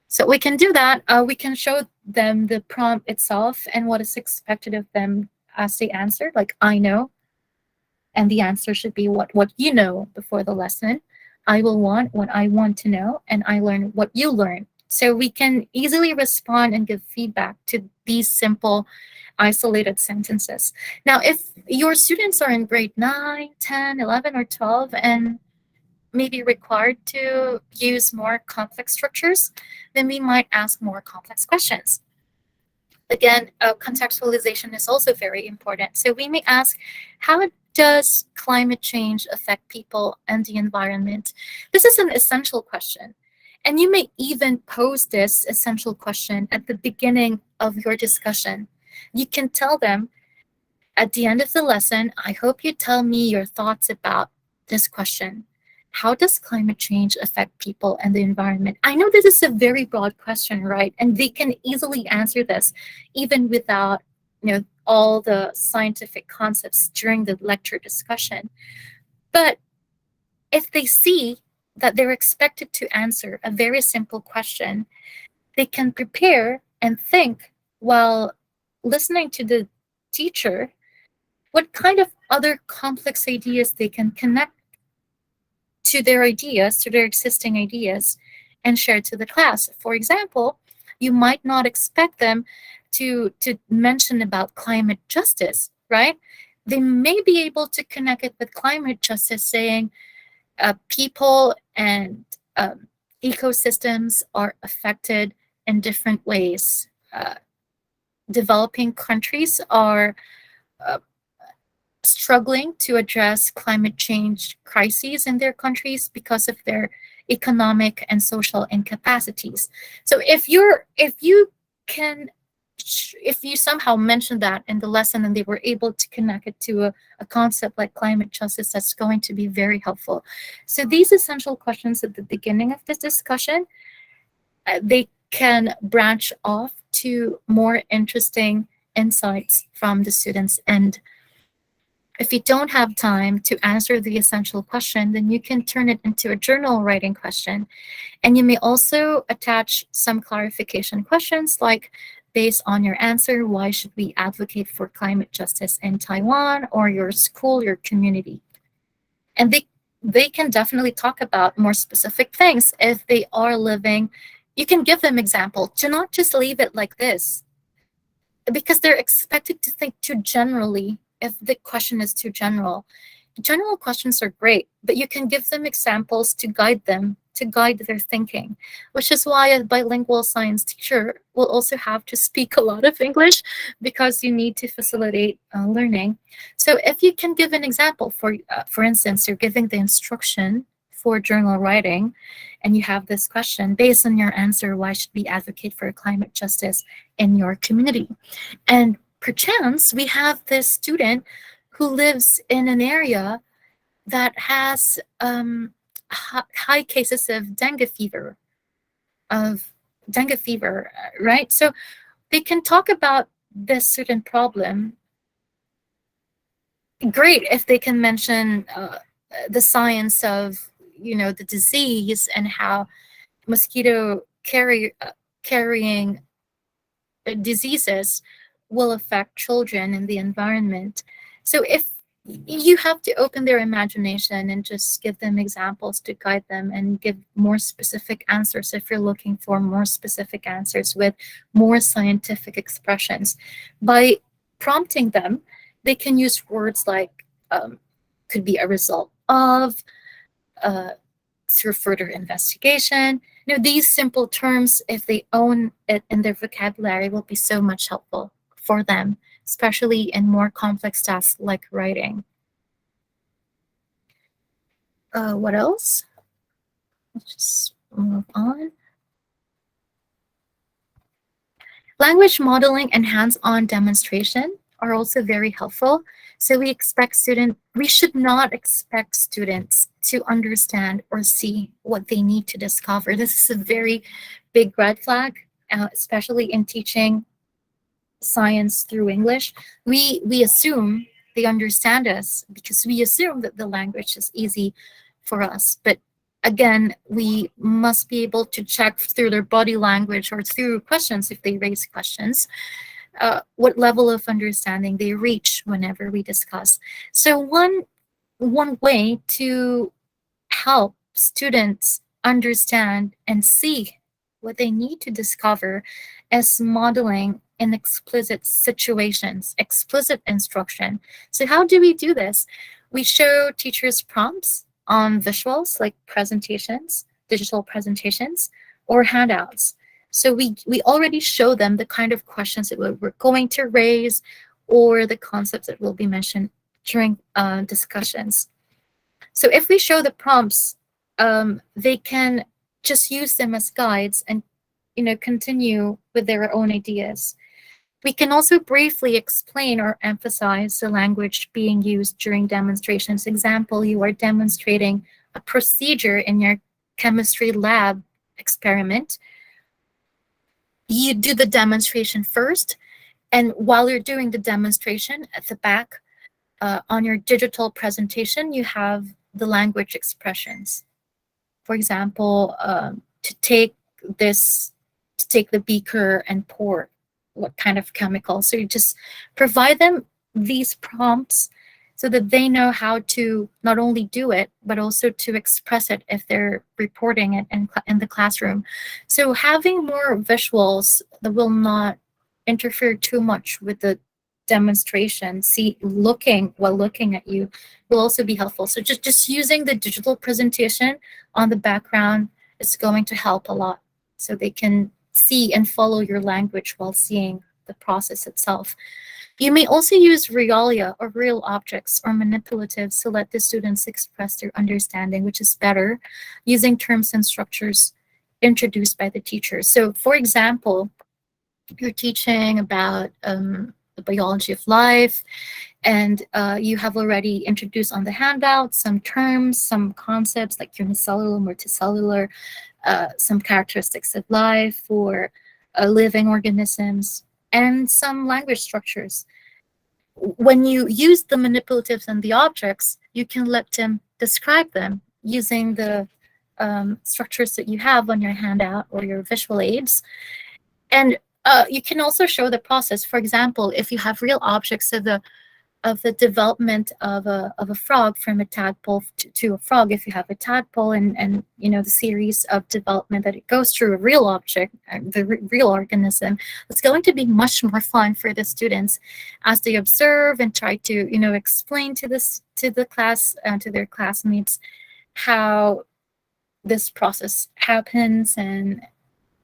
Speaker 5: So we can do that. We can show them the prompt itself and what is expected of them as they answer, like I know. And the answer should be what you know before the lesson. I will want what I want to know, and I learn what you learn. So we can easily respond and give feedback to these simple isolated sentences. Now, if your students are in grade 9, 10, 11, or 12, and maybe required to use more complex structures, then we might ask more complex questions. Again, contextualization is also very important. So we may ask, how does climate change affect people and the environment? This is an essential question. And you may even pose this essential question at the beginning of your discussion. You can tell them, at the end of the lesson, I hope you tell me your thoughts about this question. How does climate change affect people and the environment? I know this is a very broad question, right? And they can easily answer this even without, all the scientific concepts during the lecture discussion. But if they see that they're expected to answer a very simple question, they can prepare and think while listening to the teacher what kind of other complex ideas they can connect to their ideas, to their existing ideas, and share to the class. For example, you might not expect them to mention about climate justice, right? They may be able to connect it with climate justice, saying people and ecosystems are affected in different ways. Developing countries are struggling to address climate change crises in their countries because of their economic and social incapacities. So if you can if you somehow mentioned that in the lesson and they were able to connect it to a concept like climate justice, that's going to be very helpful. So these essential questions at the beginning of this discussion, they can branch off to more interesting insights from the students. And if you don't have time to answer the essential question, then you can turn it into a journal writing question. And you may also attach some clarification questions like, based on your answer, why should we advocate for climate justice in Taiwan or your school, your community? And they can definitely talk about more specific things if they are living. You can give them example. Do not just leave it like this, because they're expected to think too generally if the question is too general. General questions are great, but you can give them examples to guide them, to guide their thinking, which is why a bilingual science teacher will also have to speak a lot of English, because you need to facilitate learning. So if you can give an example, for instance, you're giving the instruction for journal writing, and you have this question, based on your answer, why should we advocate for climate justice in your community? And perchance we have this student who lives in an area that has high cases of dengue fever, right? So they can talk about this certain problem. Great if they can mention the science of, the disease and how mosquito carrying diseases will affect children and the environment. So if you have to open their imagination and just give them examples to guide them and give more specific answers if you're looking for more specific answers with more scientific expressions. By prompting them, they can use words like could be a result of, through further investigation. These simple terms, if they own it in their vocabulary, will be so much helpful for them, especially in more complex tasks like writing. What else? Let's just move on. Language modeling and hands-on demonstration are also very helpful. So we should not expect students to understand or see what they need to discover. This is a very big red flag, especially in teaching science through English. We assume they understand us because we assume that the language is easy for us. But again, we must be able to check through their body language or through questions if they raise questions, what level of understanding they reach whenever we discuss. So one way to help students understand and see what they need to discover is modeling in explicit situations, explicit instruction. So how do we do this? We show teachers prompts on visuals like presentations, digital presentations, or handouts. So we already show them the kind of questions that we're going to raise or the concepts that will be mentioned during discussions. So if we show the prompts, they can just use them as guides and continue with their own ideas. We can also briefly explain or emphasize the language being used during demonstrations. Example, you are demonstrating a procedure in your chemistry lab experiment. You do the demonstration first, and while you're doing the demonstration, at the back on your digital presentation, you have the language expressions. For example, to take the beaker and pour what kind of chemical. So you just provide them these prompts so that they know how to not only do it, but also to express it if they're reporting it in the classroom. So having more visuals that will not interfere too much with the demonstration, while looking at you, will also be helpful. So just using the digital presentation on the background is going to help a lot, so they can see and follow your language while seeing the process itself. You may also use realia or real objects or manipulatives to let the students express their understanding, which is better, using terms and structures introduced by the teacher. So for example, you're teaching about the biology of life, and you have already introduced on the handout some terms, some concepts like unicellular, multicellular, some characteristics of life for living organisms, and some language structures. When you use the manipulatives and the objects, you can let them describe them using the structures that you have on your handout or your visual aids. And you can also show the process. For example, if you have real objects of the development of a frog from a tadpole to a frog, if you have a tadpole and the series of development that it goes through, a real object, the real organism, it's going to be much more fun for the students as they observe and try to explain to the class to their classmates how this process happens and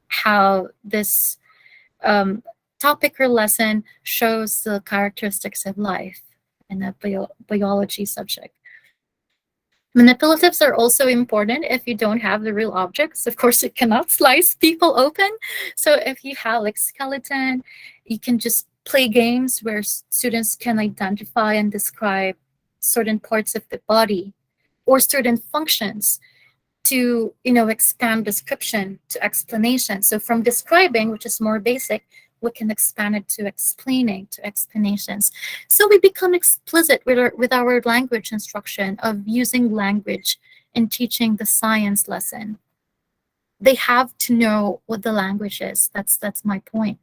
Speaker 5: how this topic or lesson shows the characteristics of life in a biology subject. Manipulatives are also important if you don't have the real objects. Of course, it cannot slice people open. So if you have like skeleton, you can just play games where students can identify and describe certain parts of the body or certain functions to expand description to explanation. So from describing, which is more basic, we can expand it to explaining, to explanations. So we become explicit with our language instruction of using language in teaching the science lesson. They have to know what the language is. That's my point.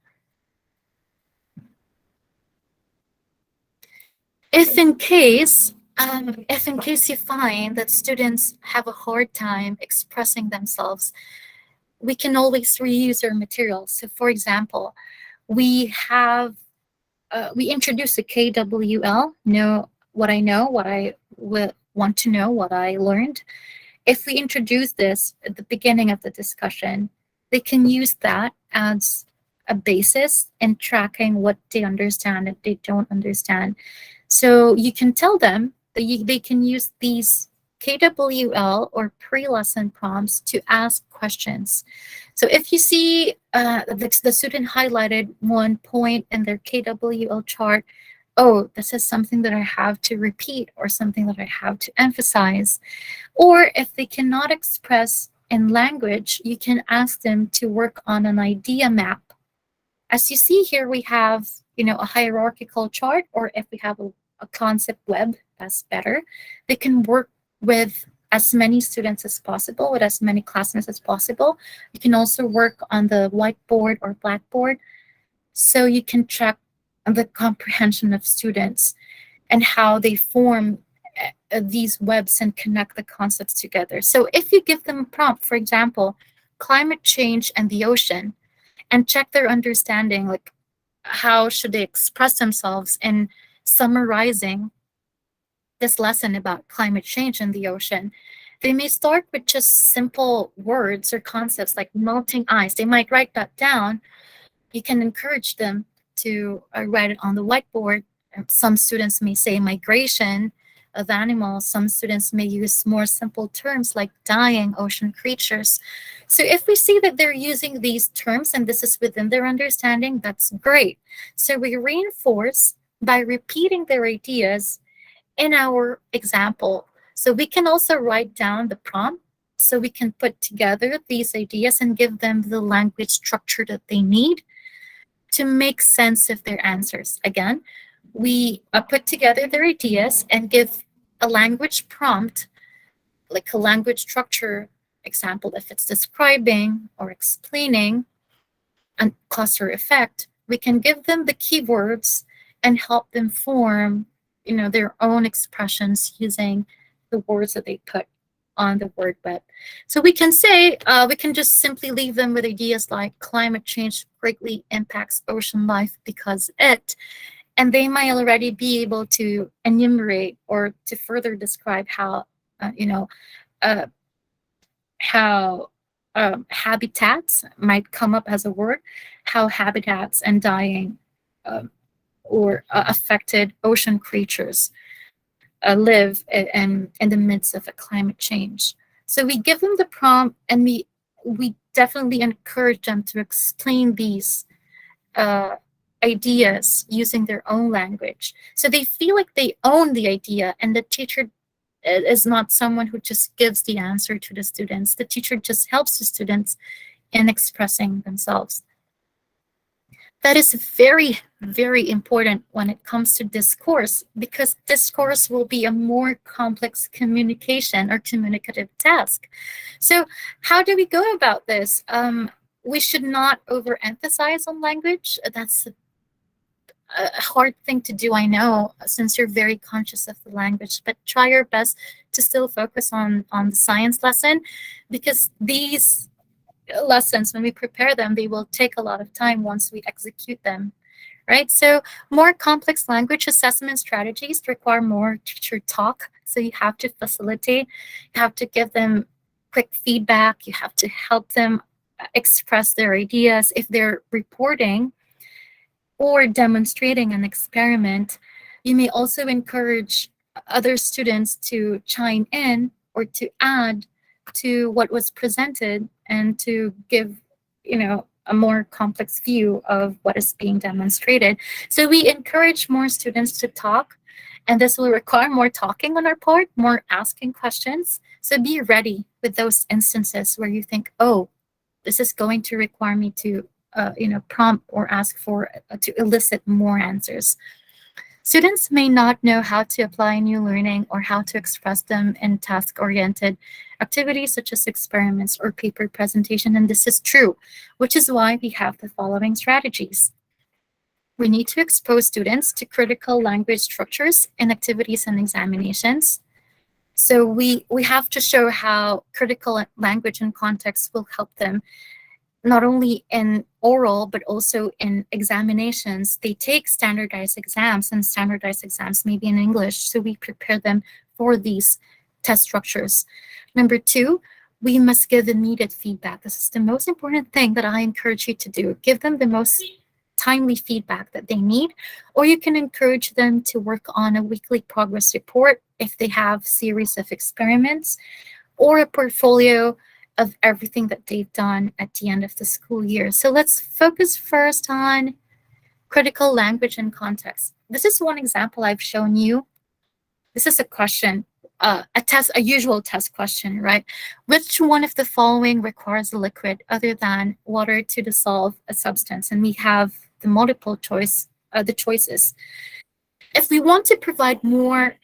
Speaker 5: If in case you find that students have a hard time expressing themselves, we can always reuse our materials. So for example, we introduce a KWL, know what I know, what I want to know, what I learned. If we introduce this at the beginning of the discussion, they can use that as a basis in tracking what they understand and they don't understand. So you can tell them that they can use these KWL or pre-lesson prompts to ask questions. So if you see the student highlighted one point in their KWL chart, oh, this is something that I have to repeat or something that I have to emphasize. Or if they cannot express in language, you can ask them to work on an idea map. As you see here, we have a hierarchical chart, or if we have a concept web, that's better. They can work with as many students as possible, with as many classmates as possible. You can also work on the whiteboard or blackboard, so you can track the comprehension of students and how they form these webs and connect the concepts together. So if you give them a prompt, for example, climate change and the ocean, and check their understanding, like how should they express themselves in summarizing this lesson about climate change in the ocean, they may start with just simple words or concepts like melting ice. They might write that down. You can encourage them to write it on the whiteboard. Some students may say migration of animals. Some students may use more simple terms like dying ocean creatures. So if we see that they're using these terms and this is within their understanding, that's great. So we reinforce by repeating their ideas in our example. So we can also write down the prompt so we can put together these ideas and give them the language structure that they need to make sense of their answers. Again, we put together their ideas and give a language prompt, like a language structure example. If it's describing or explaining a cluster effect, we can give them the keywords and help them form their own expressions using the words that they put on the word web. So we can say, we can just simply leave them with ideas like climate change greatly impacts ocean life because it, and they might already be able to enumerate or to further describe how, habitats might come up as a word, how habitats and dying or affected ocean creatures live in the midst of a climate change. So we give them the prompt and we definitely encourage them to explain these ideas using their own language. So they feel like they own the idea, and the teacher is not someone who just gives the answer to the students. The teacher just helps the students in expressing themselves. That is very, very important when it comes to discourse, because discourse will be a more complex communication or communicative task. So how do we go about this? We should not overemphasize on language. That's a hard thing to do, I know, since you're very conscious of the language, but try your best to still focus on the science lesson, because these lessons, when we prepare them, they will take a lot of time once we execute them, right? So more complex language assessment strategies require more teacher talk. So you have to facilitate, you have to give them quick feedback, you have to help them express their ideas. If they're reporting or demonstrating an experiment, you may also encourage other students to chime in or to add to what was presented and to give, a more complex view of what is being demonstrated. So we encourage more students to talk, and this will require more talking on our part, more asking questions. So be ready with those instances where you think, oh, this is going to require me to prompt or ask for to elicit more answers. Students may not know how to apply new learning or how to express them in task-oriented activities such as experiments or paper presentation, and this is true, which is why we have the following strategies. We need to expose students to critical language structures in activities and examinations. So we have to show how critical language and context will help them not only in oral, but also in examinations. They take standardized exams, and standardized exams may be in English, so we prepare them for these test structures. Number two, we must give immediate feedback. This is the most important thing that I encourage you to do. Give them the most timely feedback that they need, or you can encourage them to work on a weekly progress report if they have series of experiments, or a portfolio of everything that they've done at the end of the school year. So let's focus first on critical language and context. This is one example I've shown you. This is a question, a usual test question, right? Which one of the following requires a liquid other than water to dissolve a substance? And we have the multiple choice, the choices. If we want to provide more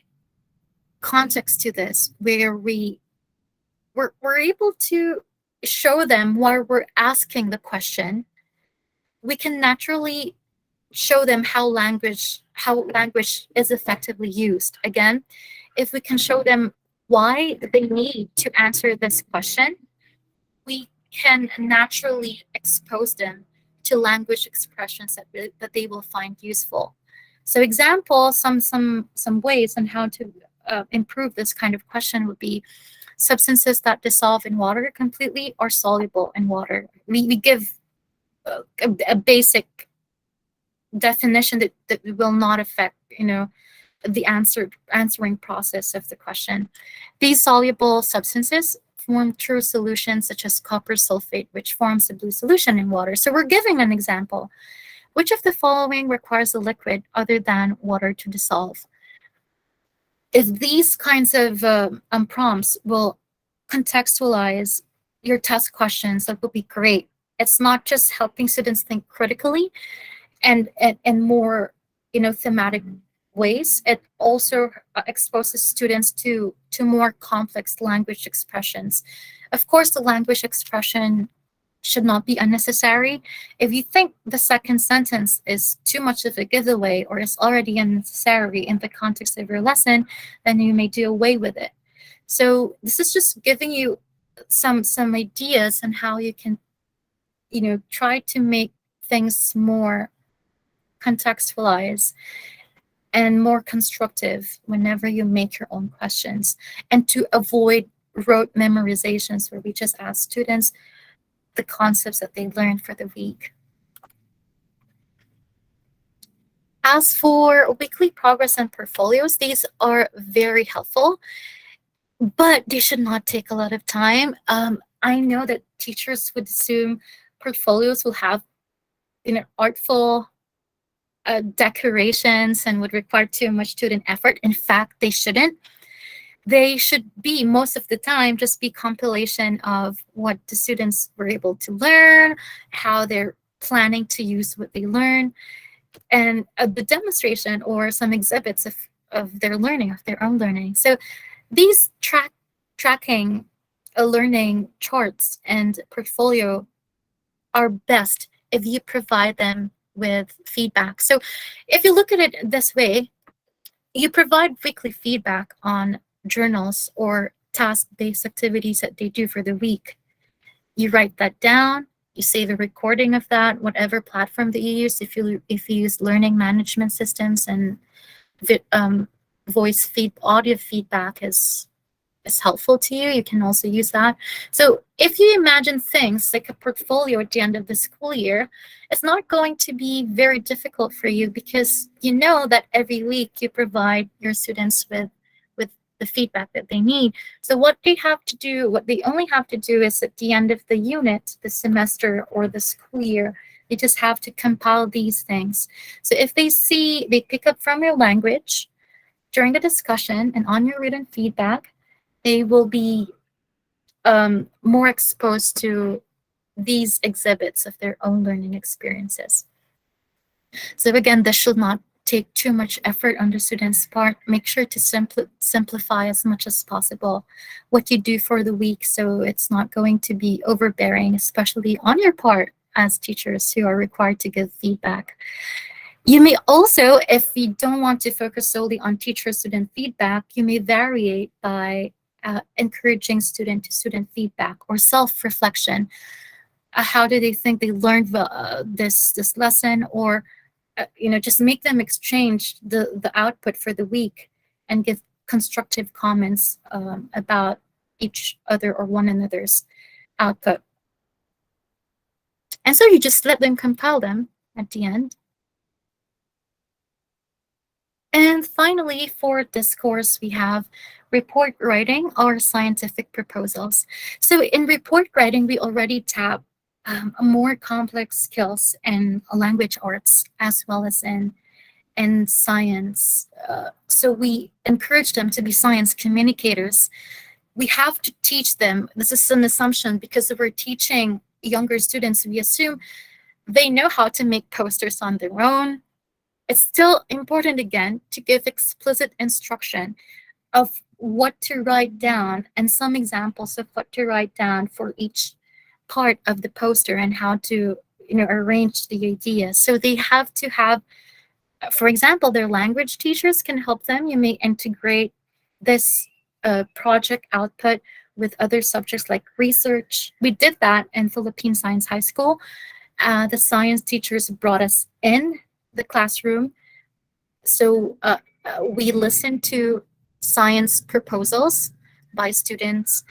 Speaker 5: context to this, where we're able to show them while we're asking the question, we can naturally show them how language is effectively used. Again, if we can show them why they need to answer this question, we can naturally expose them to language expressions that they will find useful. So example, some ways on how to improve this kind of question would be: substances that dissolve in water completely are soluble in water. We give a basic definition that will not affect, the answering process of the question. These soluble substances form true solutions, such as copper sulfate, which forms a blue solution in water. So we're giving an example. Which of the following requires a liquid other than water to dissolve? If these kinds of prompts will contextualize your test questions, that would be great. It's not just helping students think critically and more, thematic ways. It also exposes students to more complex language expressions. Of course, the language expression should not be unnecessary. If you think the second sentence is too much of a giveaway or is already unnecessary in the context of your lesson, then you may do away with it. So this is just giving you some ideas on how you can, try to make things more contextualized and more constructive whenever you make your own questions, and to avoid rote memorizations where we just ask students the concepts that they learned for the week. As for weekly progress and portfolios, these are very helpful, but they should not take a lot of time. I know that teachers would assume portfolios will have artful decorations and would require too much student effort. In fact, they shouldn't. They should be, most of the time, just be compilation of what the students were able to learn, how they're planning to use what they learn, and the demonstration or some exhibits of their learning, of their own learning. So these tracking learning charts and portfolio are best if you provide them with feedback. So if you look at it this way, you provide weekly feedback on journals or task-based activities that they do for the week. You write that down, you save a recording of that, whatever platform that you use. If you use learning management systems and voice audio feedback is helpful to you, you can also use that. So if you imagine things like a portfolio at the end of the school year, it's not going to be very difficult for you because you know that every week you provide your students with the feedback that they need. So what they only have to do is at the end of the unit, the semester, or the school year, they just have to compile these things. So if they pick up from your language during the discussion and on your written feedback, they will be more exposed to these exhibits of their own learning experiences. So again, this should not take too much effort on the student's part. Make sure to simplify as much as possible what you do for the week, so it's not going to be overbearing, especially on your part as teachers who are required to give feedback. You may also, if you don't want to focus solely on teacher-student feedback, you may vary by encouraging student-to-student feedback or self-reflection. How do they think they learned this lesson, or just make them exchange the output for the week and give constructive comments about each other or one another's output. And so you just let them compile them at the end. And finally, for this course, we have report writing or scientific proposals. So in report writing, we already tap more complex skills in language arts as well as in science. So we encourage them to be science communicators. We have to teach them, this is an assumption, because if we're teaching younger students, we assume they know how to make posters on their own. It's still important, again, to give explicit instruction of what to write down and some examples of what to write down for each part of the poster and how to arrange the ideas. So they have to have, for example, their language teachers can help them. You may integrate this project output with other subjects like research. We did that in Philippine Science High School. The science teachers brought us in the classroom. So we listened to science proposals by students,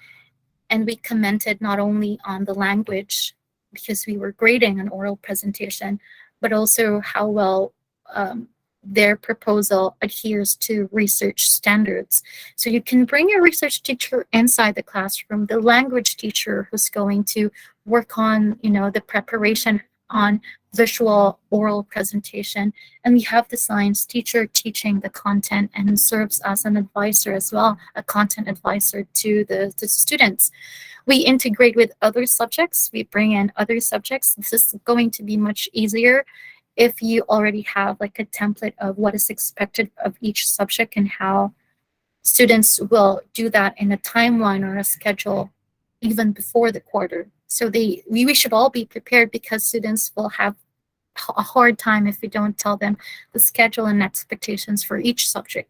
Speaker 5: and we commented not only on the language, because we were grading an oral presentation, but also how well their proposal adheres to research standards. So you can bring your research teacher inside the classroom, the language teacher who's going to work on the preparation on visual oral presentation, and we have the science teacher teaching the content and serves as an advisor as well, a content advisor to the students. We integrate with other subjects. We bring in other subjects. This is going to be much easier if you already have like a template of what is expected of each subject and how students will do that in a timeline or a schedule even before the quarter. So we should all be prepared, because students will have a hard time if we don't tell them the schedule and expectations for each subject.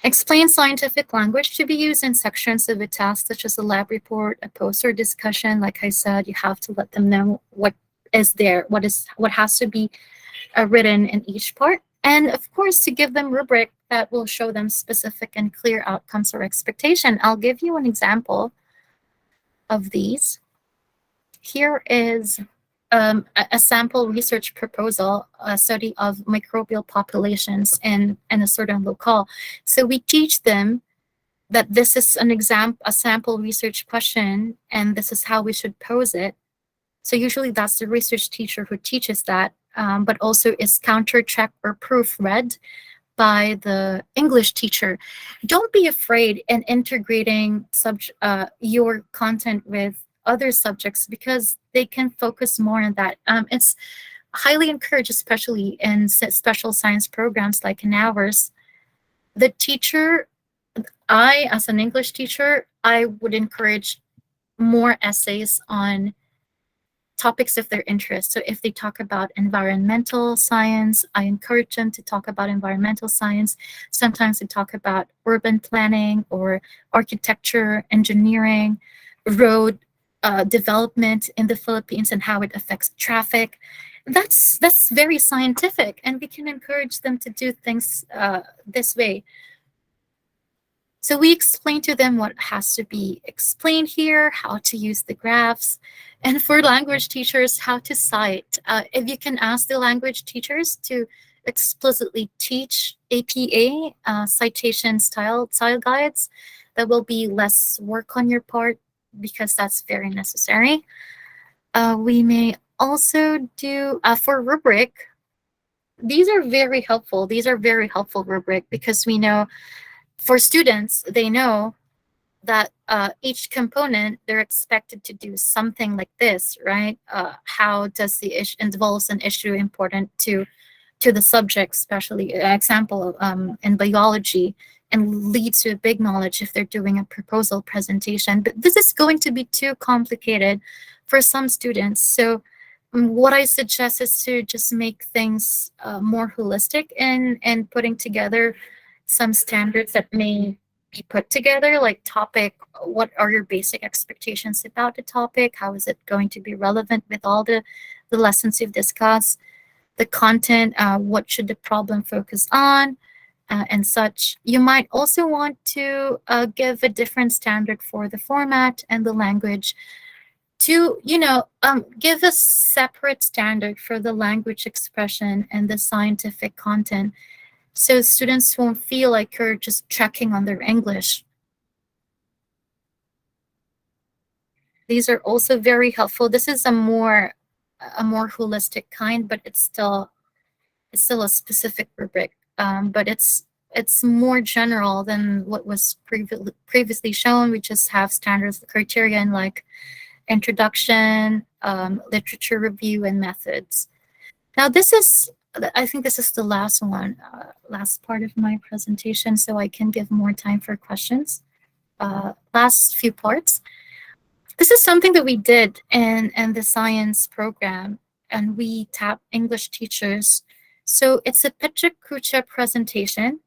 Speaker 5: Explain scientific language to be used in sections of a task, such as a lab report, a poster discussion. Like I said, you have to let them know what is there, what has to be written in each part. And of course, to give them rubric that will show them specific and clear outcomes or expectation. I'll give you an example of these. Here is a sample research proposal, a study of microbial populations in a certain locale. So we teach them that this is a sample research question, and this is how we should pose it. So usually that's the research teacher who teaches that, but also is counter-checked or proofread by the English teacher. Don't be afraid in integrating your content with other subjects, because they can focus more on that. It's highly encouraged, especially in special science programs like in ours. The teacher, as an English teacher, I would encourage more essays on topics of their interest. So if they talk about environmental science, I encourage them to talk about environmental science. Sometimes they talk about urban planning or architecture, engineering, road development in the Philippines and how it affects traffic. That's very scientific, and we can encourage them to do things this way. So we explain to them what has to be explained here, how to use the graphs, and for language teachers, how to cite. If you can ask the language teachers to explicitly teach APA citation style guides, that will be less work on your part, because that's very necessary. We may also do, for rubric, these are very helpful. These are very helpful rubric, because we know for students, they know that each component, they're expected to do something like this, right? How does the issue involves an issue important to the subject, especially example in biology, and leads to a big knowledge if they're doing a proposal presentation. But this is going to be too complicated for some students. So what I suggest is to just make things more holistic and putting together some standards that may be put together, like topic, what are your basic expectations about the topic? How is it going to be relevant with all the lessons you've discussed? The content, what should the problem focus on, and such. You might also want to give a different standard for the format and the language to, give a separate standard for the language expression and the scientific content, so students won't feel like you're just checking on their English. These are also very helpful. This is a more holistic kind, but it's still a specific rubric. But it's more general than what was previously shown. We just have standards criterion like introduction, literature review, and methods. Now I think this is the last one, last part of my presentation, so I can give more time for questions. Last few parts. This is something that we did in the science program, and we tap English teachers. So it's a Pecha Kucha presentation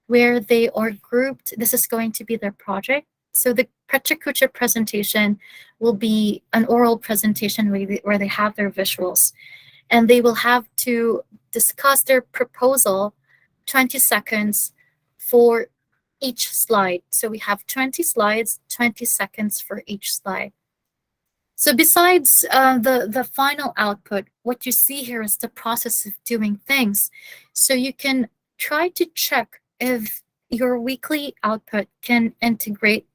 Speaker 5: where they are grouped. This is going to be their project. So the Pecha Kucha presentation will be an oral presentation where they have their visuals. And they will have to discuss their proposal 20 seconds for each slide. So we have 20 slides, 20 seconds for each slide. So besides the final output, what you see here is the process of doing things. So you can try to check if your weekly output can integrate,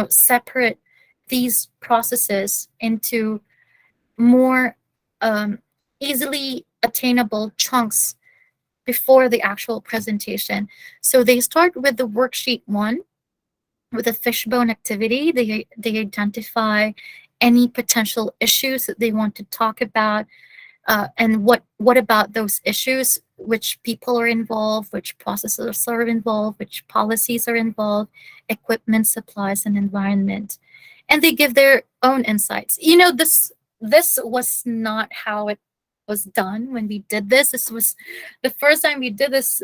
Speaker 5: separate these processes into more easily attainable chunks before the actual presentation. So they start with the worksheet 1 with a fishbone activity. They identify any potential issues that they want to talk about, and what about those issues, which people are involved, which processes are involved, which policies are involved, equipment, supplies, and environment. And they give their own insights. This was not how it was done when we did this. This was the first time we did this.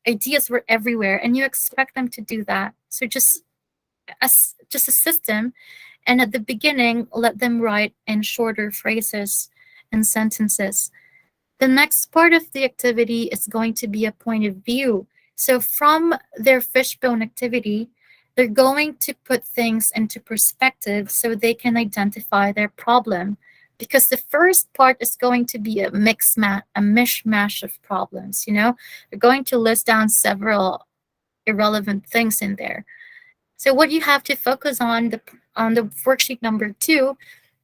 Speaker 5: Ideas were everywhere, and you expect them to do that. So just assist them, and at the beginning, let them write in shorter phrases and sentences. The next part of the activity is going to be a point of view. So from their fishbone activity, they're going to put things into perspective so they can identify their problem. Because the first part is going to be a mishmash of problems, They're going to list down several irrelevant things in there. So what you have to focus on the worksheet number 2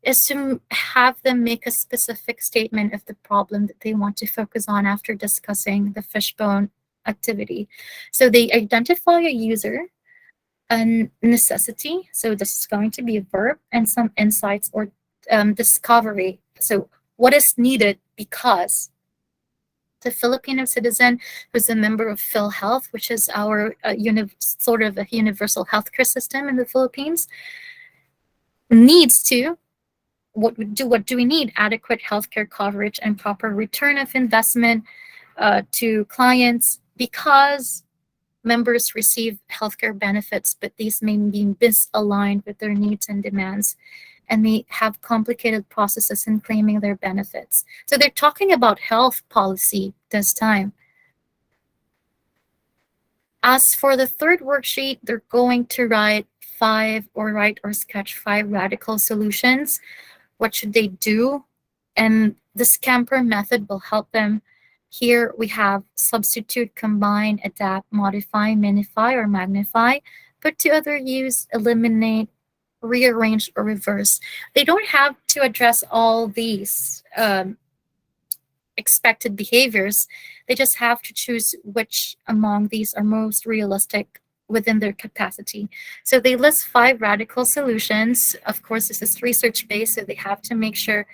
Speaker 5: is to have them make a specific statement of the problem that they want to focus on after discussing the fishbone activity. So they identify a user, a necessity, so this is going to be a verb, and some insights or discovery. So what is needed because the Filipino citizen who's a member of PhilHealth, which is our sort of a universal healthcare system in the Philippines, needs to what do we need? Adequate healthcare coverage and proper return of investment to clients because members receive healthcare benefits, but these may be misaligned with their needs and demands, and may have complicated processes in claiming their benefits. So they're talking about health policy this time. As for the third worksheet, they're going to write or sketch 5 radical solutions. What should they do? And the Scamper method will help them. Here we have substitute, combine, adapt, modify, minify, or magnify, put to other use, eliminate, rearrange, or reverse. They don't have to address all these expected behaviors. They just have to choose which among these are most realistic within their capacity. So they list 5 radical solutions. Of course, this is research-based, so they have to make sure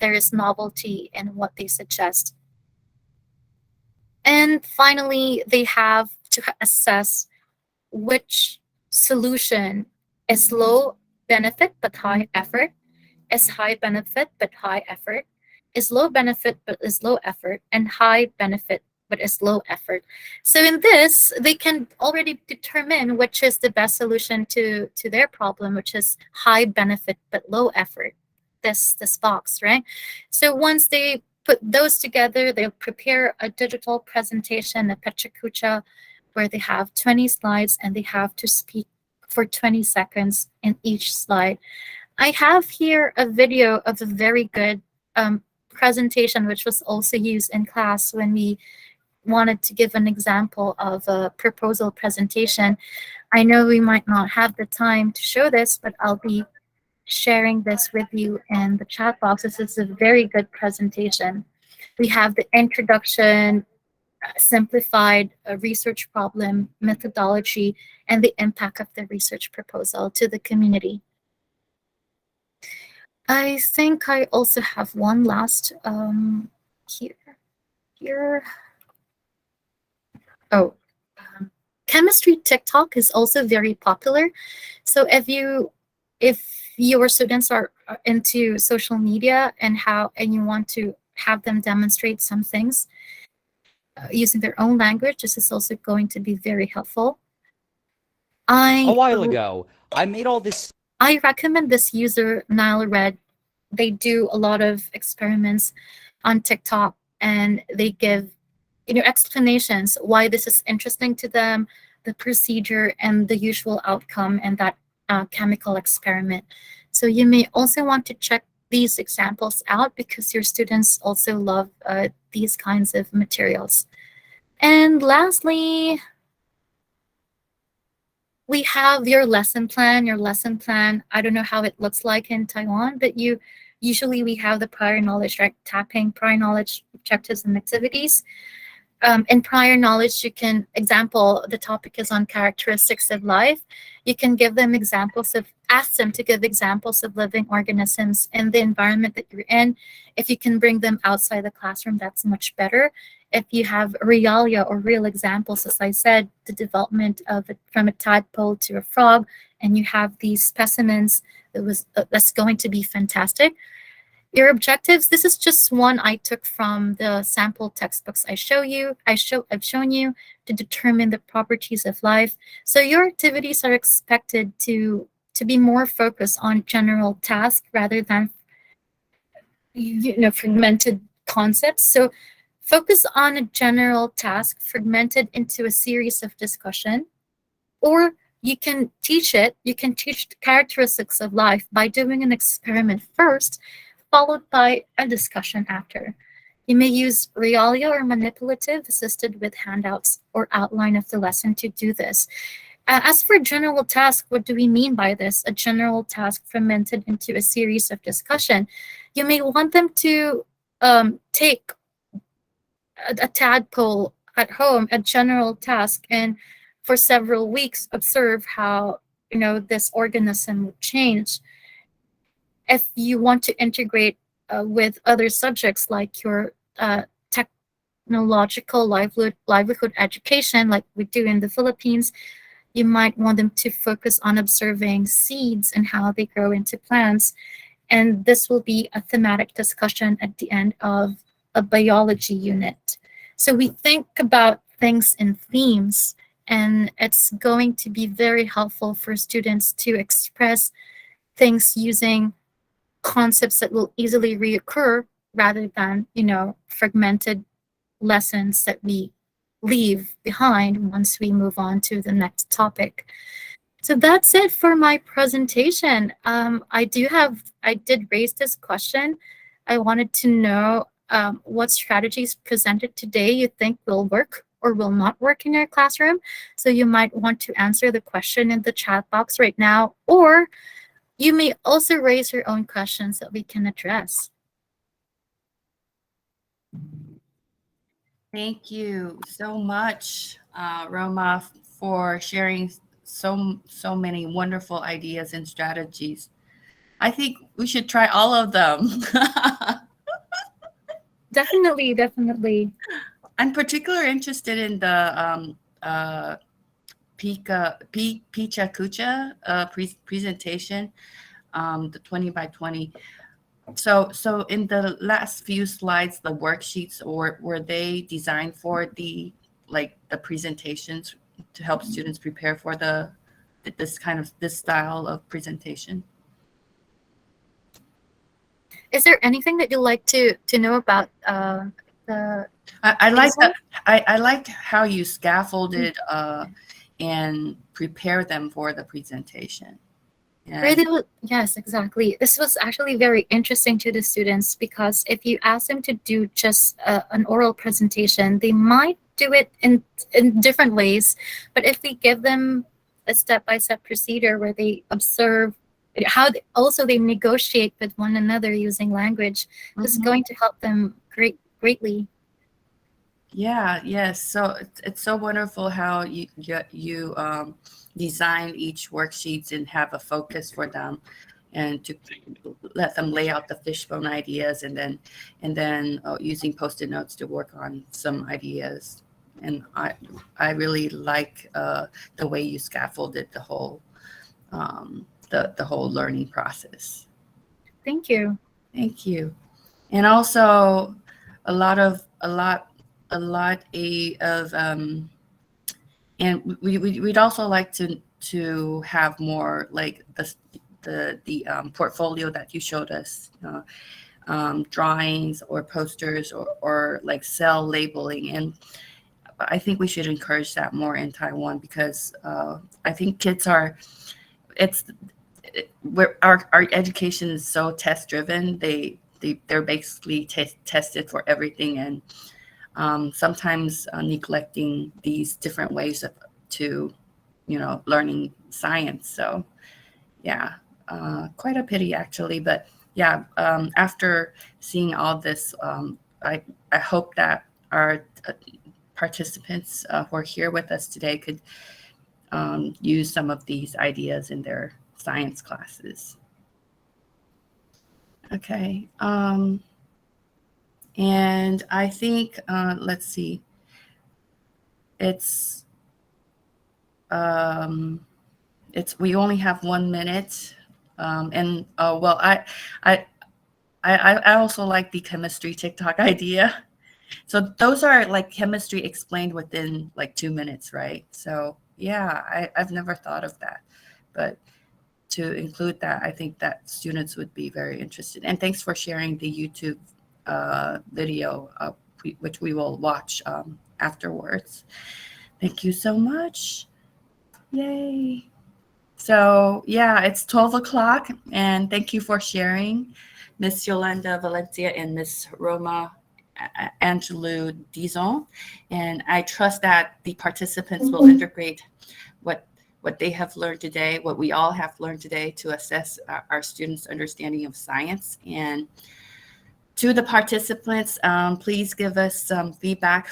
Speaker 5: there is novelty in what they suggest. And finally, they have to assess which solution is low benefit but high effort, is high benefit but high effort, is low benefit but is low effort, and high benefit but is low effort. So in this, they can already determine which is the best solution to their problem, which is high benefit but low effort, this box, right? So once they put those together, they'll prepare a digital presentation, a pechakucha, where they have 20 slides and they have to speak for 20 seconds in each slide. I have here a video of a very good presentation, which was also used in class when we wanted to give an example of a proposal presentation. I know we might not have the time to show this, but I'll be sharing this with you in the chat box. This is a very good presentation. We have the introduction, simplified research problem, methodology, and the impact of the research proposal to the community. I think I also have one last here. Oh, chemistry TikTok is also very popular. So if your students are into social media and you want to have them demonstrate some things using their own language, this is also going to be very helpful.
Speaker 6: A while ago, I made all this.
Speaker 5: I recommend this user, Nile Red. They do a lot of experiments on TikTok, and they give explanations why this is interesting to them, the procedure, and the usual outcome in that chemical experiment. So you may also want to check these examples out because your students also love these kinds of materials. And lastly, we have your lesson plan. Your lesson plan, I don't know how it looks like in Taiwan, but usually we have the prior knowledge, right? Tapping prior knowledge, objectives, and activities. In prior knowledge, you can the topic is on characteristics of life. You can give them ask them to give examples of living organisms in the environment that you're in. If you can bring them outside the classroom, that's much better. If you have realia or real examples, as I said, the development from a tadpole to a frog, and you have these specimens, that's going to be fantastic. Your objectives, this is just one I took from the sample textbooks I've shown you to determine the properties of life. So your activities are expected to be more focused on general tasks rather than fragmented concepts. So focus on a general task fragmented into a series of discussion, or you can teach the characteristics of life by doing an experiment first, followed by a discussion after. You may use realia or manipulative assisted with handouts or outline of the lesson to do this. As for general task, what do we mean by this? A general task fermented into a series of discussion. You may want them to take a tadpole at home, a general task, and for several weeks observe how this organism would change. If you want to integrate with other subjects like your technological livelihood education, like we do in the Philippines, you might want them to focus on observing seeds and how they grow into plants. And this will be a thematic discussion at the end of a biology unit. So we think about things in themes, and it's going to be very helpful for students to express things using concepts that will easily reoccur rather than, fragmented lessons that we leave behind once we move on to the next topic. So that's it for my presentation. I did raise this question. I wanted to know what strategies presented today you think will work or will not work in your classroom. So you might want to answer the question in the chat box right now, or you may also raise your own questions that we can address.
Speaker 1: Thank you so much, Roma, for sharing so many wonderful ideas and strategies. I think we should try all of them.
Speaker 5: Definitely.
Speaker 1: I'm particularly interested in the Picha Kucha presentation, the 20 by 20. So in the last few slides, the worksheets, or were they designed for the presentations to help students prepare for this style of presentation?
Speaker 5: Is there anything that you'd like to know about the?
Speaker 1: I like that. I liked how you scaffolded and prepare them for the presentation.
Speaker 5: And yes, exactly. This was actually very interesting to the students, because if you ask them to do just an oral presentation, they might do it in different ways. But if we give them a step-by-step procedure where they observe how they negotiate with one another using language, this is going to help them greatly.
Speaker 1: Yeah, yes. So it's so wonderful how you design each worksheets and have a focus for them, and to let them lay out the fishbone ideas, and then using Post-it notes to work on some ideas. And I really like the way you scaffolded the whole the whole learning process.
Speaker 5: Thank you.
Speaker 1: Thank you. And also a lot of and we'd also like to have more like the portfolio that you showed us, drawings or posters or like cell labeling. And I think we should encourage that more in Taiwan, because I think kids our education is so test driven. They're basically tested for everything, and sometimes neglecting these different ways to learning science. So yeah, quite a pity actually. But yeah, after seeing all this, I hope that our participants who are here with us today could use some of these ideas in their science classes. Okay. And I think, let's see, we only have 1 minute. And well, I also like the chemistry TikTok idea. So those are like chemistry explained within like 2 minutes, right? So yeah, I've never thought of that, but to include that, I think that students would be very interested. And thanks for sharing the YouTube video, which we will watch afterwards. Thank you so much. Yay. So yeah, it's 12 o'clock, and thank you for sharing, Miss Yolanda Valencia and Miss Roma Angelou Dizon. And I trust that the participants will integrate what they have learned today, what we all have learned today to assess our students' understanding of science. And to the participants, please give us some feedback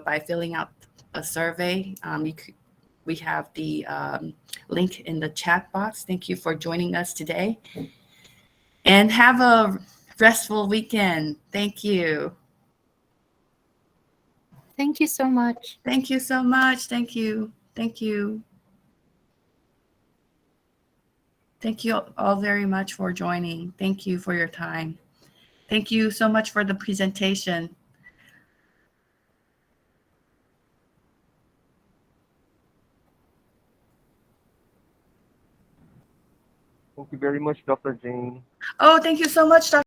Speaker 1: by filling out a survey. We have the link in the chat box. Thank you for joining us today. And have a restful weekend. Thank you.
Speaker 5: Thank you so much.
Speaker 1: Thank you so much. Thank you. Thank you. Thank you all very much for joining. Thank you for your time. Thank you so much for the presentation.
Speaker 2: Thank you very much, Dr. Jane.
Speaker 1: Oh, thank you so much, Dr.